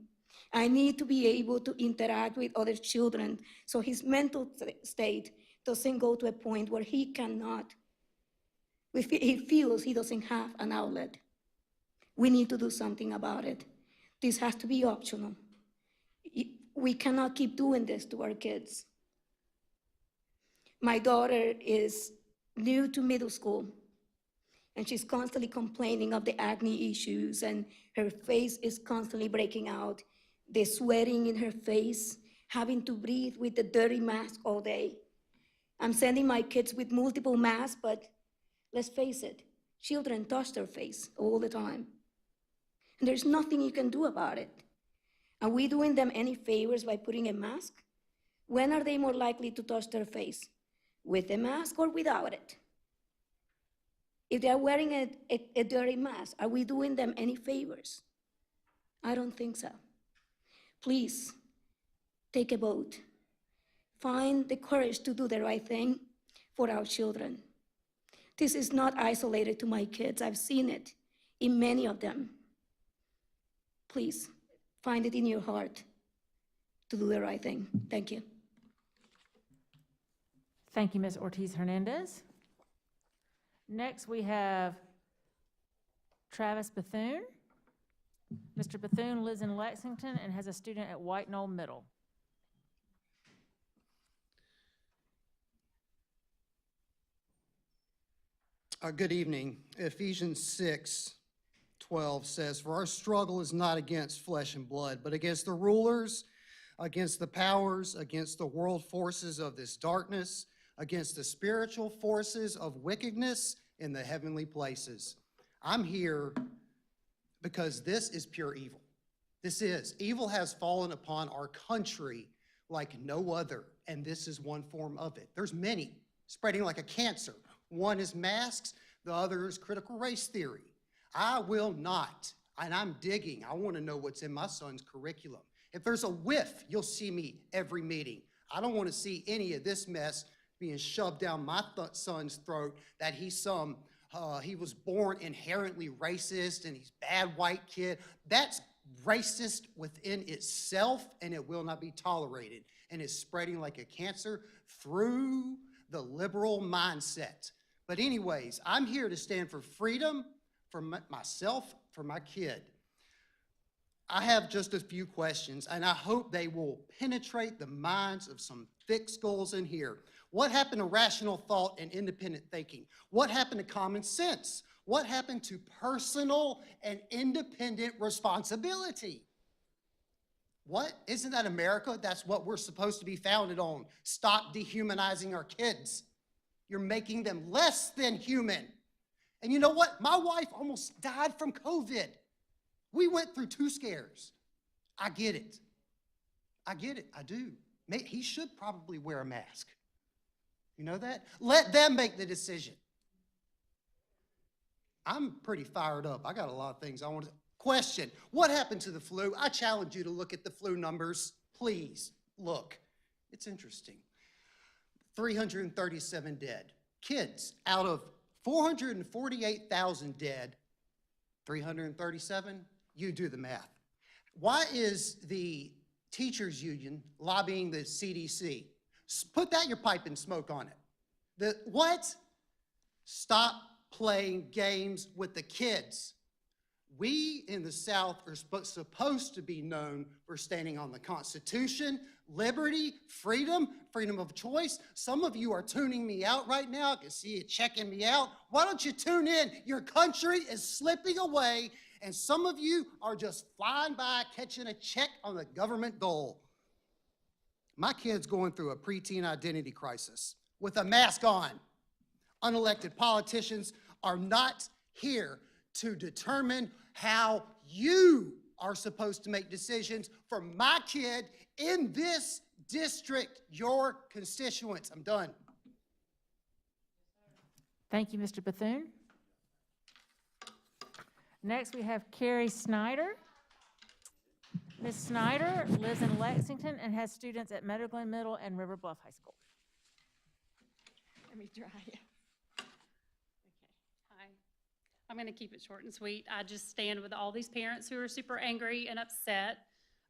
I need to be able to interact with other children so his mental state doesn't go to a point where he feels he doesn't have an outlet. We need to do something about it. This has to be optional. We cannot keep doing this to our kids. My daughter is new to middle school, and she's constantly complaining of the acne issues, and her face is constantly breaking out, the sweating in her face, having to breathe with the dirty mask all day. I'm sending my kids with multiple masks, but let's face it, children touch their face all the time. And there's nothing you can do about it. Are we doing them any favors by putting a mask? When are they more likely to touch their face? With a mask or without it? If they're wearing a dirty mask, are we doing them any favors? I don't think so. Please, take a vote. Find the courage to do the right thing for our children. This is not isolated to my kids. I've seen it in many of them. Please, find it in your heart to do the right thing. Thank you. Thank you, Ms. Ortiz Hernandez. Next, we have Travis Bethune. Mr. Bethune lives in Lexington and has a student at White Knoll Middle. Good evening. Ephesians 6, 12 says, "For our struggle is not against flesh and blood, but against the rulers, against the powers, against the world forces of this darkness, against the spiritual forces of wickedness in the heavenly places." I'm here because this is pure evil. This is. Evil has fallen upon our country like no other, and this is one form of it. There's many, spreading like a cancer. One is masks, the other is critical race theory. I will not, and I'm digging, I want to know what's in my son's curriculum. If there's a whiff, you'll see me every meeting. I don't want to see any of this mess being shoved down my son's throat that he was born inherently racist and he's a bad white kid. That's racist within itself, and it will not be tolerated, and it's spreading like a cancer through the liberal mindset. But anyways, I'm here to stand for freedom for myself, for my kid. I have just a few questions, and I hope they will penetrate the minds of some thick skulls in here. What happened to rational thought and independent thinking? What happened to common sense? What happened to personal and independent responsibility? What? Isn't that America? That's what we're supposed to be founded on. Stop dehumanizing our kids. You're making them less than human. And you know what? My wife almost died from COVID. We went through 2 scares. I get it. I get it. I do. He should probably wear a mask. You know that? Let them make the decision. I'm pretty fired up. I got a lot of things I want to... Question, what happened to the flu? I challenge you to look at the flu numbers. Please, look. It's interesting. 337 dead. Kids, out of 448,000 dead, 337, you do the math. Why is the teachers union lobbying the CDC? Put that in your pipe and smoke on it. What? Stop playing games with the kids. We in the South are supposed to be known for standing on the Constitution, liberty, freedom, freedom of choice. Some of you are tuning me out right now. I can see you checking me out. Why don't you tune in? Your country is slipping away, and some of you are just flying by, catching a check on the government dole. My kid's going through a preteen identity crisis with a mask on. Unelected politicians are not here to determine how you are supposed to make decisions for my kid in this district, your constituents. I'm done. Thank you, Mr. Bethune. Next, we have Carrie Snyder. Ms. Snyder lives in Lexington and has students at Meadow Glen Middle and River Bluff High School. Let me try it. Okay, hi. I'm going to keep it short and sweet. I just stand with all these parents who are super angry and upset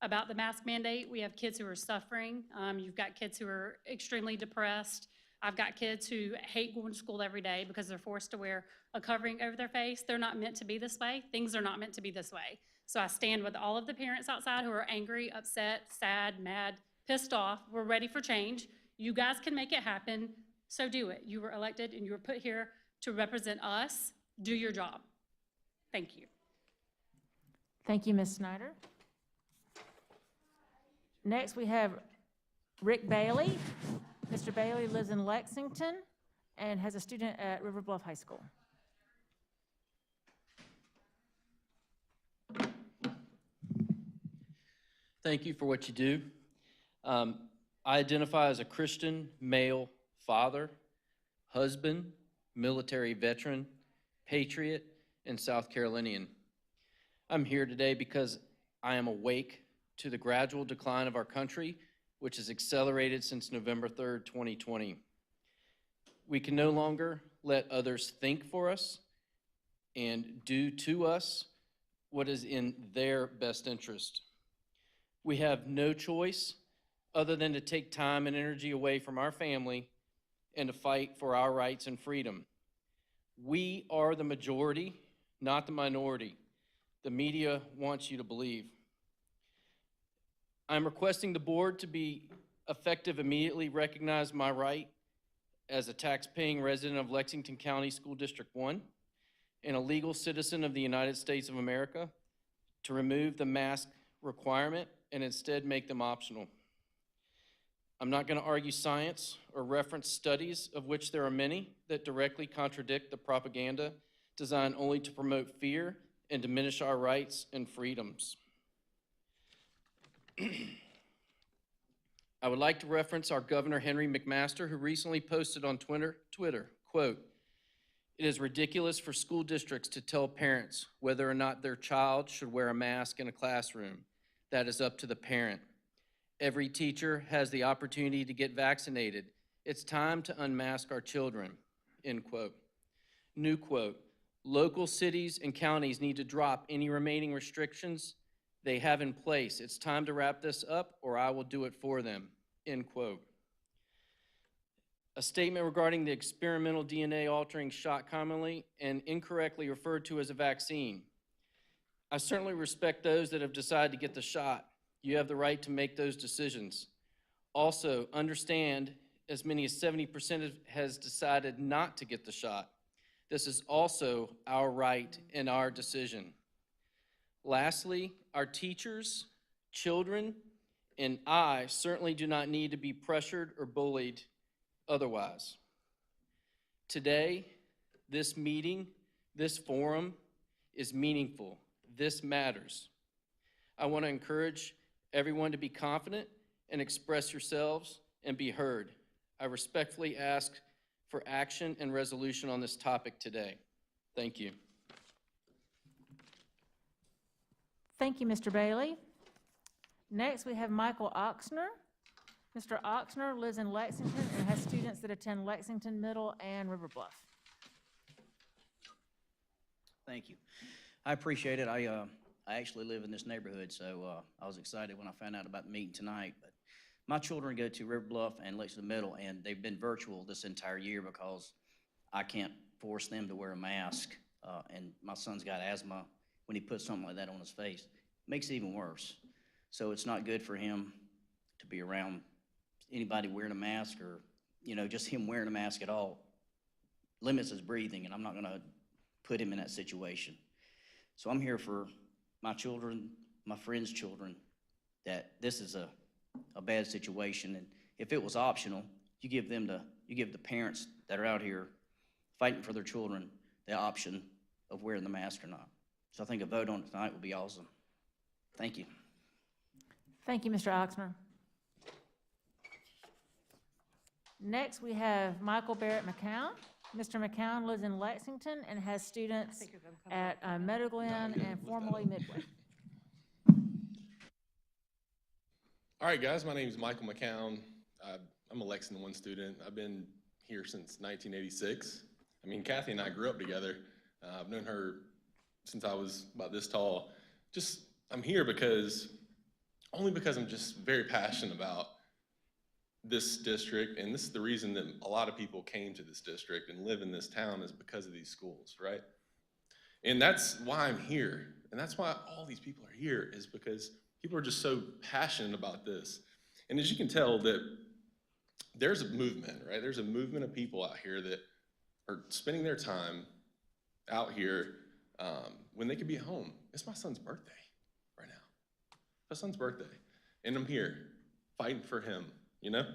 about the mask mandate. We have kids who are suffering. You've got kids who are extremely depressed. I've got kids who hate going to school every day because they're forced to wear a covering over their face. They're not meant to be this way. Things are not meant to be this way. So I stand with all of the parents outside who are angry, upset, sad, mad, pissed off. We're ready for change. You guys can make it happen, so do it. You were elected and you were put here to represent us. Do your job. Thank you. Thank you, Ms. Snyder. Next, we have Rick Bailey. Mr. Bailey lives in Lexington and has a student at River Bluff High School. Thank you for what you do. I identify as a Christian male father, husband, military veteran, patriot, and South Carolinian. I'm here today because I am awake to the gradual decline of our country, which has accelerated since November 3rd, 2020. We can no longer let others think for us and do to us what is in their best interest. We have no choice other than to take time and energy away from our family and to fight for our rights and freedom. We are the majority, not the minority. The media wants you to believe. I'm requesting the board to be effective immediately recognize my right as a tax-paying resident of Lexington County School District 1 and a legal citizen of the United States of America to remove the mask requirement and instead make them optional. I'm not going to argue science or reference studies, of which there are many, that directly contradict the propaganda designed only to promote fear and diminish our rights and freedoms. I would like to reference our Governor Henry McMaster, who recently posted on Twitter, quote, "It is ridiculous for school districts to tell parents whether or not their child should wear a mask in a classroom. That is up to the parent. Every teacher has the opportunity to get vaccinated. It's time to unmask our children," end quote. New quote, "Local cities and counties need to drop any remaining restrictions they have in place. It's time to wrap this up or I will do it for them," end quote. A statement regarding the experimental DNA altering shot, commonly and incorrectly referred to as a vaccine. I certainly respect those that have decided to get the shot. You have the right to make those decisions. Also, understand as many as 70% has decided not to get the shot. This is also our right and our decision. Lastly, our teachers, children, and I certainly do not need to be pressured or bullied otherwise. Today, this meeting, this forum is meaningful. This matters. I want to encourage everyone to be confident and express yourselves and be heard. I respectfully ask for action and resolution on this topic today. Thank you. Thank you, Mr. Bailey. Next, we have Michael Oxner. Mr. Oxner lives in Lexington and has students that attend Lexington Middle and River Bluff. Thank you. I appreciate it. I actually live in this neighborhood, so I was excited when I found out about the meeting tonight. But my children go to River Bluff and Lexington Middle, and they've been virtual this entire year because I can't force them to wear a mask. And my son's got asthma. When he puts something like that on his face, it makes it even worse. So it's not good for him to be around anybody wearing a mask, or, you know, just him wearing a mask at all limits his breathing, and I'm not gonna put him in that situation. So I'm here for my children, my friends' children, that this is a bad situation. And if it was optional, you give the parents that are out here fighting for their children the option of wearing the mask or not. So I think a vote on it tonight would be awesome. Thank you. Thank you, Mr. Oxner. Next, we have Michael Barrett McCown. Mr. McCown lives in Lexington and has students at Meadow Glen and formerly Midway. All right, guys, my name is Michael McCown. I'm a Lexington 1 student. I've been here since 1986. I mean, Kathy and I grew up together. I've known her since I was about this tall. I'm here only because I'm just very passionate about this district, and this is the reason that a lot of people came to this district and live in this town, is because of these schools, right? And that's why I'm here, and that's why all these people are here, is because people are just so passionate about this. And as you can tell, that there's a movement, right? There's a movement of people out here that are spending their time out here when they could be home. It's my son's birthday right now. My son's birthday, and I'm here fighting for him, you know?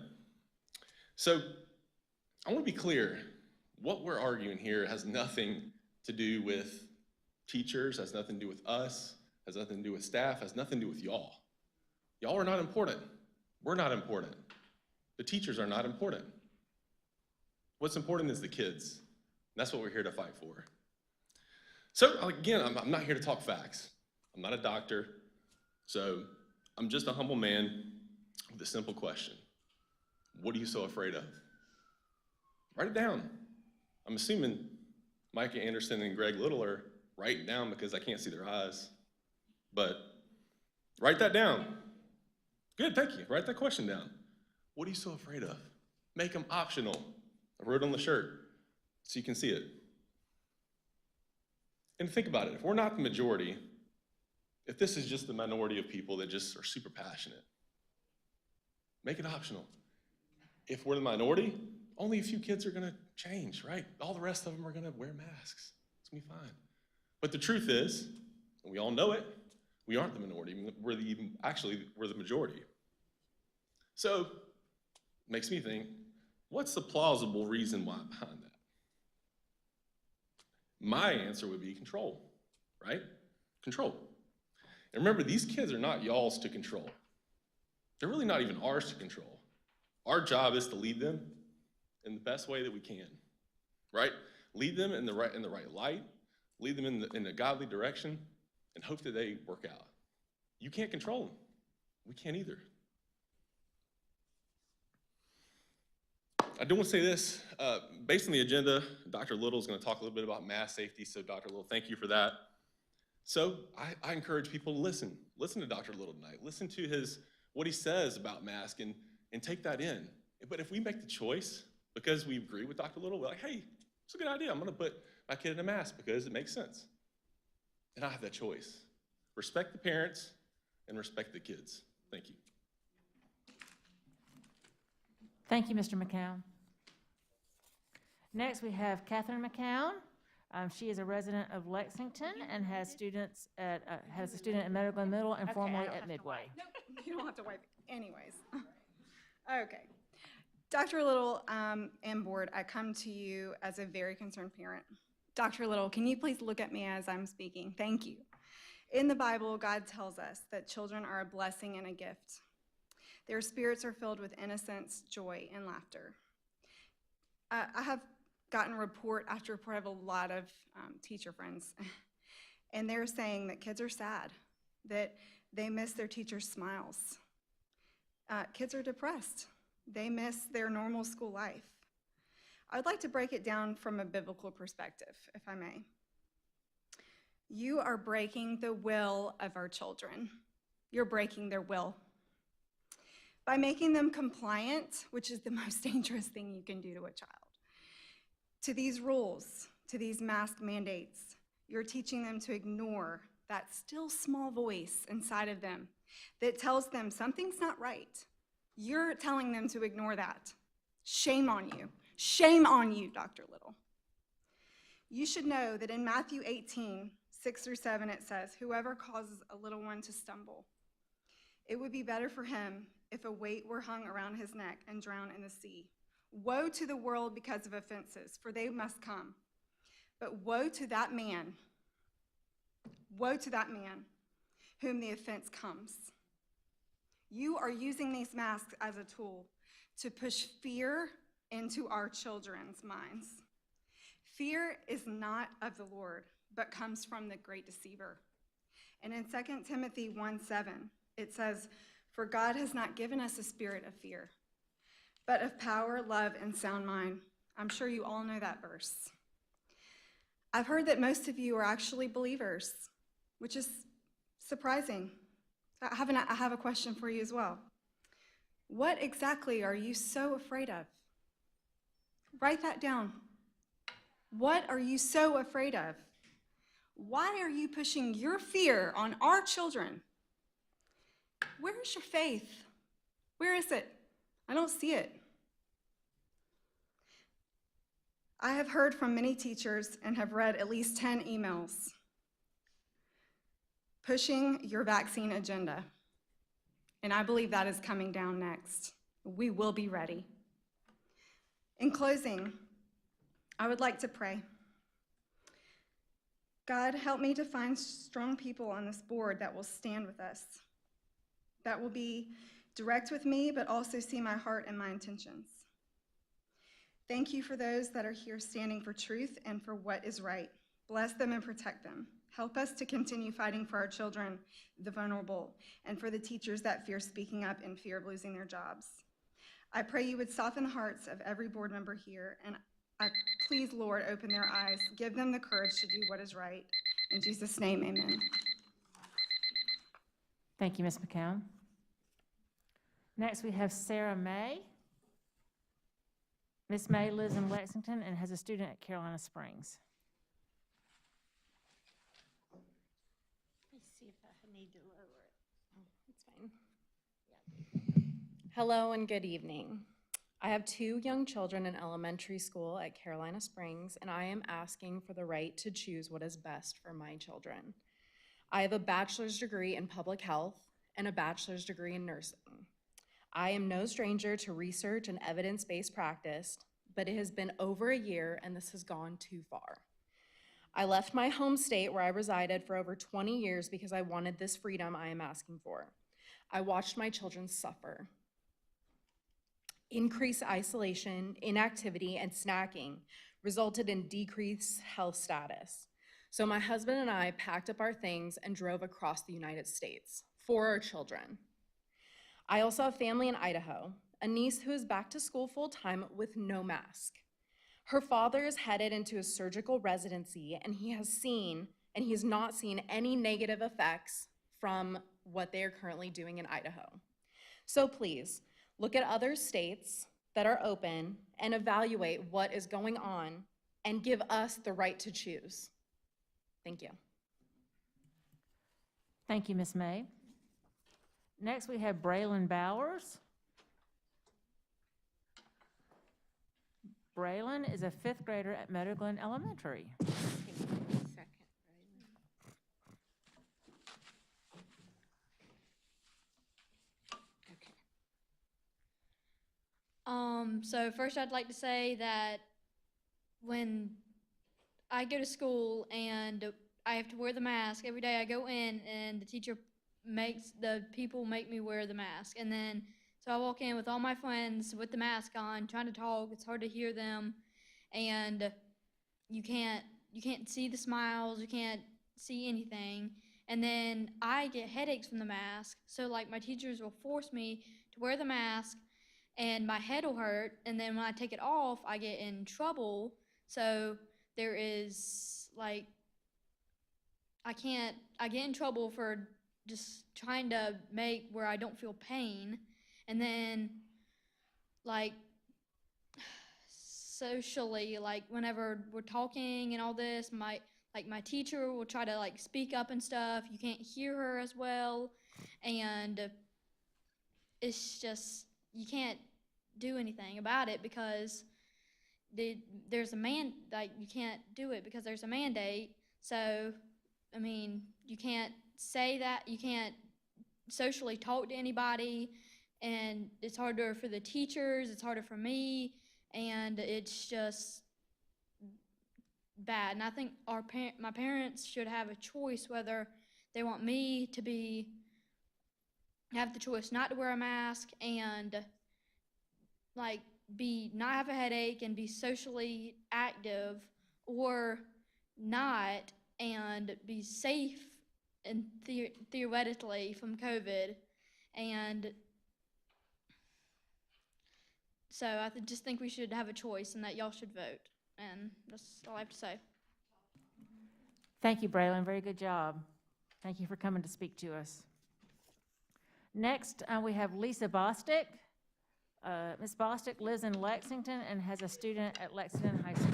So I want to be clear. What we're arguing here has nothing to do with teachers, has nothing to do with us, has nothing to do with staff, has nothing to do with y'all. Y'all are not important. We're not important. The teachers are not important. What's important is the kids. That's what we're here to fight for. So again, I'm not here to talk facts. I'm not a doctor. So I'm just a humble man with a simple question. What are you so afraid of? Write it down. I'm assuming Micah Anderson and Greg Little are writing down because I can't see their eyes. But write that down. Good, thank you. Write that question down. What are you so afraid of? Make them optional. I wrote on the shirt so you can see it. And think about it. If we're not the majority, if this is just the minority of people that just are super passionate, make it optional. If we're the minority, only a few kids are going to change, right? All the rest of them are going to wear masks. It's gonna be fine. But the truth is, and we all know it, we aren't the minority. We're the majority. So, it makes me think, what's the plausible reason why behind that? My answer would be control, right? Control. And remember, these kids are not y'all's to control. They're really not even ours to control. Our job is to lead them in the best way that we can, right? Lead them in the right light, lead them in a godly direction, and hope that they work out. You can't control them. We can't either. I do want to say this, based on the agenda, Dr. Little is going to talk a little bit about mass safety, so Dr. Little, thank you for that. So I encourage people to listen. Listen to Dr. Little tonight. Listen to what he says about mask and take that in. But if we make the choice, because we agree with Dr. Little, we're like, hey, it's a good idea. I'm going to put my kid in a mask because it makes sense. And I have that choice. Respect the parents and respect the kids. Thank you. Thank you, Mr. McCown. Next, we have Catherine McCown. She is a resident of Lexington and has a student at Meadowglen Middle and formerly at Midway. Nope, you don't have to wipe anyways. Okay. Dr. Little and board, I come to you as a very concerned parent. Dr. Little, can you please look at me as I'm speaking? Thank you. In the Bible, God tells us that children are a blessing and a gift. Their spirits are filled with innocence, joy, and laughter. I have gotten report after report of a lot of teacher friends, and they're saying that kids are sad, that they miss their teachers' smiles. Kids are depressed. They miss their normal school life. I'd like to break it down from a biblical perspective, if I may. You are breaking the will of our children. You're breaking their will. By making them compliant, which is the most dangerous thing you can do to a child, to these rules, to these mask mandates, you're teaching them to ignore that still small voice inside of them that tells them something's not right. You're telling them to ignore that. Shame on you. Shame on you, Dr. Little. You should know that in Matthew 18, 6-7, it says, "Whoever causes a little one to stumble, it would be better for him if a weight were hung around his neck and drowned in the sea. Woe to the world because of offenses, for they must come. But woe to that man whom the offense comes." You are using these masks as a tool to push fear into our children's minds. Fear is not of the Lord, but comes from the great deceiver. And in 2 Timothy 1:7, it says, "For God has not given us a spirit of fear, but of power, love, and sound mind." I'm sure you all know that verse. I've heard that most of you are actually believers, which is surprising. I have a question for you as well. What exactly are you so afraid of? Write that down. What are you so afraid of? Why are you pushing your fear on our children? Where is your faith? Where is it? I don't see it. I have heard from many teachers and have read at least 10 emails pushing your vaccine agenda. And I believe that is coming down next. We will be ready. In closing, I would like to pray. God, help me to find strong people on this board that will stand with us, that will be direct with me, but also see my heart and my intentions. Thank you for those that are here standing for truth and for what is right. Bless them and protect them. Help us to continue fighting for our children, the vulnerable, and for the teachers that fear speaking up in fear of losing their jobs. I pray you would soften the hearts of every board member here, and I please, Lord, open their eyes. Give them the courage to do what is right. In Jesus' name, amen. Thank you, Ms. McCown. Next, we have Sarah May. Ms. May lives in Lexington and has a student at Carolina Springs. Let me see if I need to lower it. Oh, it's fine. Yeah. Hello and good evening. I have 2 young children in elementary school at Carolina Springs, and I am asking for the right to choose what is best for my children. I have a bachelor's degree in public health and a bachelor's degree in nursing. I am no stranger to research and evidence-based practice, but it has been over a year and this has gone too far. I left my home state where I resided for over 20 years because I wanted this freedom I am asking for. I watched my children suffer. Increased isolation, inactivity, and snacking resulted in decreased health status. So my husband and I packed up our things and drove across the United States for our children. I also have family in Idaho, a niece who is back to school full-time with no mask. Her father is headed into a surgical residency, and he has not seen any negative effects from what they are currently doing in Idaho. So please, look at other states that are open and evaluate what is going on and give us the right to choose. Thank you. Thank you, Ms. May. Next, we have Braylon Bowers. Braylon is a 5th grader at Meadow Glen Elementary. So first I'd like to say that when I go to school and I have to wear the mask, every day I go in and the people make me wear the mask. And then, so I walk in with all my friends with the mask on, trying to talk, it's hard to hear them. And you can't see the smiles, you can't see anything. And then I get headaches from the mask. So like my teachers will force me to wear the mask and my head will hurt, and then when I take it off, I get in trouble. So there is like, I get in trouble for just trying to make where I don't feel pain. And then like socially, like whenever we're talking and all this, my teacher will try to like speak up and stuff. You can't hear her as well. And it's just, you can't do anything about it because there's a you can't do it because there's a mandate. So, I mean, you can't say that, you can't socially talk to anybody, and it's harder for the teachers, it's harder for me, and it's just bad. And I think my parents should have a choice whether they want me to have the choice not to wear a mask and like not have a headache and be socially active, or not and be safe and theoretically from COVID. And so I just think we should have a choice and that y'all should vote. And that's all I have to say. Thank you, Braylon. Very good job. Thank you for coming to speak to us. Next, we have Lisa Bostick. Ms. Bostick lives in Lexington and has a student at Lexington High School.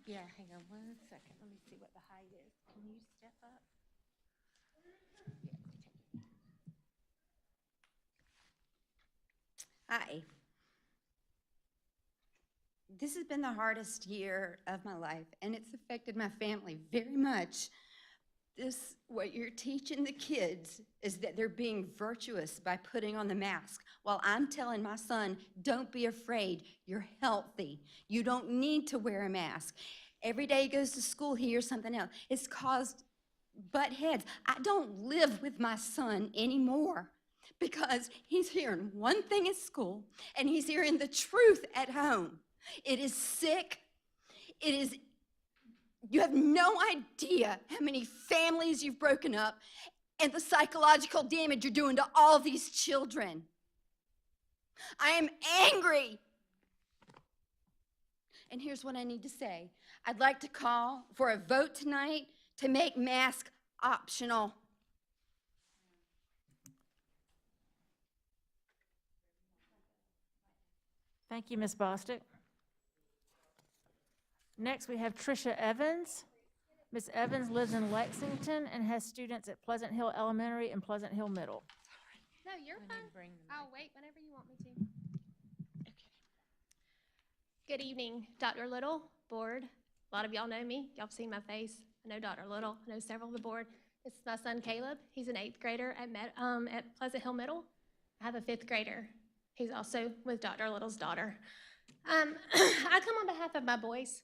Yeah, hang on 1 second. Let me see what the height is. Can you step up? Hi. This has been the hardest year of my life, and it's affected my family very much. What you're teaching the kids is that they're being virtuous by putting on the mask, while I'm telling my son, don't be afraid, you're healthy. You don't need to wear a mask. Every day he goes to school, he hears something else. It's caused butt heads. I don't live with my son anymore because he's hearing one thing at school and he's hearing the truth at home. It is sick. You have no idea how many families you've broken up and the psychological damage you're doing to all these children. I am angry. And here's what I need to say. I'd like to call for a vote tonight to make masks optional. Thank you, Ms. Bostick. Next, we have Tricia Evans. Ms. Evans lives in Lexington and has students at Pleasant Hill Elementary and Pleasant Hill Middle. you're I need fine. to bring the I'll mic. wait whenever you want me to. Good evening, Dr. Little, board. A lot of y'all know me. Y'all have seen my face. I know Dr. Little. I know several of the board. This is my son Caleb. He's an 8th grader at Pleasant Hill Middle. I have a 5th grader. He's also with Dr. Little's daughter. I come on behalf of my boys.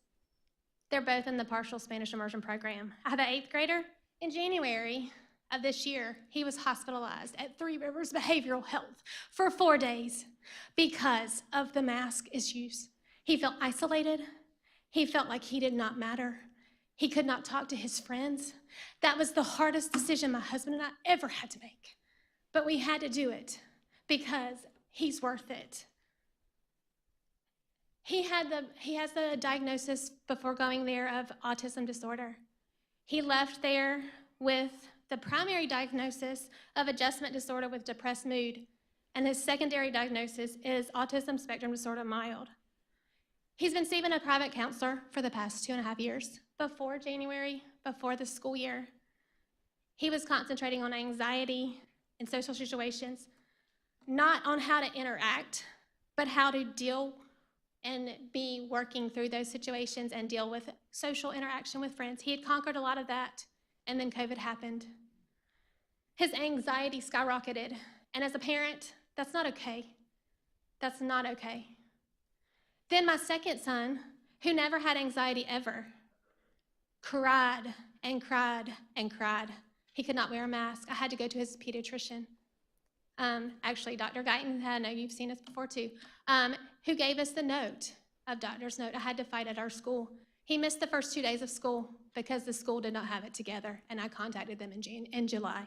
They're both in the partial Spanish immersion program. I have an 8th grader. In January of this year, he was hospitalized at Three Rivers Behavioral Health for 4 days because of the mask issues. He felt isolated. He felt like he did not matter. He could not talk to his friends. That was the hardest decision my husband and I ever had to make. But we had to do it because he's worth it. He has the diagnosis before going there of autism disorder. He left there with the primary diagnosis of adjustment disorder with depressed mood, and his secondary diagnosis is autism spectrum disorder mild. He's been seeing a private counselor for the past 2.5 years. Before January, before the school year, he was concentrating on anxiety in social situations, not on how to interact, but how to deal and be working through those situations and deal with social interaction with friends. He had conquered a lot of that, and then COVID happened. His anxiety skyrocketed, and as a parent, that's not okay. That's not okay. Then my second son, who never had anxiety ever, cried and cried and cried. He could not wear a mask. I had to go to his pediatrician. Actually, Dr. Guyton, I know you've seen us before too, who gave us the note, of doctor's note. I had to fight at our school. He missed the first 2 days of school because the school did not have it together, and I contacted them in July.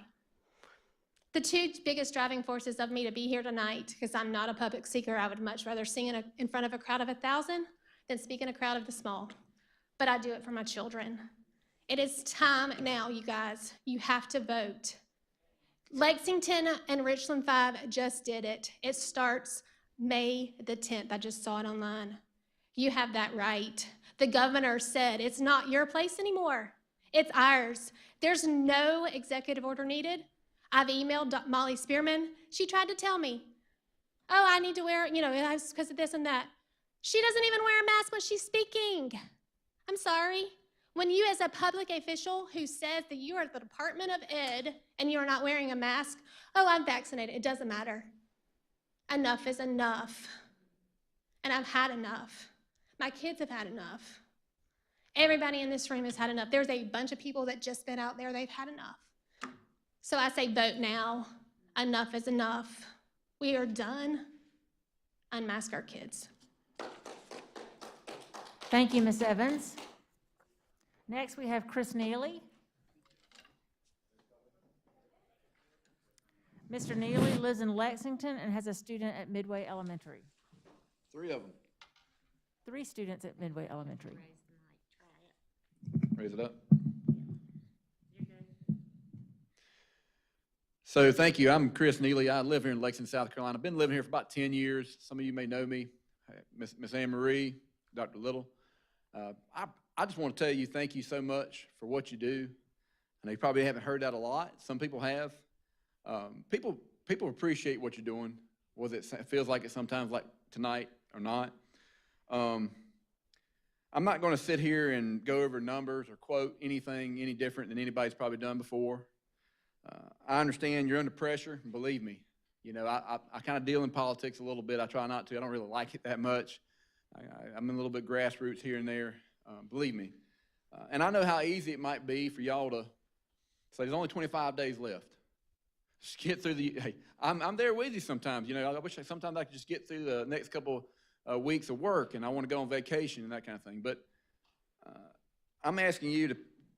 The two biggest driving forces of me to be here tonight, because I'm not a public speaker, I would much rather sing in front of a crowd of 1,000 than speak in a crowd of the small, but I do it for my children. It is time now, you guys. You have to vote. Lexington and Richland 5 just did it. It starts May the 10th. I just saw it online. You have that right. The governor said it's not your place anymore. It's ours. There's no executive order needed. I've emailed Molly Spearman. She tried to tell me, oh, I need to wear, it's because of this and that. She doesn't even wear a mask when she's speaking. I'm sorry. When you, as a public official who says that you are at the Department of Ed and you are not wearing a mask, oh, I'm vaccinated. It doesn't matter. Enough is enough. And I've had enough. My kids have had enough. Everybody in this room has had enough. There's a bunch of people that just been out there, they've had enough. So I say vote now. Enough is enough. We are done. Unmask our kids. Thank you, Ms. Evans. Next, we have Chris Neely. Mr. Neely lives in Lexington and has a student at Midway Elementary. 3 of them. 3 students at Midway Elementary. Raise it up. So thank you. I'm Chris Neely. I live here in Lexington, South Carolina. I've been living here for about 10 years. Some of you may know me. Miss Anne Marie, Dr. Little. I just want to tell you thank you so much for what you do. I know you probably haven't heard that a lot. Some people have. People appreciate what you're doing, whether it feels like it sometimes like tonight or not. I'm not going to sit here and go over numbers or quote anything any different than anybody's probably done before. I understand you're under pressure, and believe me. I kind of deal in politics a little bit. I try not to. I don't really like it that much. I'm a little bit grassroots here and there. Believe me. And I know how easy it might be for y'all to say, there's only 25 days left. Just get through hey, I'm there with you sometimes. I wish sometimes I could just get through the next couple weeks of work, and I want to go on vacation and that kind of thing. But I'm asking you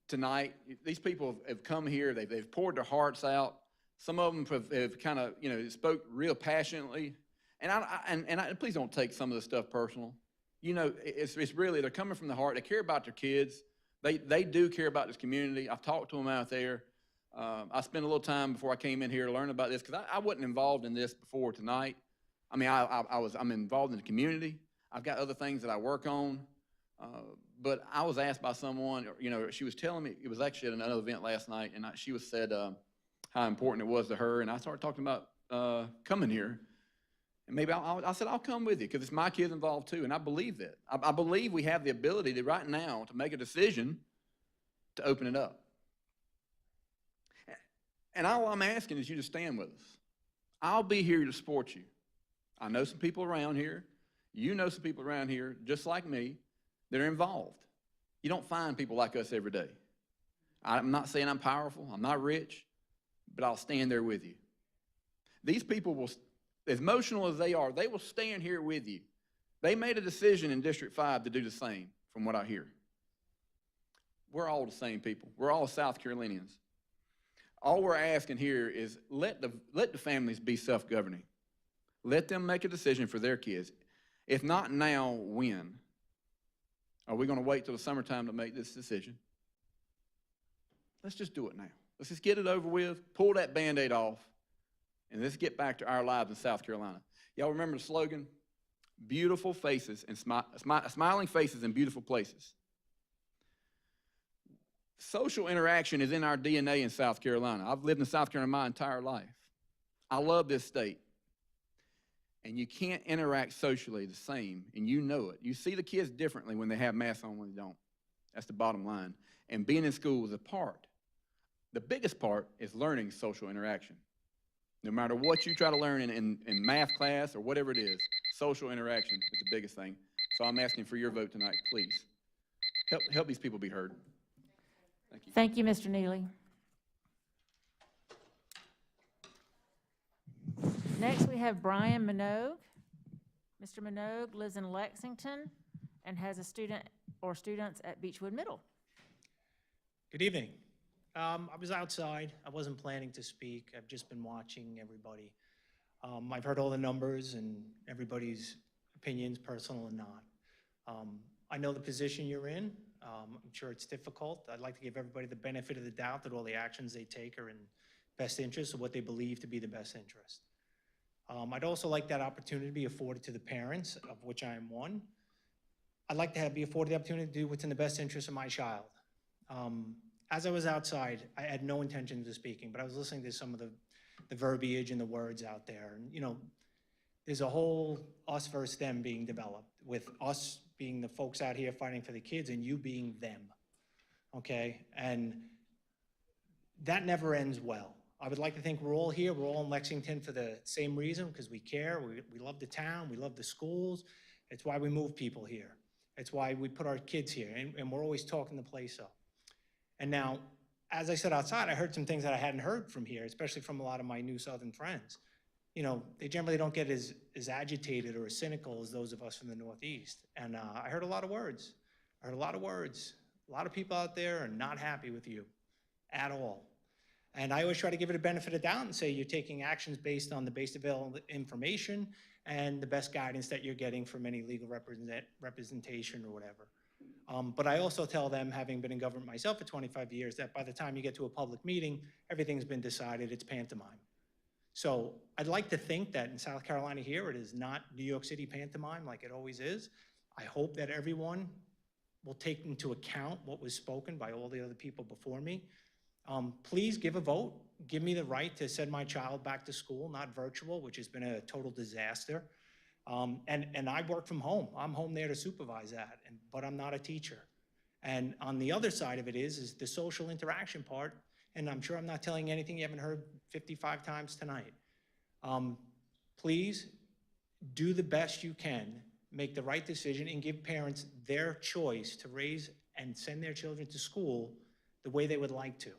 tonight, these people have come here, they've poured their hearts out. Some of them have kind of, spoke real passionately. And please don't take some of the stuff personal. It's really, they're coming from the heart. They care about their kids. They do care about this community. I've talked to them out there. I spent a little time before I came in here to learn about this because I wasn't involved in this before tonight. I mean, I'm involved in the community. I've got other things that I work on. But I was asked by someone, she was telling me, it was actually at another event last night, and she was said how important it was to her. And I started talking about coming here. And maybe I said, I'll come with you because it's my kids involved too. And I believe that. I believe we have the ability to right now to make a decision to open it up. And all I'm asking is you to stand with us. I'll be here to support you. I know some people around here. You know some people around here, just like me, that are involved. You don't find people like us every day. I'm not saying I'm powerful. I'm not rich. But I'll stand there with you. These people will, as emotional as they are, they will stand here with you. They made a decision in District 5 to do the same, from what I hear. We're all the same people. We're all South Carolinians. All we're asking here is let the families be self-governing. Let them make a decision for their kids. If not now, when? Are we going to wait till the summertime to make this decision? Let's just do it now. Let's just get it over with, pull that Band-Aid off, and let's get back to our lives in South Carolina. Y'all remember the slogan? Beautiful faces and smiling faces in beautiful places. Social interaction is in our DNA in South Carolina. I've lived in South Carolina my entire life. I love this state. And you can't interact socially the same, and you know it. You see the kids differently when they have masks on when they don't. That's the bottom line. And being in school is a part. The biggest part is learning social interaction. No matter what you try to learn in math class or whatever it is, social interaction is the biggest thing. So I'm asking for your vote tonight, please. Help these people be heard. Thank you. Thank you, Mr. Neely. Next, we have Brian Minogue. Mr. Minogue lives in Lexington and has a student or students at Beechwood Middle. Good evening. I was outside. I wasn't planning to speak. I've just been watching everybody. I've heard all the numbers and everybody's opinions, personal and not. I know the position you're in. I'm sure it's difficult. I'd like to give everybody the benefit of the doubt that all the actions they take are in best interest of what they believe to be the best interest. I'd also like that opportunity to be afforded to the parents, of which I am one. I'd like to be afforded the opportunity to do what's in the best interest of my child. As I was outside, I had no intention of speaking, but I was listening to some of the verbiage and the words out there. And, you know, there's a whole us versus them being developed, with us being the folks out here fighting for the kids and you being them, okay? And that never ends well. I would like to think we're all here, we're all in Lexington for the same reason, because we care, we love the town, we love the schools. It's why we move people here. It's why we put our kids here, and we're always talking the place up. And now, as I said outside, I heard some things that I hadn't heard from here, especially from a lot of my new Southern friends. You know, they generally don't get as agitated or as cynical as those of us from the Northeast. And I heard a lot of words. I heard a lot of words. A lot of people out there are not happy with you at all. And I always try to give it a benefit of doubt and say you're taking actions based on the best available information and the best guidance that you're getting from any legal representation or whatever. But I also tell them, having been in government myself for 25 years, that by the time you get to a public meeting, everything's been decided, it's pantomime. So I'd like to think that in South Carolina here, it is not New York City pantomime like it always is. I hope that everyone will take into account what was spoken by all the other people before me. Please give a vote. Give me the right to send my child back to school, not virtual, which has been a total disaster. And I work from home. I'm home there to supervise that, but I'm not a teacher. And on the other side of it is the social interaction part, and I'm sure I'm not telling you anything you haven't heard 55 times tonight. Please do the best you can, make the right decision, and give parents their choice to raise and send their children to school the way they would like to.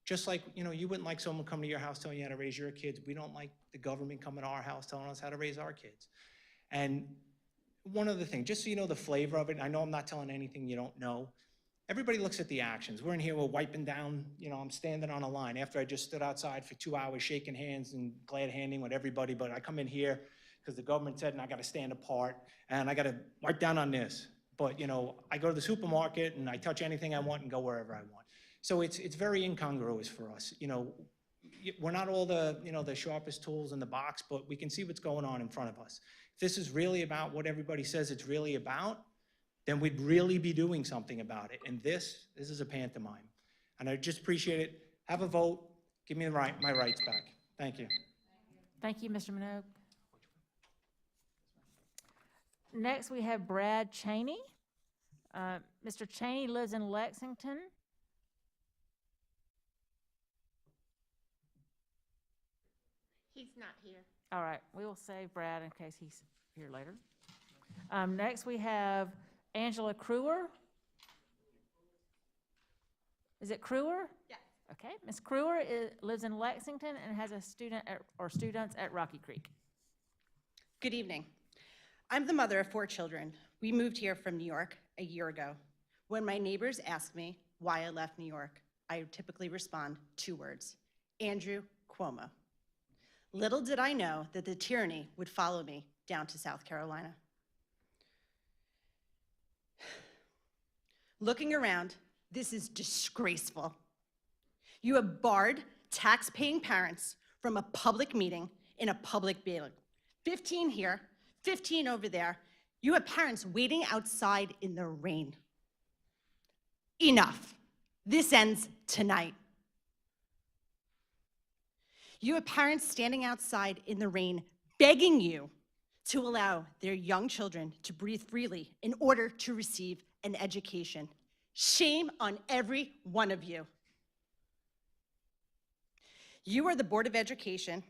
Just like, you know, you wouldn't like someone coming to your house telling you how to raise your kids. We don't like the government coming to our house telling us how to raise our kids. And one other thing, just so you know the flavor of it, I know I'm not telling anything you don't know. Everybody looks at the actions. We're in here, we're wiping down, you know, I'm standing on a line after I just stood outside for 2 hours shaking hands and glad handing with everybody, but I come in here because the government said, and I got to stand apart, and I got to wipe down on this. But, you know, I go to the supermarket and I touch anything I want and go wherever I want. So it's very incongruous for us. You know, we're not all the, you know, the sharpest tools in the box, but we can see what's going on in front of us. If this is really about what everybody says it's really about, then we'd really be doing something about it. And this is a pantomime. And I just appreciate it. Have a vote. Give me my rights back. Thank you. Thank you, Mr. Minogue. Next, we have Brad Cheney. Mr. Cheney lives in Lexington. He's not here. All right, we will save Brad in case he's here later. Next, we have Angela Crewer. Is it Crewer? Yes. Okay, Ms. Crewer lives in Lexington and has a student or students at Rocky Creek. Good evening. I'm the mother of 4 children. We moved here from New York a year ago. When my neighbors ask me why I left New York, I typically respond 2 words: Andrew Cuomo. Little did I know that the tyranny would follow me down to South Carolina. Looking around, this is disgraceful. You have barred tax-paying parents from a public meeting in a public building. 15 here, 15 over there. You have parents waiting outside in the rain. Enough. This ends tonight. You have parents standing outside in the rain begging you to allow their young children to breathe freely in order to receive an education. Shame on every one of you. You are the Board of Education,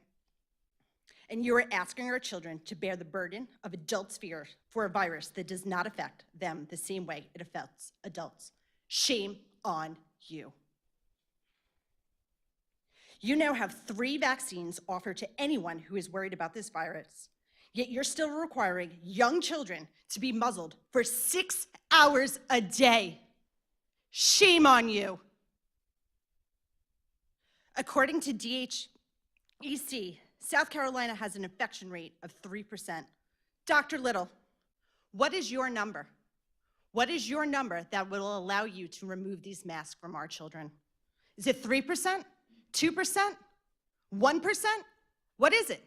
and you are asking our children to bear the burden of adults' fear for a virus that does not affect them the same way it affects adults. Shame on you. You now have 3 vaccines offered to anyone who is worried about this virus, yet you're still requiring young children to be muzzled for 6 hours a day. Shame on you. According to DHEC, South Carolina has an infection rate of 3%. Dr. Little, what is your number? What is your number that will allow you to remove these masks from our children? Is it 3%? 2%? 1%? What is it?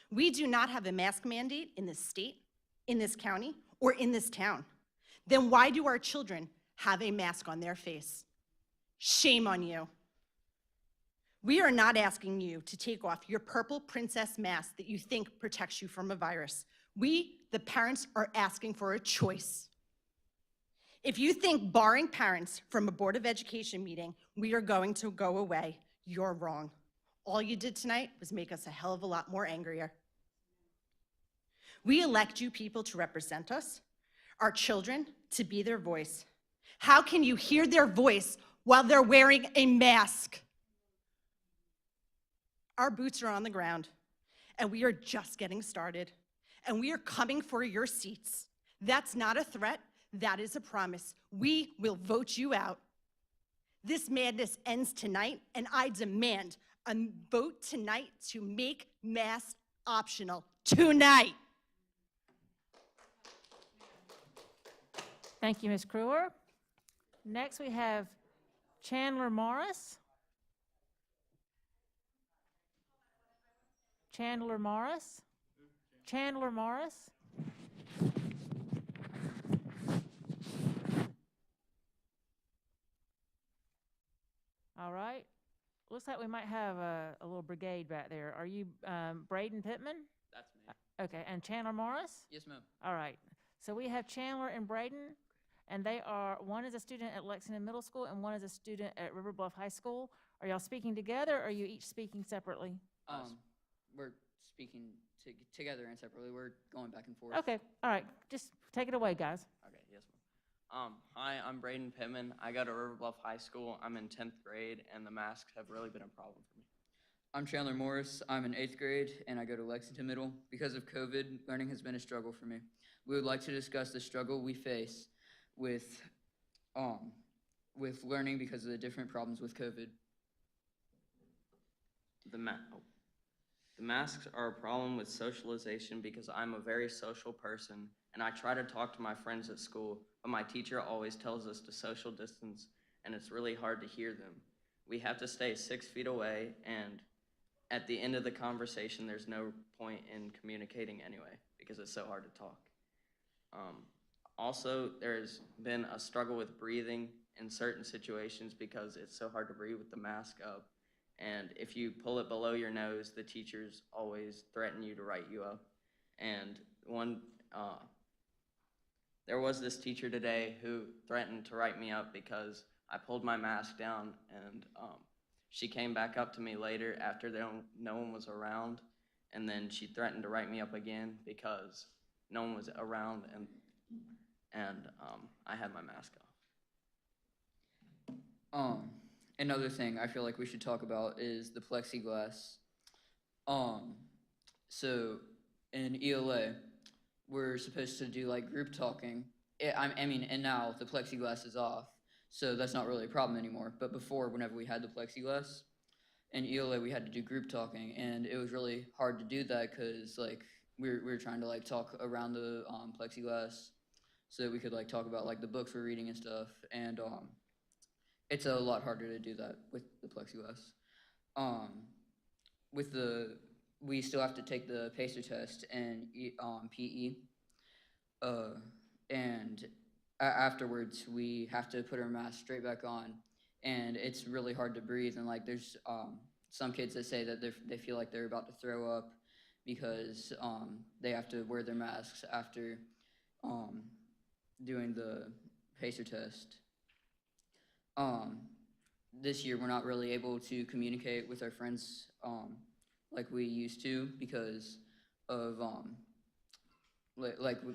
We do not have a mask mandate in this state, in this county, or in this town. Then why do our children have a mask on their face? Shame on you. We are not asking you to take off your purple princess mask that you think protects you from a virus. We, the parents, are asking for a choice. If you think barring parents from a Board of Education meeting, we are going to go away, you're wrong. All you did tonight was make us a hell of a lot more angrier. We elect you people to represent us, our children to be their voice. How can you hear their voice while they're wearing a mask? Our boots are on the ground, and we are just getting started, and we are coming for your seats. That's not a threat, that is a promise. We will vote you out. This madness ends tonight, and I demand a vote tonight to make masks optional. Tonight. Thank you, Ms. Crewer. Next, we have Chandler Morris. Chandler Morris. Chandler Morris. All right. Looks like we might have a little brigade back there. Are you Braden Pittman? That's me. Okay, and Chandler Morris? Yes, ma'am. All right. So we have Chandler and Braden, and they are, one is a student at Lexington Middle School and one is a student at River Bluff High School. Are y'all speaking together, or are you each speaking separately? We're speaking together and separately. We're going back and forth. Okay, all right. Just take it away, guys. Okay, yes, ma'am. Hi, I'm Braden Pittman. I go to River Bluff High School. I'm in 10th grade, and the masks have really been a problem for me. I'm Chandler Morris. I'm in 8th grade, and I go to Lexington Middle. Because of COVID, learning has been a struggle for me. We would like to discuss the struggle we face with learning because of the different problems with COVID. The masks are a problem with socialization because I'm a very social person, and I try to talk to my friends at school, but my teacher always tells us to social distance, and it's really hard to hear them. We have to stay 6 feet away, and at the end of the conversation, there's no point in communicating anyway because it's so hard to talk. Also, there's been a struggle with breathing in certain situations because it's so hard to breathe with the mask up, And if you pull it below your nose, the teachers always threaten you to write you up. And there was this teacher today who threatened to write me up because I pulled my mask down, and she came back up to me later after no one was around, and then she threatened to write me up again because no one was around, and I had my mask off. Another thing I feel like we should talk about is the plexiglass. So in ELA, we're supposed to do like group talking. And now the plexiglass is off, so that's not really a problem anymore. But before, whenever we had the plexiglass in ELA, we had to do group talking, and it was really hard to do that because like we were trying to like talk around the plexiglass so that we could like talk about like the books we're reading and stuff. And it's a lot harder to do that with the plexiglass. We still have to take the PACER test and PE. And afterwards, we have to put our mask straight back on, and it's really hard to breathe. And like, there's some kids that say that they feel like they're about to throw up because they have to wear their masks after doing the PACER test. This year, we're not really able to communicate with our friends like we used to because of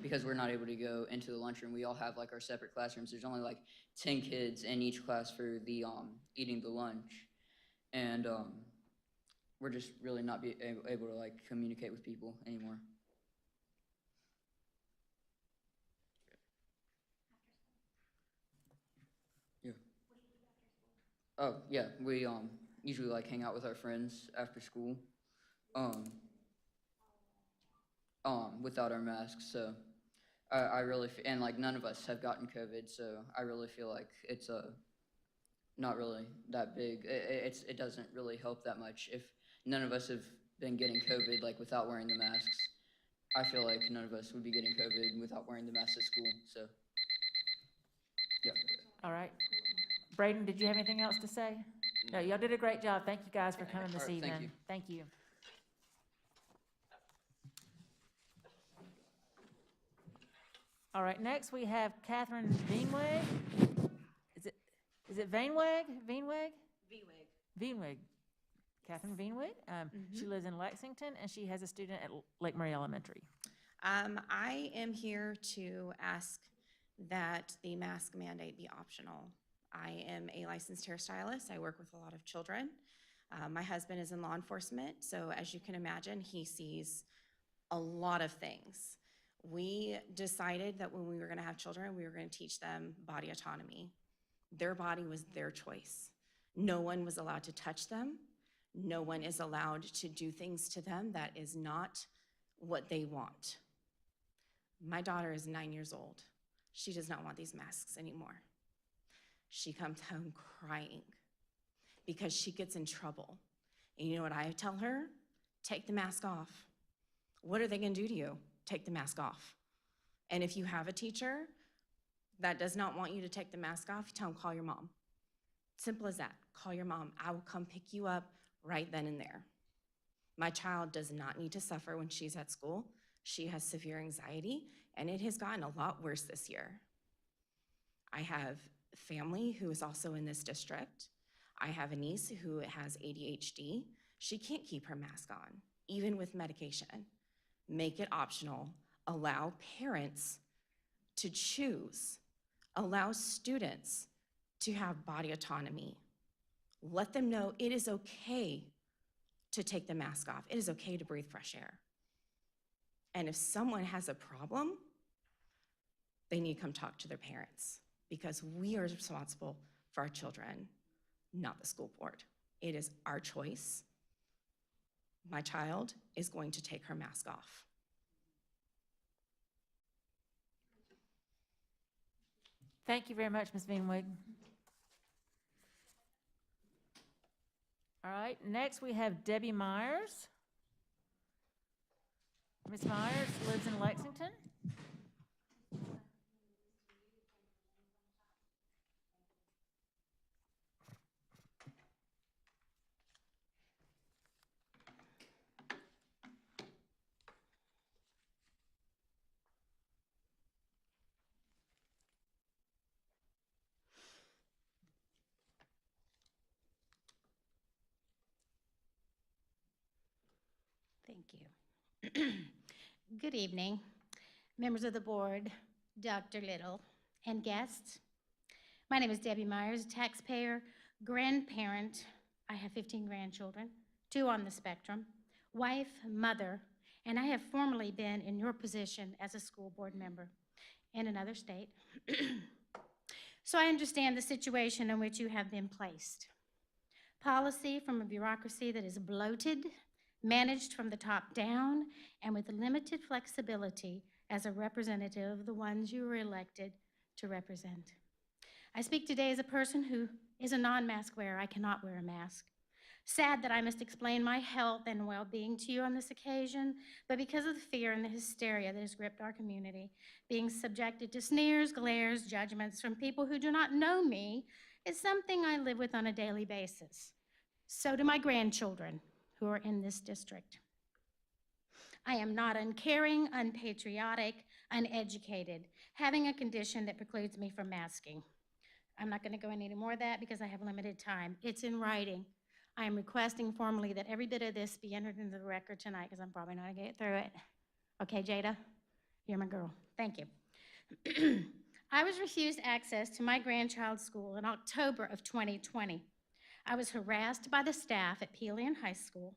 because we're not able to go into the lunchroom. We all have like our separate classrooms. There's only like 10 kids in each class for the eating the lunch, and we're just really not able to like communicate with people anymore. Yeah. Oh yeah, we usually like hang out with our friends after school, without our masks. So I really and like none of us have gotten COVID, so I really feel like it's not really that big. It doesn't really help that much if none of us have been getting COVID like without wearing the masks. I feel like none of us would be getting COVID without wearing the mask at school. So yeah. All right. Braden, did you have anything else to say? No, y'all did a great job. Thank you guys for coming this All right, evening. thank you. Thank you. All right, next we have Catherine Veenweg. Is it Veenweg? Veenweg? Veenweg. Catherine Veenweg. She lives in Lexington, and she has a student at Lake Murray Elementary. I am here to ask that the mask mandate be optional. I am a licensed hairstylist. I work with a lot of children. My husband is in law enforcement, so as you can imagine, he sees a lot of things. We decided that when we were going to have children, we were going to teach them body autonomy. Their body was their choice. No one was allowed to touch them. No one is allowed to do things to them that is not what they want. My daughter is 9 years old. She does not want these masks anymore. She comes home crying because she gets in trouble. And you know what I tell her? Take the mask off. What are they going to do to you? Take the mask off. And if you have a teacher that does not want you to take the mask off, tell them, call your mom. Simple as that. Call your mom. I will come pick you up right then and there. My child does not need to suffer when she's at school. She has severe anxiety, and it has gotten a lot worse this year. I have family who is also in this district. I have a niece who has ADHD. She can't keep her mask on, even with medication. Make it optional. Allow parents to choose. Allow students to have body autonomy. Let them know it is okay to take the mask off. It is okay to breathe fresh air. And if someone has a problem, they need to come talk to their parents, because we are responsible for our children, not the school board. It is our choice. My child is going to take her mask off. Thank you very much, Ms. Veenweg. All right, next we have Debbie Myers. Ms. Myers lives in Lexington. you. Good evening, members of the board, Dr. Little, and guests. My name is Debbie Myers, taxpayer, grandparent. I have 15 grandchildren, 2 on the spectrum, wife, mother, and I have formerly been in your position as a school board member in another state. So I understand the situation in which you have been placed. Policy from a bureaucracy that is bloated, managed from the top down, and with limited flexibility as a representative of the ones you were elected to represent. I speak today as a person who is a non-mask wearer. I cannot wear a mask. Sad that I must explain my health and well-being to you on this occasion, but because of the fear and the hysteria that has gripped our community, being subjected to sneers, glares, judgments from people who do not know me is something I live with on a daily basis. So do my grandchildren who are in this district. I am not uncaring, unpatriotic, uneducated, having a condition that precludes me from masking. I'm not going to go into any more of that because I have limited time. It's in writing. I am requesting formally that every bit of this be entered into the record tonight because I'm probably not going to get through it. Okay, Jada? You're my girl. Thank you. I was refused access to my grandchild's school in October of 2020. I was harassed by the staff at Peelian High School.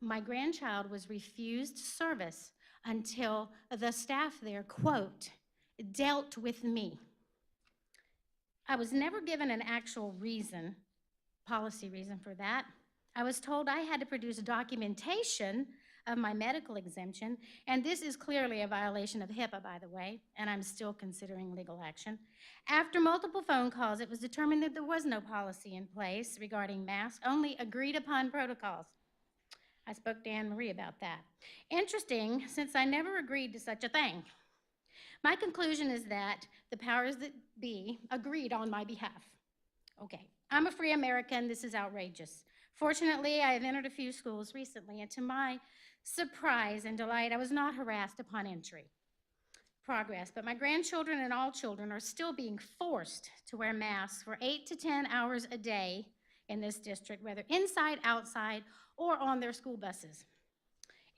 My grandchild was refused service until the staff there, quote, dealt with me. I was never given an actual reason, policy reason for that. I was told I had to produce documentation of my medical exemption, and this is clearly a violation of HIPAA, by the way, and I'm still considering legal action. After multiple phone calls, it was determined that there was no policy in place regarding masks, only agreed upon protocols. I spoke to Anne Marie about that. Interesting, since I never agreed to such a thing. My conclusion is that the powers that be agreed on my behalf. Okay, I'm a free American. This is outrageous. Fortunately, I have entered a few schools recently, and to my surprise and delight, I was not harassed upon entry. Progress, but my grandchildren and all children are still being forced to wear masks for 8 to 10 hours a day in this district, whether inside, outside, or on their school buses.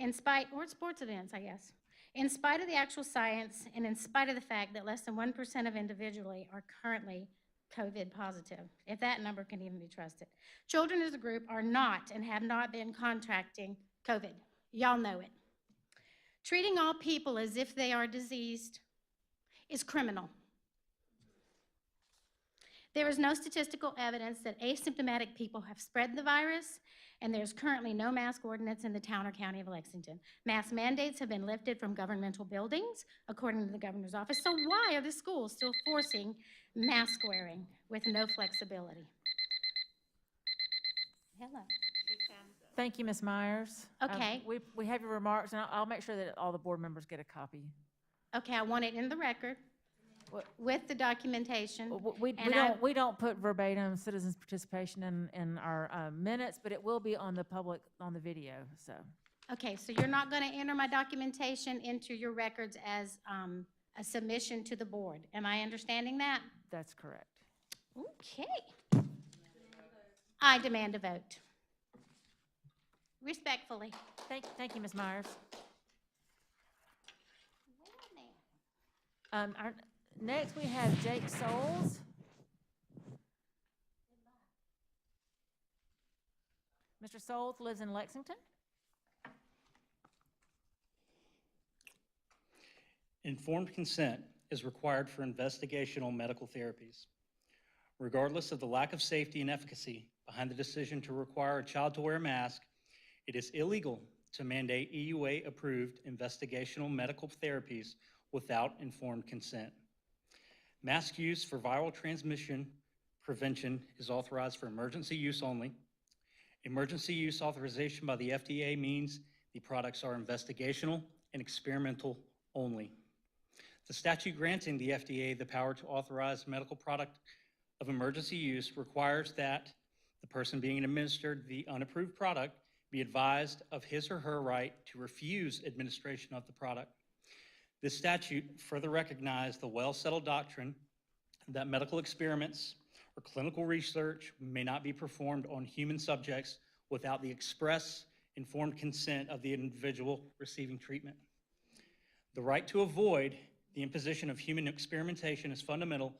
Or at sports events, I guess. In spite of the actual science, and in spite of the fact that less than 1% of individually are currently COVID positive, if that number can even be trusted. Children as a group are not and have not been contracting COVID. Y'all know it. Treating all people as if they are diseased is criminal. There is no statistical evidence that asymptomatic people have spread the virus, and there's currently no mask ordinance in the town or county of Lexington. Mask mandates have been lifted from governmental buildings, according to the governor's office. So why are the schools still forcing mask wearing with no flexibility? Hello. Thank you, Ms. Myers. Okay. We have your remarks, and I'll make sure that all the board members get a copy. Okay, I want it in the record with the documentation. We don't put verbatim citizens' participation in our minutes, but it will be on the video, so. Okay, so you're not going to enter my documentation into your records as a submission to the board. Am I understanding that? That's correct. Okay. I demand a vote. Respectfully. Thank you, Ms. Myers. Next, we have Jake Souls. Mr. Souls lives in Lexington. Informed consent is required for investigational medical therapies. Regardless of the lack of safety and efficacy behind the decision to require a child to wear a mask, it is illegal to mandate EUA-approved investigational medical therapies without informed consent. Mask use for viral transmission prevention is authorized for emergency use only. Emergency use authorization by the FDA means the products are investigational and experimental only. The statute granting the FDA the power to authorize medical product of emergency use requires that the person being administered the unapproved product be advised of his or her right to refuse administration of the product. This statute further recognized the well-settled doctrine that medical experiments or clinical research may not be performed on human subjects without the express informed consent of the individual receiving treatment. The right to avoid the imposition of human experimentation is fundamental,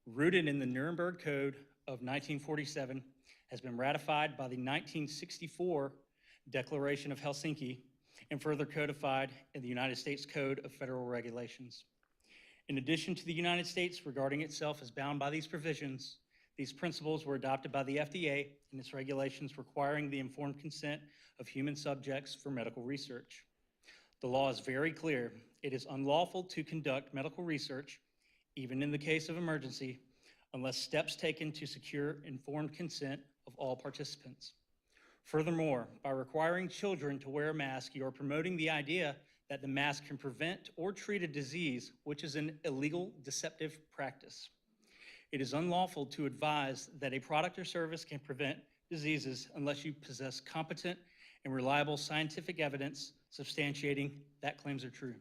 rooted in the Nuremberg Code of 1947, has been ratified by the 1964 Declaration of Helsinki, and further codified in the United States Code of Federal Regulations. In addition to the United States regarding itself as bound by these provisions, these principles were adopted by the FDA and its regulations requiring the informed consent of human subjects for medical research. The law is very clear. It is unlawful to conduct medical research, even in the case of emergency, unless steps taken to secure informed consent of all participants. Furthermore, by requiring children to wear a mask, you are promoting the idea that the mask can prevent or treat a disease, which is an illegal, deceptive practice. It is unlawful to advise that a product or service can prevent diseases unless you possess competent and reliable scientific evidence substantiating that claims are true.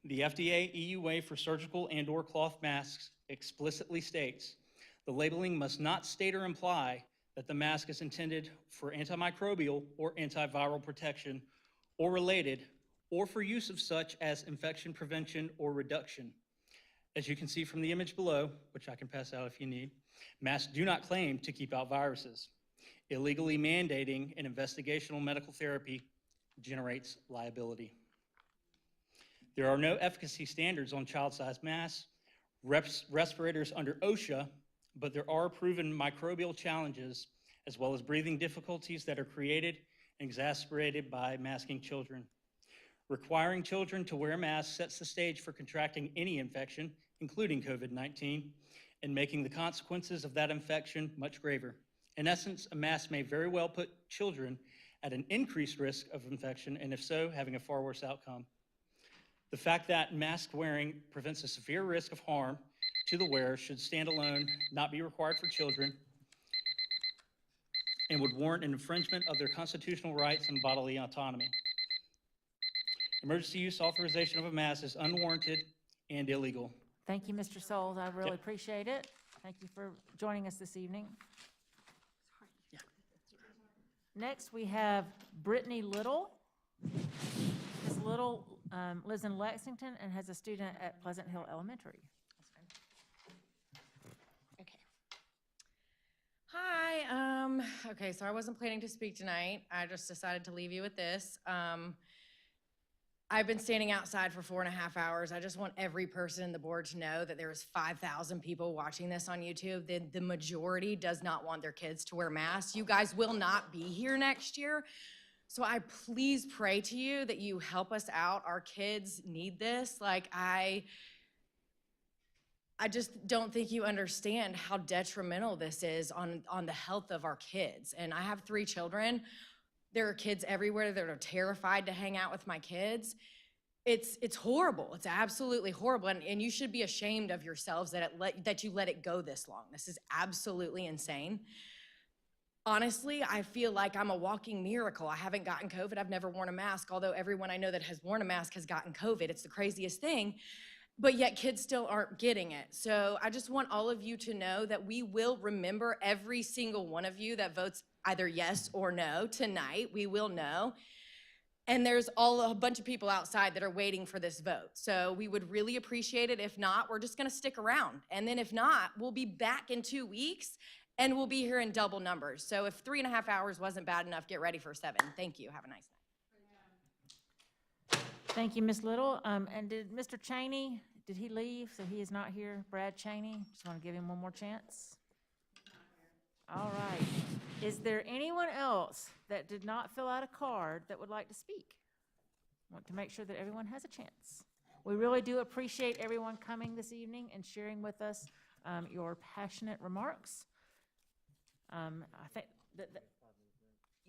The FDA EUA for surgical and/or cloth masks explicitly states the labeling must not state or imply that the mask is intended for antimicrobial or antiviral protection or related, or for use of such as infection prevention or reduction. As you can see from the image below, which I can pass out if you need, masks do not claim to keep out viruses. Illegally mandating an investigational medical therapy generates liability. There are no efficacy standards on child-sized masks, respirators under OSHA, but there are proven microbial challenges as well as breathing difficulties that are created and exacerbated by masking children. Requiring children to wear masks sets the stage for contracting any infection, including COVID-19, and making the consequences of that infection much graver. In essence, a mask may very well put children at an increased risk of infection, and if so, having a far worse outcome. The fact that mask wearing prevents a severe risk of harm to the wearer should stand alone, not be required for children, and would warrant an infringement of their constitutional rights and bodily autonomy. Emergency use authorization of a mask is unwarranted and illegal. Thank you, Mr. Souls. I really Yep. appreciate it. Thank you for joining us this evening. Next, we have Brittany Little. Ms. Little lives in Lexington and has a student at Pleasant Hill Elementary. Hi, okay, so I wasn't planning to speak tonight. I just decided to leave you with this. I've been standing outside for 4.5 hours. I just want every person in the board to know that there is 5,000 people watching this on YouTube. The majority does not want their kids to wear masks. You guys will not be here next year. So I please pray to you that you help us out. Our kids need this. Like, I just don't think you understand how detrimental this is on the health of our kids. And I have 3 children. There are kids everywhere that are terrified to hang out with my kids. It's horrible. It's absolutely horrible. And you should be ashamed of yourselves that you let it go this long. This is absolutely insane. Honestly, I feel like I'm a walking miracle. I haven't gotten COVID. I've never worn a mask, although everyone I know that has worn a mask has gotten COVID. It's the craziest thing. But yet kids still aren't getting it. So I just want all of you to know that we will remember every single one of you that votes either yes or no tonight. We will know. And there's a bunch of people outside that are waiting for this vote. So we would really appreciate it. If not, we're just gonna stick around. And then if not, we'll be back in 2 weeks and we'll be here in double numbers. So if 3.5 hours wasn't bad enough, get ready for 7. Thank you. Have a nice night. Thank you, Ms. Little. And did Mr. Cheney, did he leave? So he is not here. Brad Cheney, just want to give him one more chance. All right. Is there anyone else that did not fill out a card that would like to speak? Want to make sure that everyone has a chance. We really do appreciate everyone coming this evening and sharing with us your passionate remarks. I think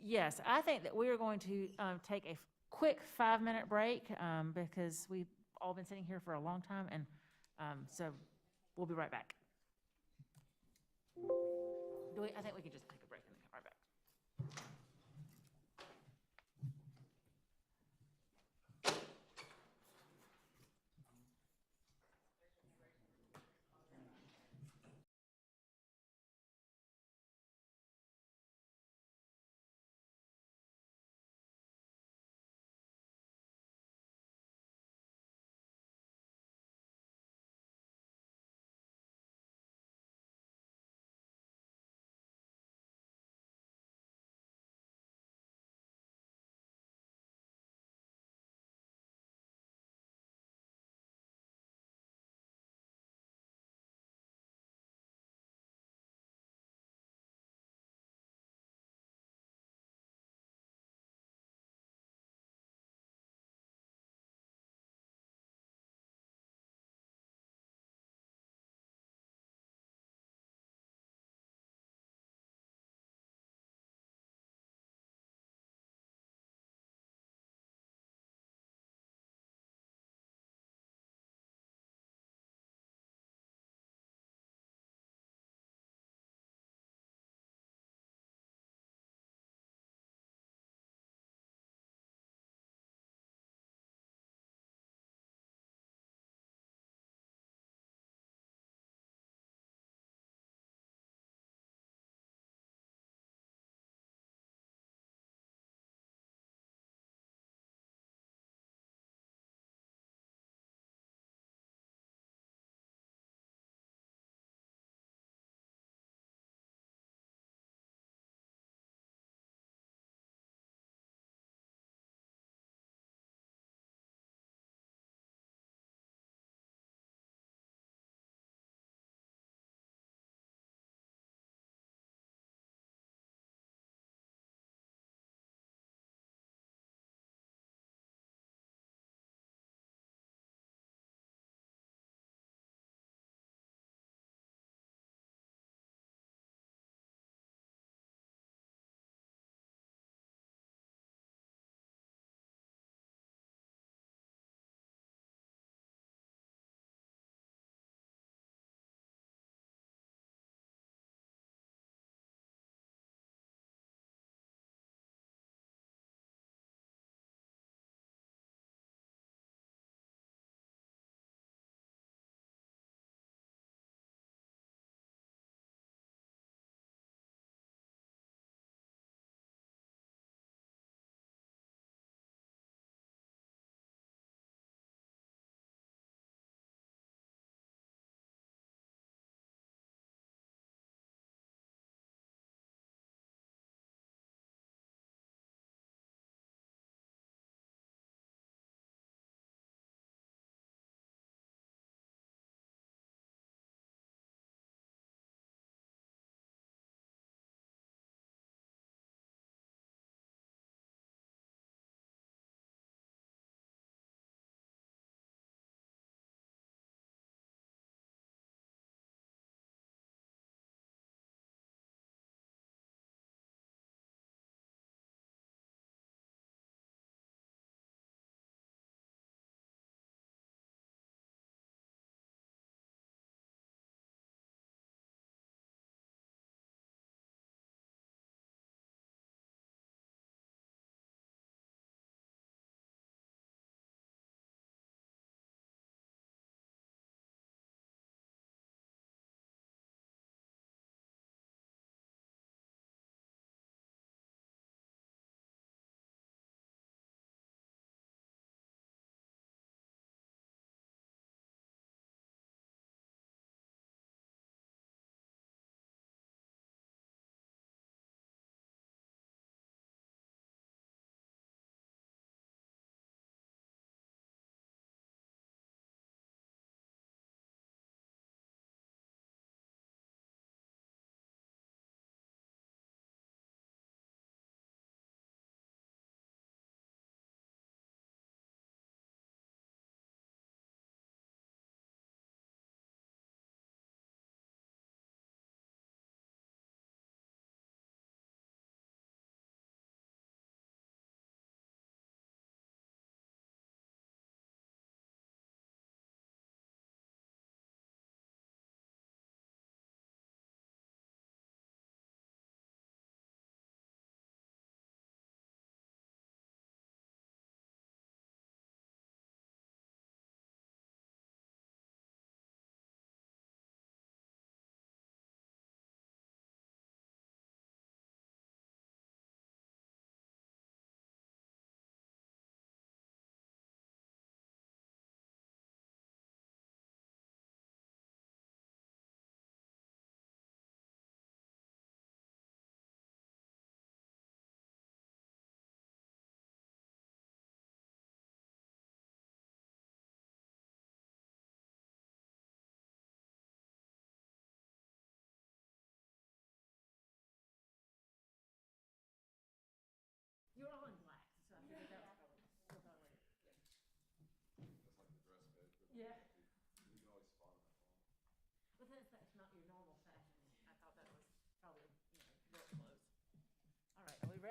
yes, I think that we are going to take a quick 5-minute break because we've all been sitting here for a long time, and so we'll be right back. I think we can just take a break and then come right back.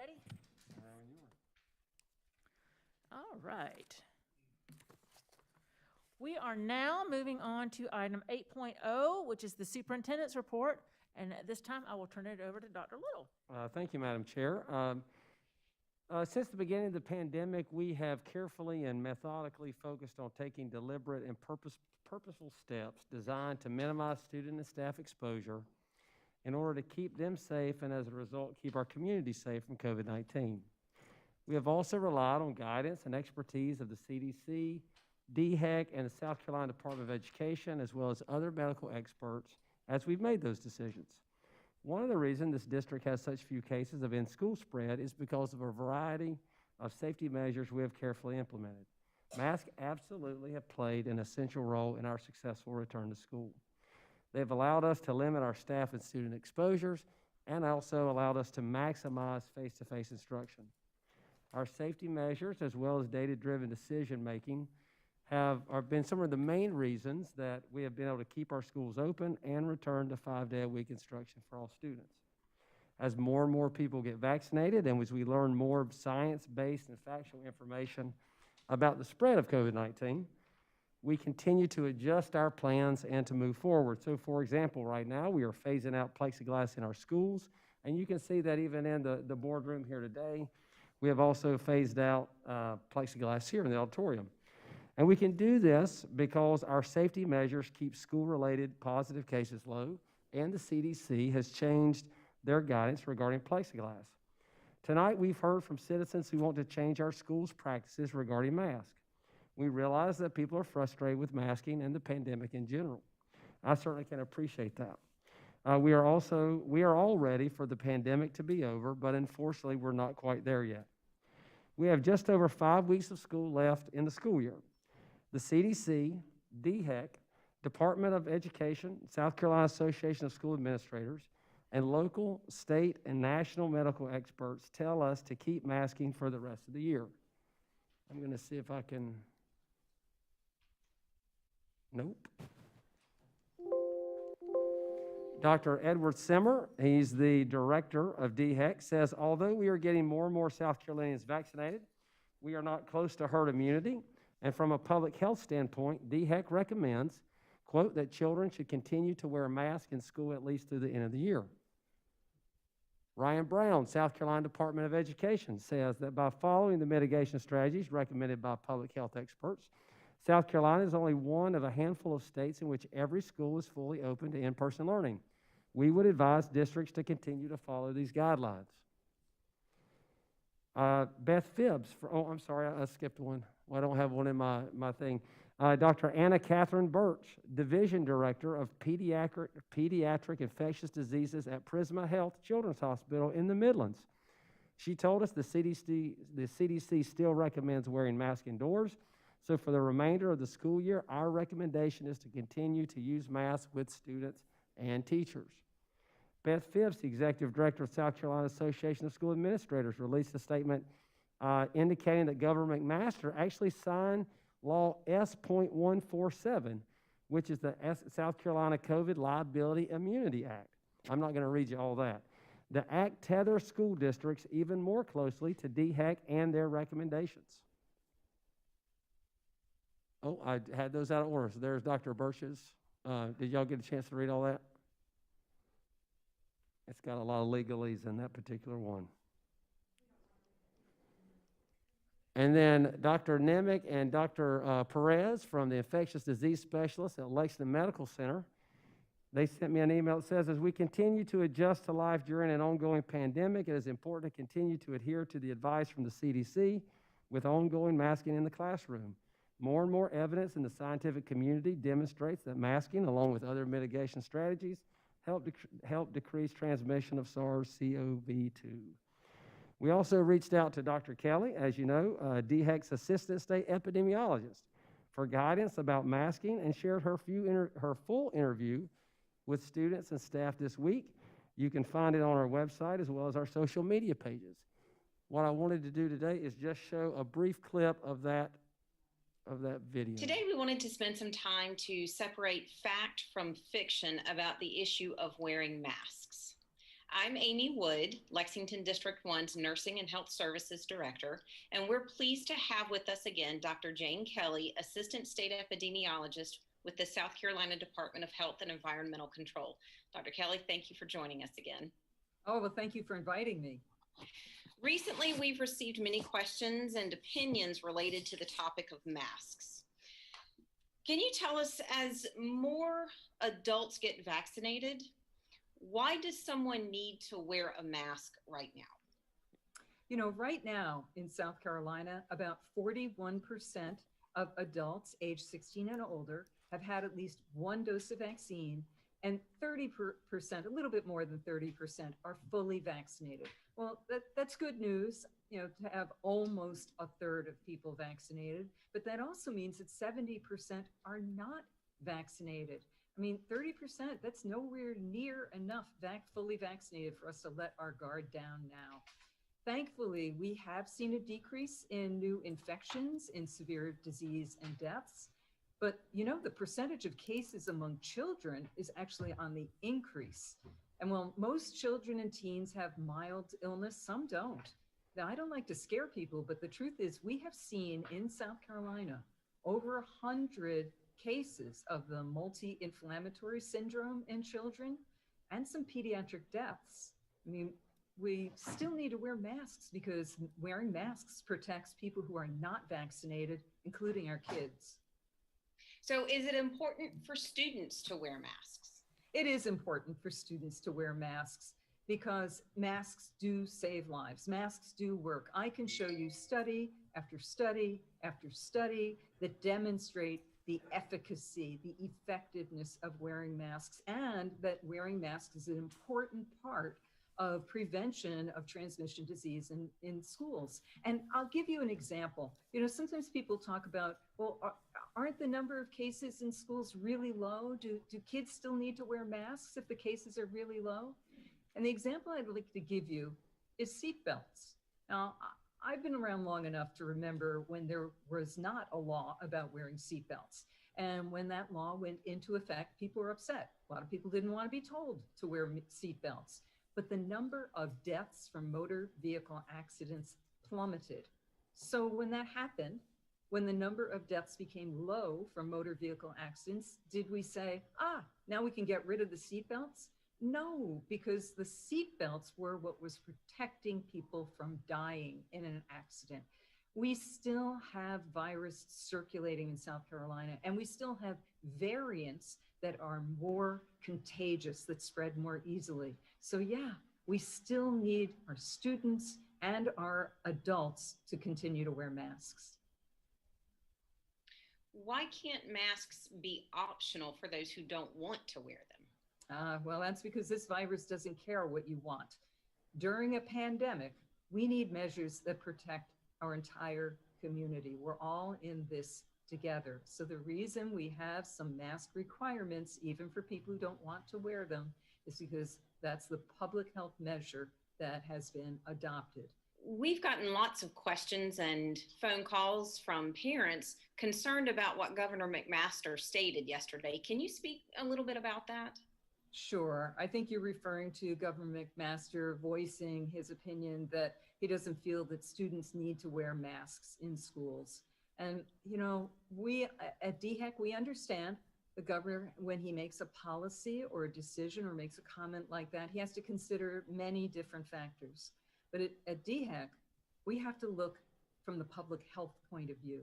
ready? All right. We are now moving on to item 8.0, which is the superintendent's report. And at this time, I will turn it over to Dr. Little. Thank you, Madam Chair. Since the beginning of the pandemic, we have carefully and methodically focused on taking deliberate and purposeful steps designed to minimize student and staff exposure in order to keep them safe and, as a result, keep our community safe from COVID-19. We have also relied on guidance and expertise of the CDC, DHEC, and the South Carolina Department of Education, as well as other medical experts, as we've made those decisions. One of the reasons this district has such few cases of in-school spread is because of a variety of safety measures we have carefully implemented. Masks absolutely have played an essential role in our successful return to school. They have allowed us to limit our staff and student exposures and also allowed us to maximize face-to-face instruction. Our safety measures, as well as data-driven decision-making, have been some of the main reasons that we have been able to keep our schools open and return to 5-day-a-week instruction for all students. As more and more people get vaccinated and as we learn more science-based and factual information about the spread of COVID-19, we continue to adjust our plans and to move forward. So, for example, right now we are phasing out plexiglass in our schools, and you can see that even in the boardroom here today. We have also phased out plexiglass here in the auditorium. And we can do this because our safety measures keep school-related positive cases low, and the CDC has changed their guidance regarding plexiglass. Tonight, we've heard from citizens who want to change our schools' practices regarding masks. We realize that people are frustrated with masking and the pandemic in general. I certainly can appreciate that. We are all ready for the pandemic to be over, but unfortunately, we're not quite there yet. We have just over 5 weeks of school left in the school year. The CDC, DHEC, Department of Education, South Carolina Association of School Administrators, and local, state, and national medical experts tell us to keep masking for the rest of the year. I'm going to see if I can. Nope. Dr. Edward Simmer, he's the director of DHEC, says, although we are getting more and more South Carolinians vaccinated, we are not close to herd immunity. And from a public health standpoint, DHEC recommends, quote, that children should continue to wear masks in school at least through the end of the year. Ryan Brown, South Carolina Department of Education, says that by following the mitigation strategies recommended by public health experts, South Carolina is only one of a handful of states in which every school is fully open to in-person learning. We would advise districts to continue to follow these guidelines. Beth Phibbs, I'm sorry, I skipped one. Well, I don't have one in my thing. Dr. Anna Catherine Birch, Division Director of Pediatric Infectious Diseases at Prisma Health Children's Hospital in the Midlands. She told us the CDC still recommends wearing masks indoors. So for the remainder of the school year, our recommendation is to continue to use masks with students and teachers. Beth Phibbs, the Executive Director of South Carolina Association of School Administrators, released a statement indicating that Governor McMaster actually signed Law S.147, which is the South Carolina COVID Liability Immunity Act. I'm not going to read you all that. The act tethers school districts even more closely to DHEC and their recommendations. Oh, I had those out of order. So there's Dr. Birch's. Did y'all get a chance to read all that? It's got a lot of legalese in that particular one. And then Dr. Nemick and Dr. Perez from the infectious disease specialist at Lexington Medical Center, they sent me an email that says, as we continue to adjust to life during an ongoing pandemic, it is important to continue to adhere to the advice from the CDC with ongoing masking in the classroom. More and more evidence in the scientific community demonstrates that masking, along with other mitigation strategies, help decrease transmission of SARS-CoV-2. We also reached out to Dr. Kelly, as you know, DHEC's Assistant State Epidemiologist, for guidance about masking and shared her full interview with students and staff this week. You can find it on our website as well as our social media pages. What I wanted to do today is just show a brief clip of that video. Today we wanted to spend some time to separate fact from fiction about the issue of wearing masks. I'm Amy Wood, Lexington District 1's Nursing and Health Services Director, and we're pleased to have with us again Dr. Jane Kelly, Assistant State Epidemiologist with the South Carolina Department of Health and Environmental Control. Dr. Kelly, thank you for joining us again. Oh, well, thank you for inviting me. Recently, we've received many questions and opinions related to the topic of masks. Can you tell us, as more adults get vaccinated, why does someone need to wear a mask right now? You know, right now in South Carolina, about 41% of adults age 16 and older have had at least one dose of vaccine, and 30%, a little bit more than 30%, are fully vaccinated. Well, that's good news, you know, to have almost a third of people vaccinated, but that also means that 70% are not vaccinated. I mean, 30%, that's nowhere near enough fully vaccinated for us to let our guard down now. Thankfully, we have seen a decrease in new infections, in severe disease and deaths. But, you know, the percentage of cases among children is actually on the increase. And while most children and teens have mild illness, some don't. Now, I don't like to scare people, but the truth is we have seen in South Carolina over 100 cases of the multi-inflammatory syndrome in children and some pediatric deaths. I mean, we still need to wear masks because wearing masks protects people who are not vaccinated, including our kids. So is it important for students to wear masks? It is important for students to wear masks because masks do save lives. Masks do work. I can show you study after study after study that demonstrate the efficacy, the effectiveness of wearing masks, and that wearing masks is an important part of prevention of transmission disease in schools. And I'll give you an example. You know, sometimes people talk about, well, aren't the number of cases in schools really low? Do kids still need to wear masks if the cases are really low? And the example I'd like to give you is seatbelts. Now, I've been around long enough to remember when there was not a law about wearing seatbelts. And when that law went into effect, people were upset. A lot of people didn't want to be told to wear seatbelts. But the number of deaths from motor vehicle accidents plummeted. So when that happened, when the number of deaths became low from motor vehicle accidents, did we say, now we can get rid of the seatbelts? No, because the seatbelts were what was protecting people from dying in an accident. We still have virus circulating in South Carolina, and we still have variants that are more contagious, that spread more easily. So yeah, we still need our students and our adults to continue to wear masks. Why can't masks be optional for those who don't want to wear them? Well, that's because this virus doesn't care what you want. During a pandemic, we need measures that protect our entire community. We're all in this together. So the reason we have some mask requirements, even for people who don't want to wear them, is because that's the public health measure that has been adopted. We've gotten lots of questions and phone calls from parents concerned about what Governor McMaster stated yesterday. Can you speak a little bit about that? Sure. I think you're referring to Governor McMaster voicing his opinion that he doesn't feel that students need to wear masks in schools. And, you know, we at DHEC, we understand the governor, when he makes a policy or a decision or makes a comment like that, he has to consider many different factors. But at DHEC, we have to look from the public health point of view.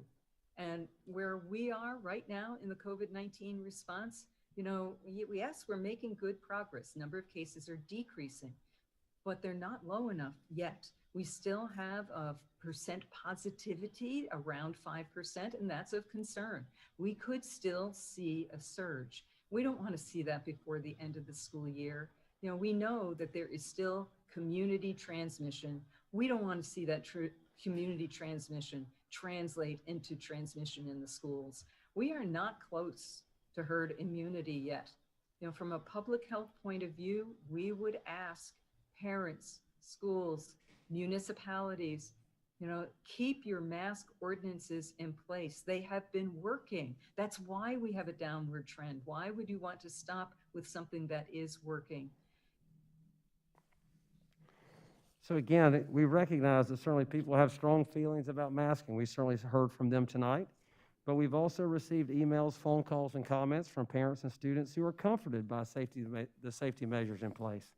And where we are right now in the COVID-19 response, you know, yes, we're making good progress. Number of cases are decreasing, but they're not low enough yet. We still have a percent positivity around 5%, and that's of concern. We could still see a surge. We don't want to see that before the end of the school year. You know, we know that there is still community transmission. We don't want to see that community transmission translate into transmission in the schools. We are not close to herd immunity yet. You know, from a public health point of view, we would ask parents, schools, municipalities, you know, keep your mask ordinances in place. They have been working. That's why we have a downward trend. Why would you want to stop with something that is working? So again, we recognize that certainly people have strong feelings about masking. We certainly heard from them tonight. But we've also received emails, phone calls, and comments from parents and students who are comforted by the safety measures in place.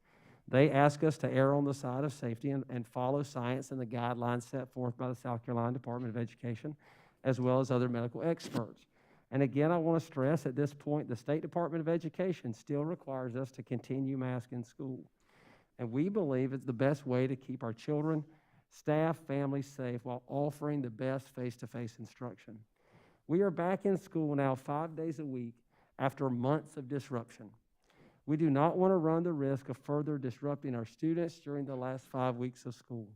They ask us to err on the side of safety and follow science and the guidelines set forth by the South Carolina Department of Education, as well as other medical experts. And again, I want to stress at this point, the State Department of Education still requires us to continue masking in school. And we believe it's the best way to keep our children, staff, families safe while offering the best face-to-face instruction. We are back in school now 5 days a week after months of disruption. We do not want to run the risk of further disrupting our students during the last 5 weeks of school.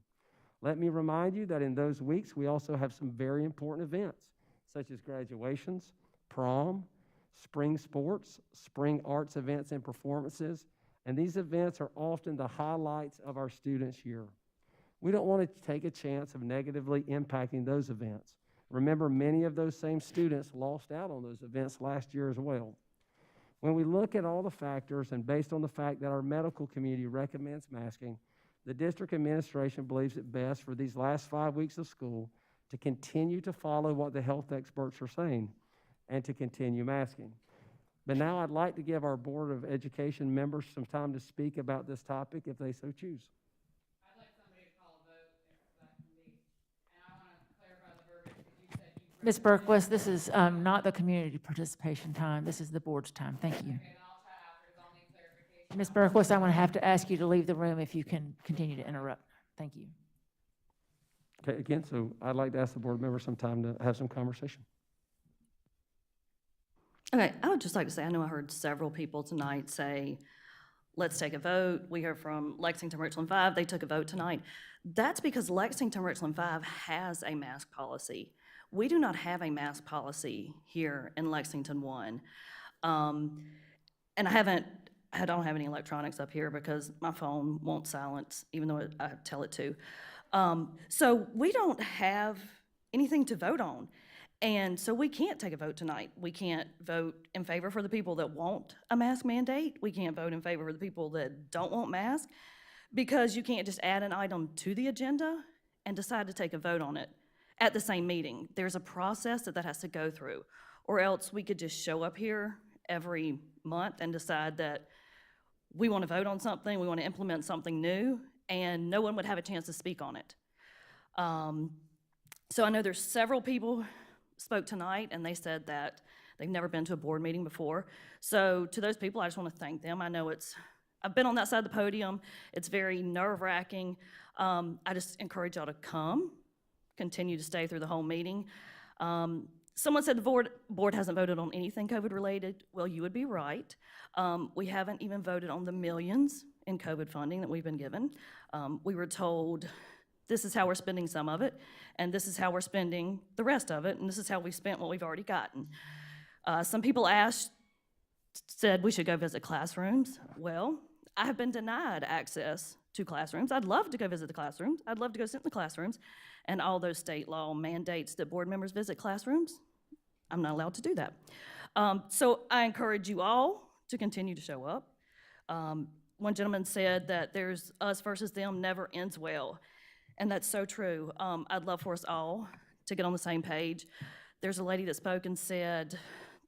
Let me remind you that in those weeks, we also have some very important events, such as graduations, prom, spring sports, spring arts events and performances, and these events are often the highlights of our students' year. We don't want to take a chance of negatively impacting those events. Remember, many of those same students lost out on those events last year as well. When we look at all the factors and based on the fact that our medical community recommends masking, the district administration believes it best for these last 5 weeks of school to continue to follow what the health experts are saying and to continue masking. But now I'd like to give our Board of Education members some time to speak about this topic if they so choose. I'd like somebody to call a vote if that can be. And I want to clarify the verbiage because you said you. Ms. Berquist, this is not the community participation time. This is the board's time. Thank you. Okay, then I'll chat after because I'll need clarification. Ms. Berquist, I'm going to have to ask you to leave the room if you can continue to interrupt. Thank you. Okay, again, so I'd like to ask the board members some time to have some conversation. Okay, I would just like to say, I know I heard several people tonight say, let's take a vote. We heard from Lexington Richland 5, they took a vote tonight. That's because Lexington Richland 5 has a mask policy. We do not have a mask policy here in Lexington 1. And I don't have any electronics up here because my phone won't silence, even though I tell it to. So we don't have anything to vote on. And so we can't take a vote tonight. We can't vote in favor for the people that want a mask mandate. We can't vote in favor for the people that don't want masks, because you can't just add an item to the agenda and decide to take a vote on it at the same meeting. There's a process that has to go through, or else we could just show up here every month and decide that we want to vote on something, we want to implement something new, and no one would have a chance to speak on it. So I know there's several people spoke tonight, and they said that they've never been to a board meeting before. So to those people, I just want to thank them. I know I've been on that side of the podium. It's very nerve-wracking. I just encourage y'all to come, continue to stay through the whole meeting. Someone said the board hasn't voted on anything COVID-related. Well, you would be right. We haven't even voted on the millions in COVID funding that we've been given. We were told this is how we're spending some of it, and this is how we're spending the rest of it, and this is how we spent what we've already gotten. Some people said we should go visit classrooms. Well, I have been denied access to classrooms. I'd love to go visit the classrooms. I'd love to go sit in the classrooms, and all those state law mandates that board members visit classrooms, I'm not allowed to do that. So I encourage you all to continue to show up. One gentleman said that there's us versus them never ends well. And that's so true. I'd love for us all to get on the same page. There's a lady that spoke and said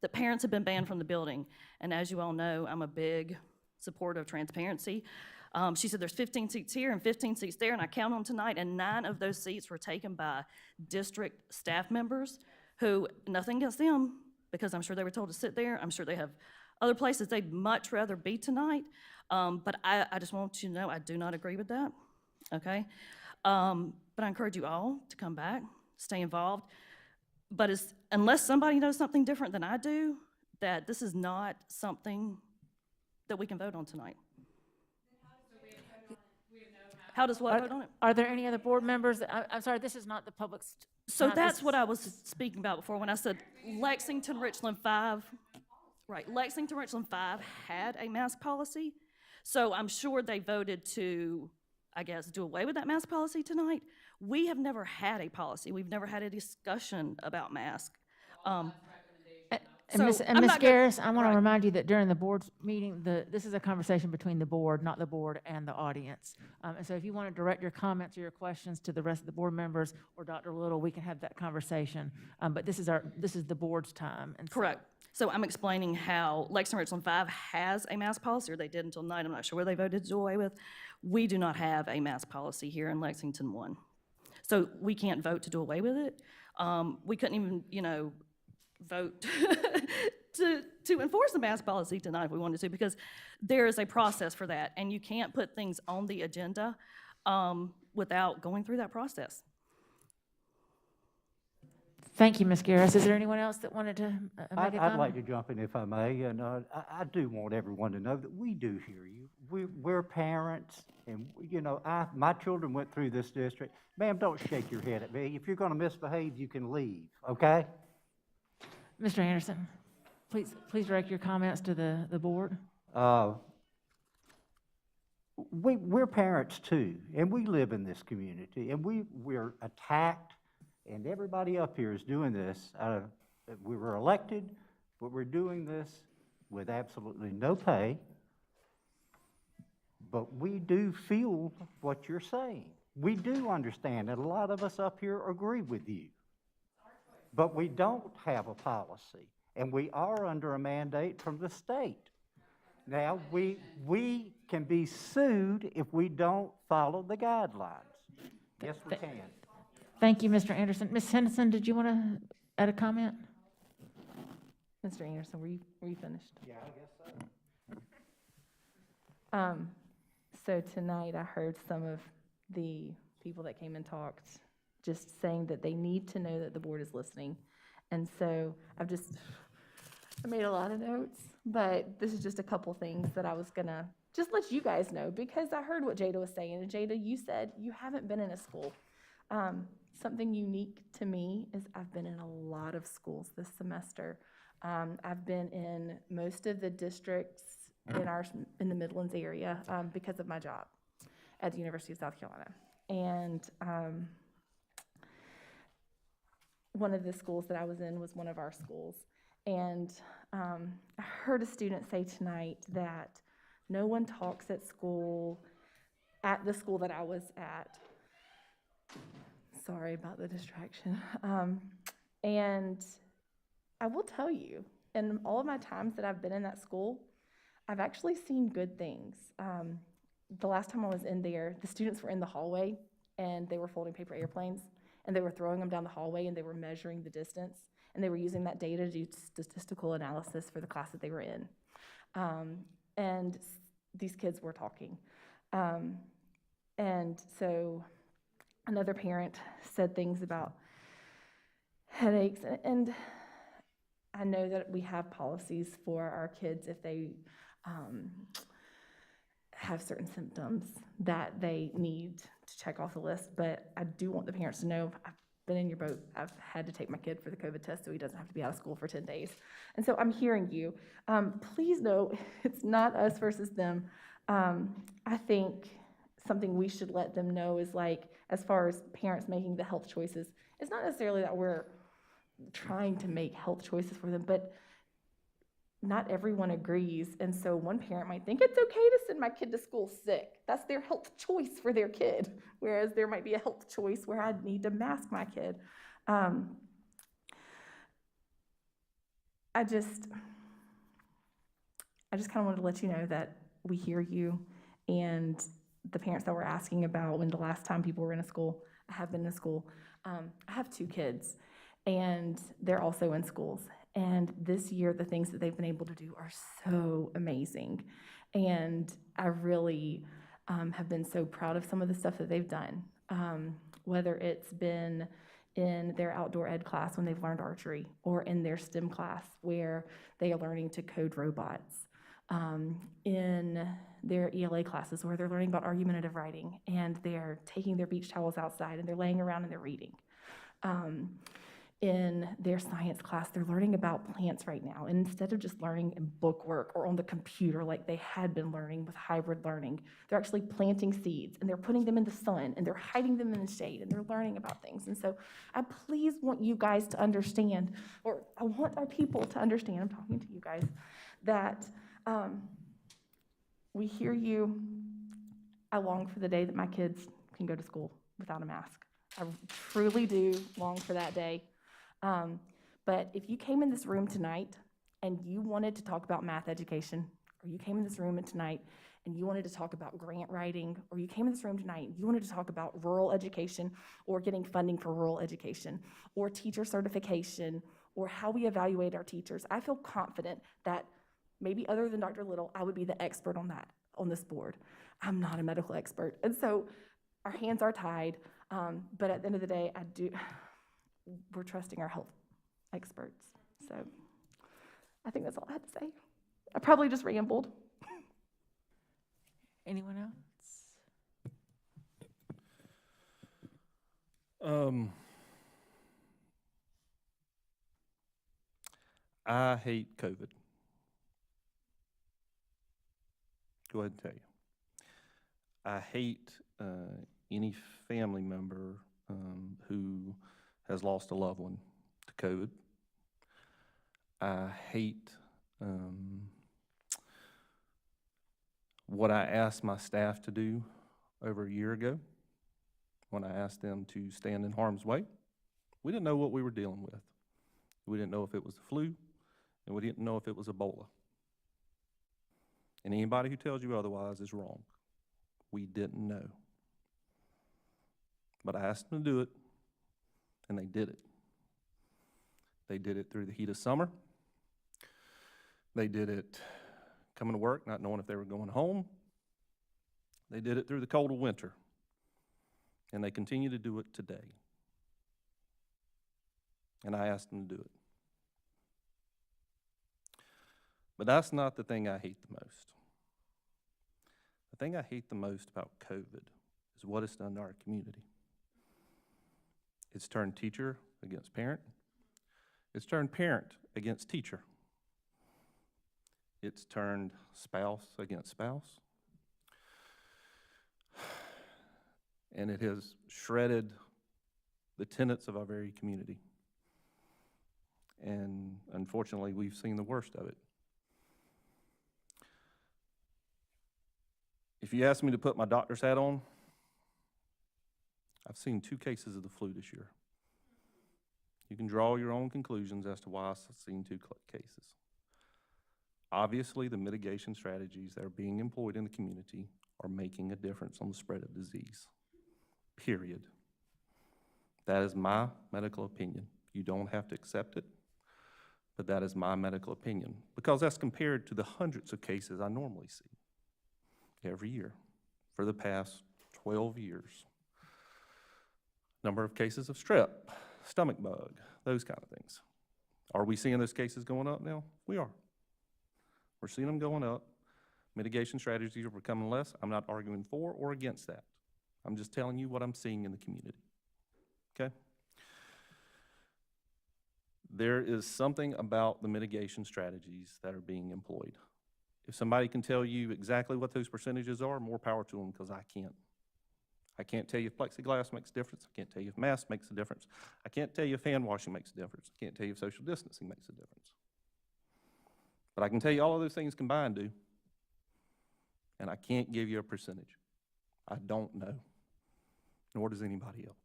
that parents have been banned from the building. And as you all know, I'm a big supporter of transparency. She said there's 15 seats here and 15 seats there, and I counted them tonight, and 9 of those seats were taken by district staff members who, nothing against them, because I'm sure they were told to sit there. I'm sure they have other places they'd much rather be tonight. But I just want you to know I do not agree with that, okay? But I encourage you all to come back, stay involved. But unless somebody knows something different than I do, that this is not something that we can vote on tonight. How does what vote on it? Are there any other board members? I'm sorry, this is not the public's. So that's what I was speaking about before when I said Lexington Richland 5. Right, Lexington Richland 5 had a mask policy. So I'm sure they voted to, I guess, do away with that mask policy tonight. We have never had a policy. We've never had a discussion about masks. And Ms. So And I'm Ms. not gonna- Garris, I want to right. remind you that during the board's meeting, this is a conversation between the board, not the board and the audience. And so if you want to direct your comments or your questions to the rest of the board members or Dr. Little, we can have that conversation. But this is the board's time. And so- Correct. So I'm explaining how Lexington Richland 5 has a mask policy, or they did until tonight. I'm not sure where they voted to do away with. We do not have a mask policy here in Lexington 1. So we can't vote to do away with it. We couldn't even, vote to enforce the mask policy tonight if we wanted to, because there is a process for that, and you can't put things on the agenda without going through that process. Thank you, Ms. Garris. Is there anyone else that wanted to make a comment? I'd like to jump in if I may, and I do want everyone to know that we do hear you. We're parents, and my children went through this district. Ma'am, don't shake your head at me. If you're going to misbehave, you can leave, okay? Mr. Anderson, please direct your comments to the board. We're parents too, and we live in this community, and we're attacked, and everybody up here is doing this. We were elected, but we're doing this with absolutely no pay. But we do feel what you're saying. We do understand that a lot of us up here agree with you. But we don't have a policy, and we are under a mandate from the state. Now, we can be sued if we don't follow the guidelines. Yes, we can. Thank you, Mr. Anderson. Ms. Henderson, did you want to add a comment? Mr. Anderson, were you finished? Yeah, I guess so. So tonight I heard some of the people that came and talked just saying that they need to know that the board is listening. And so I made a lot of notes, but this is just a couple things that I was gonna just let you guys know, because I heard what Jada was saying. And Jada, you said you haven't been in a school. Something unique to me is I've been in a lot of schools this semester. I've been in most of the districts in the Midlands area because of my job at the University of South Carolina. And one of the schools that I was in was one of our schools. And I heard a student say tonight that no one talks at the school that I was at. Sorry about the distraction. And I will tell you, in all of my times that I've been in that school, I've actually seen good things. The last time I was in there, the students were in the hallway and they were folding paper airplanes and they were throwing them down the hallway and they were measuring the distance and they were using that data to do statistical analysis for the class that they were in. And these kids were talking. And so another parent said things about headaches, and I know that we have policies for our kids if they have certain symptoms that they need to check off the list, but I do want the parents to know I've been in your boat. I've had to take my kid for the COVID test so he doesn't have to be out of school for 10 days. And so I'm hearing you. Please know it's not us versus them. I think something we should let them know is, like, as far as parents making the health choices, it's not necessarily that we're trying to make health choices for them, but not everyone agrees. And so one parent might think it's okay to send my kid to school sick. That's their health choice for their kid. Whereas there might be a health choice where I need to mask my kid. I just kind of wanted to let you know that we hear you, and the parents that were asking about when the last time people were in a school. I have been in a school. I have 2 kids, and they're also in schools. And this year, the things that they've been able to do are so amazing. And I really have been so proud of some of the stuff that they've done, whether it's been in their outdoor ed class when they've learned archery, or in their STEM class where they are learning to code robots, in their ELA classes where they're learning about argumentative writing and they're taking their beach towels outside and they're laying around and they're reading. in their science class, they're learning about plants right now. And instead of just learning in book work or on the computer like they had been learning with hybrid learning, they're actually planting seeds and they're putting them in the sun and they're hiding them in the shade and they're learning about things. And so I please want you guys to understand, or I want our people to understand, I'm talking to you guys, that we hear you. I long for the day that my kids can go to school without a mask. I truly do long for that day. But if you came in this room tonight and you wanted to talk about math education, or you came in this room tonight and you wanted to talk about grant writing, or you came in this room tonight and you wanted to talk about rural education or getting funding for rural education or teacher certification or how we evaluate our teachers, I feel confident that maybe other than Dr. Little, I would be the expert on that, on this board. I'm not a medical expert. And so our hands are tied. But at the end of the day, we're trusting our health experts. So I think that's all I had to say. I probably just rambled. Anyone else? I hate COVID. Go ahead and tell you. I hate any family member who has lost a loved one to COVID. I hate what I asked my staff to do over a year ago when I asked them to stand in harm's way. We didn't know what we were dealing with. We didn't know if it was the flu, and we didn't know if it was Ebola. And anybody who tells you otherwise is wrong. We didn't know. But I asked them to do it, and they did it. They did it through the heat of summer. They did it coming to work, not knowing if they were going home. They did it through the cold of winter. And they continue to do it today. And I asked them to do it. But that's not the thing I hate the most. The thing I hate the most about COVID is what it's done to our community. It's turned teacher against parent. It's turned parent against teacher. It's turned spouse against spouse. And it has shredded the tenets of our very community. And unfortunately, we've seen the worst of it. If you ask me to put my doctor's hat on, I've seen 2 cases of the flu this year. You can draw your own conclusions as to why I've seen 2 cases. Obviously, the mitigation strategies that are being employed in the community are making a difference on the spread of disease, period. That is my medical opinion. You don't have to accept it, but that is my medical opinion, because that's compared to the hundreds of cases I normally see every year for the past 12 years. Number of cases of strep, stomach bug, those kind of things. Are we seeing those cases going up now? We are. We're seeing them going up. Mitigation strategies are becoming less. I'm not arguing for or against that. I'm just telling you what I'm seeing in the community. Okay? There is something about the mitigation strategies that are being employed. If somebody can tell you exactly what those percentages are, more power to them, because I can't. I can't tell you if plexiglass makes a difference. I can't tell you if mask makes a difference. I can't tell you if hand washing makes a difference. I can't tell you if social distancing makes a difference. But I can tell you all of those things combined do. And I can't give you a percentage. I don't know, nor does anybody else.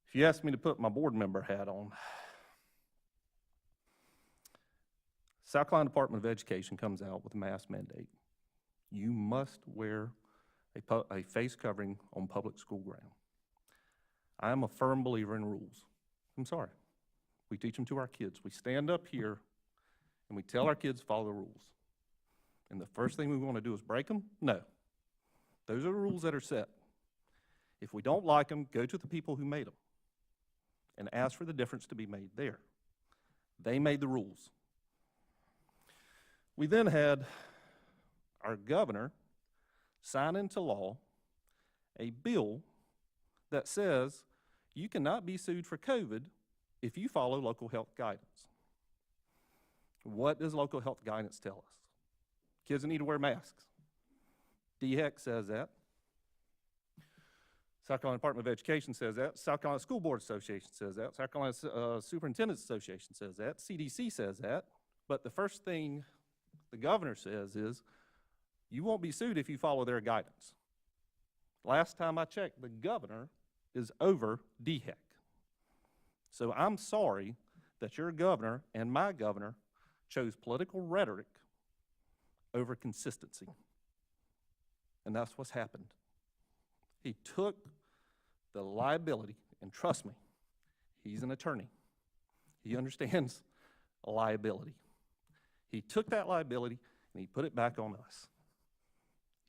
If you ask me to put my board member hat on, South Carolina Department of Education comes out with a mask mandate. You must wear a face covering on public school ground. I am a firm believer in rules. I'm sorry. We teach them to our kids. We stand up here and we tell our kids follow the rules. And the first thing we want to do is break them? No. Those are the rules that are set. If we don't like them, go to the people who made them and ask for the difference to be made there. They made the rules. We then had our governor sign into law a bill that says You cannot be sued for COVID if you follow local health guidance. What does local health guidance tell us? Kids need to wear masks. DHEC says that. South Carolina Department of Education says that. South Carolina School Board Association says that. South Carolina Superintendents Association says that. CDC says that. But the first thing the governor says is, you won't be sued if you follow their guidance. Last time I checked, the governor is over DHEC. So I'm sorry that your governor and my governor chose political rhetoric over consistency. And that's what's happened. He took the liability, and trust me, he's an attorney. He understands liability. He took that liability and he put it back on us.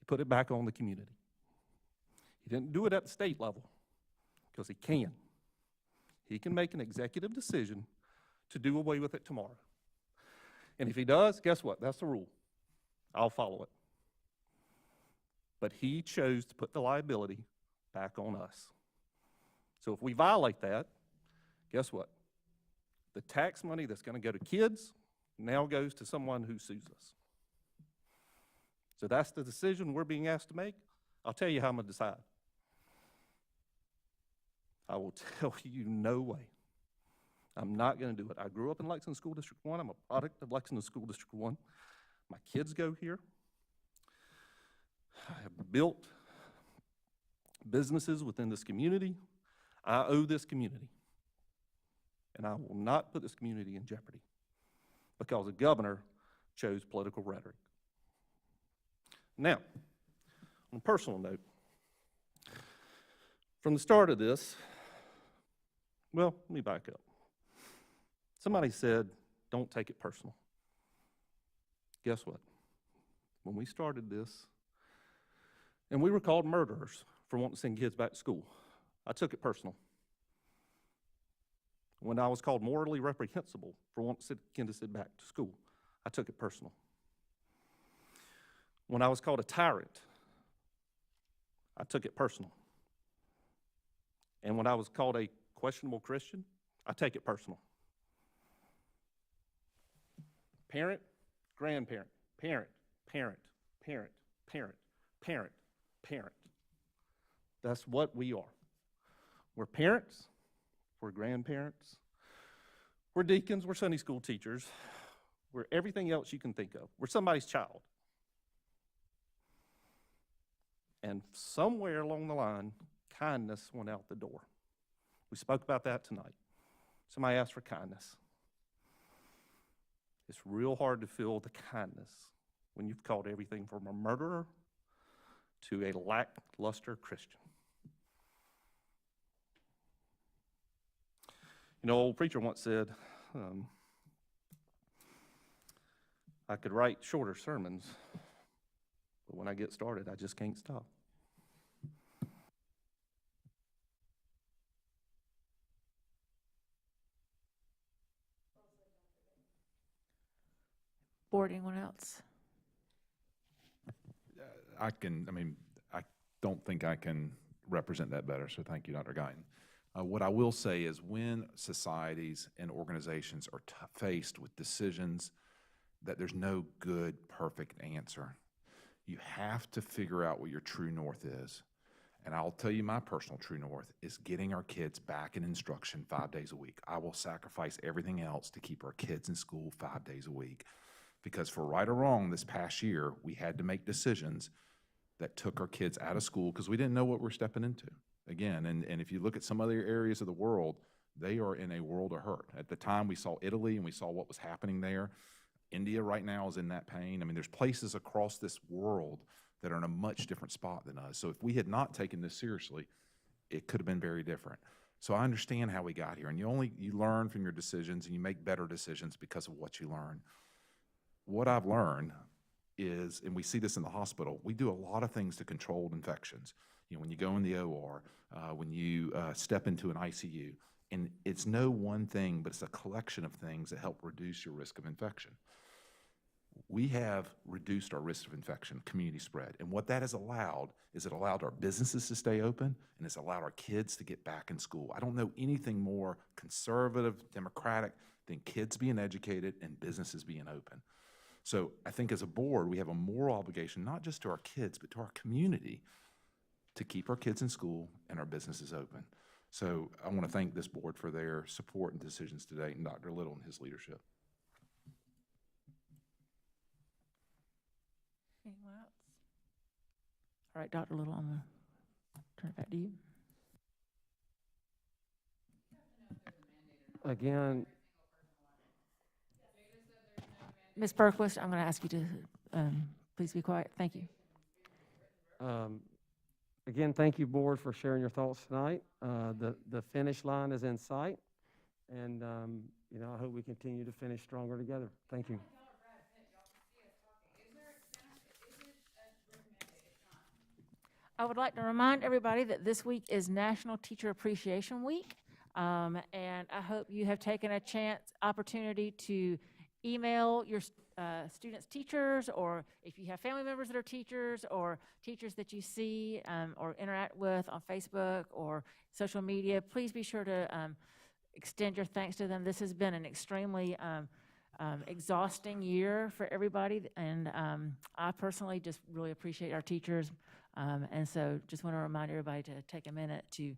He put it back on the community. He didn't do it at the state level because he can. He can make an executive decision to do away with it tomorrow. And if he does, guess what? That's the rule. I'll follow it. But he chose to put the liability back on us. So if we violate that, guess what? The tax money that's going to go to kids now goes to someone who sues us. So that's the decision we're being asked to make. I'll tell you how I'm going to decide. I will tell you no way. I'm not going to do it. I grew up in Lexington School District 1. I'm a product of Lexington School District 1. My kids go here. I have built businesses within this community. I owe this community. And I will not put this community in jeopardy because the governor chose political rhetoric. Now, on a personal note, from the start of this, well, let me back up. Somebody said, don't take it personal. Guess what? When we started this, and we were called murderers for wanting to send kids back to school, I took it personal. When I was called morally reprehensible for wanting to send kids back to school, I took it personal. When I was called a tyrant, I took it personal. And when I was called a questionable Christian, I take it personal. Parent, grandparent, parent, parent, parent, parent, parent, parent. That's what we are. We're parents, we're grandparents, we're deacons, we're Sunday school teachers, we're everything else you can think of. We're somebody's child. And somewhere along the line, kindness went out the door. We spoke about that tonight. Somebody asked for kindness. It's real hard to feel the kindness when you've called everything from a murderer to a lackluster Christian. You know, old preacher once said, I could write shorter sermons, but when I get started, I just can't stop. Board, anyone else? I don't think I can represent that better, so thank you, Dr. Guyton. What I will say is when societies and organizations are faced with decisions that there's no good, perfect answer, you have to figure out what your true north is. And I'll tell you my personal true north is getting our kids back in instruction 5 days a week. I will sacrifice everything else to keep our kids in school 5 days a week. Because for right or wrong, this past year, we had to make decisions that took our kids out of school because we didn't know what we're stepping into. Again, and if you look at some other areas of the world, they are in a world of hurt. At the time, we saw Italy and we saw what was happening there. India right now is in that pain. I mean, there's places across this world that are in a much different spot than us. So if we had not taken this seriously, it could have been very different. So I understand how we got here. And you learn from your decisions and you make better decisions because of what you learn. What I've learned is, and we see this in the hospital, we do a lot of things to control infections. You know, when you go in the OR, when you step into an ICU, and it's no one thing, but it's a collection of things that help reduce your risk of infection. we have reduced our risk of infection, community spread. And what that has allowed is it allowed our businesses to stay open, and it's allowed our kids to get back in school. I don't know anything more conservative, democratic than kids being educated and businesses being open. So I think as a board, we have a moral obligation, not just to our kids, but to our community, to keep our kids in school and our businesses open. So I want to thank this board for their support and decisions today, and Dr. Little and his leadership. Anyone else? All right, Dr. Little, I'm going to turn it back to you. Again, Ms. Berquist, I'm going to ask you to please be quiet. Thank you. again, thank you, board, for sharing your thoughts tonight. The finish line is in sight, and you know, I hope we continue to finish stronger together. Thank you. I would like to remind everybody that this week is National Teacher Appreciation Week, and I hope you have taken a opportunity to email your students' teachers, or if you have family members that are teachers, or teachers that you see or interact with on Facebook or social media. Please be sure to extend your thanks to them. This has been an extremely exhausting year for everybody, and I personally just really appreciate our teachers. And so just want to remind everybody to take a minute to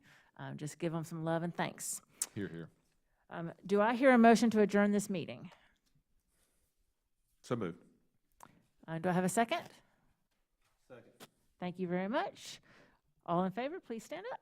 just give them some love and thanks. Hear, hear. Do I hear a motion to adjourn this meeting? So moved. Do I have a second? Second. Thank you very much. All in favor, please stand up.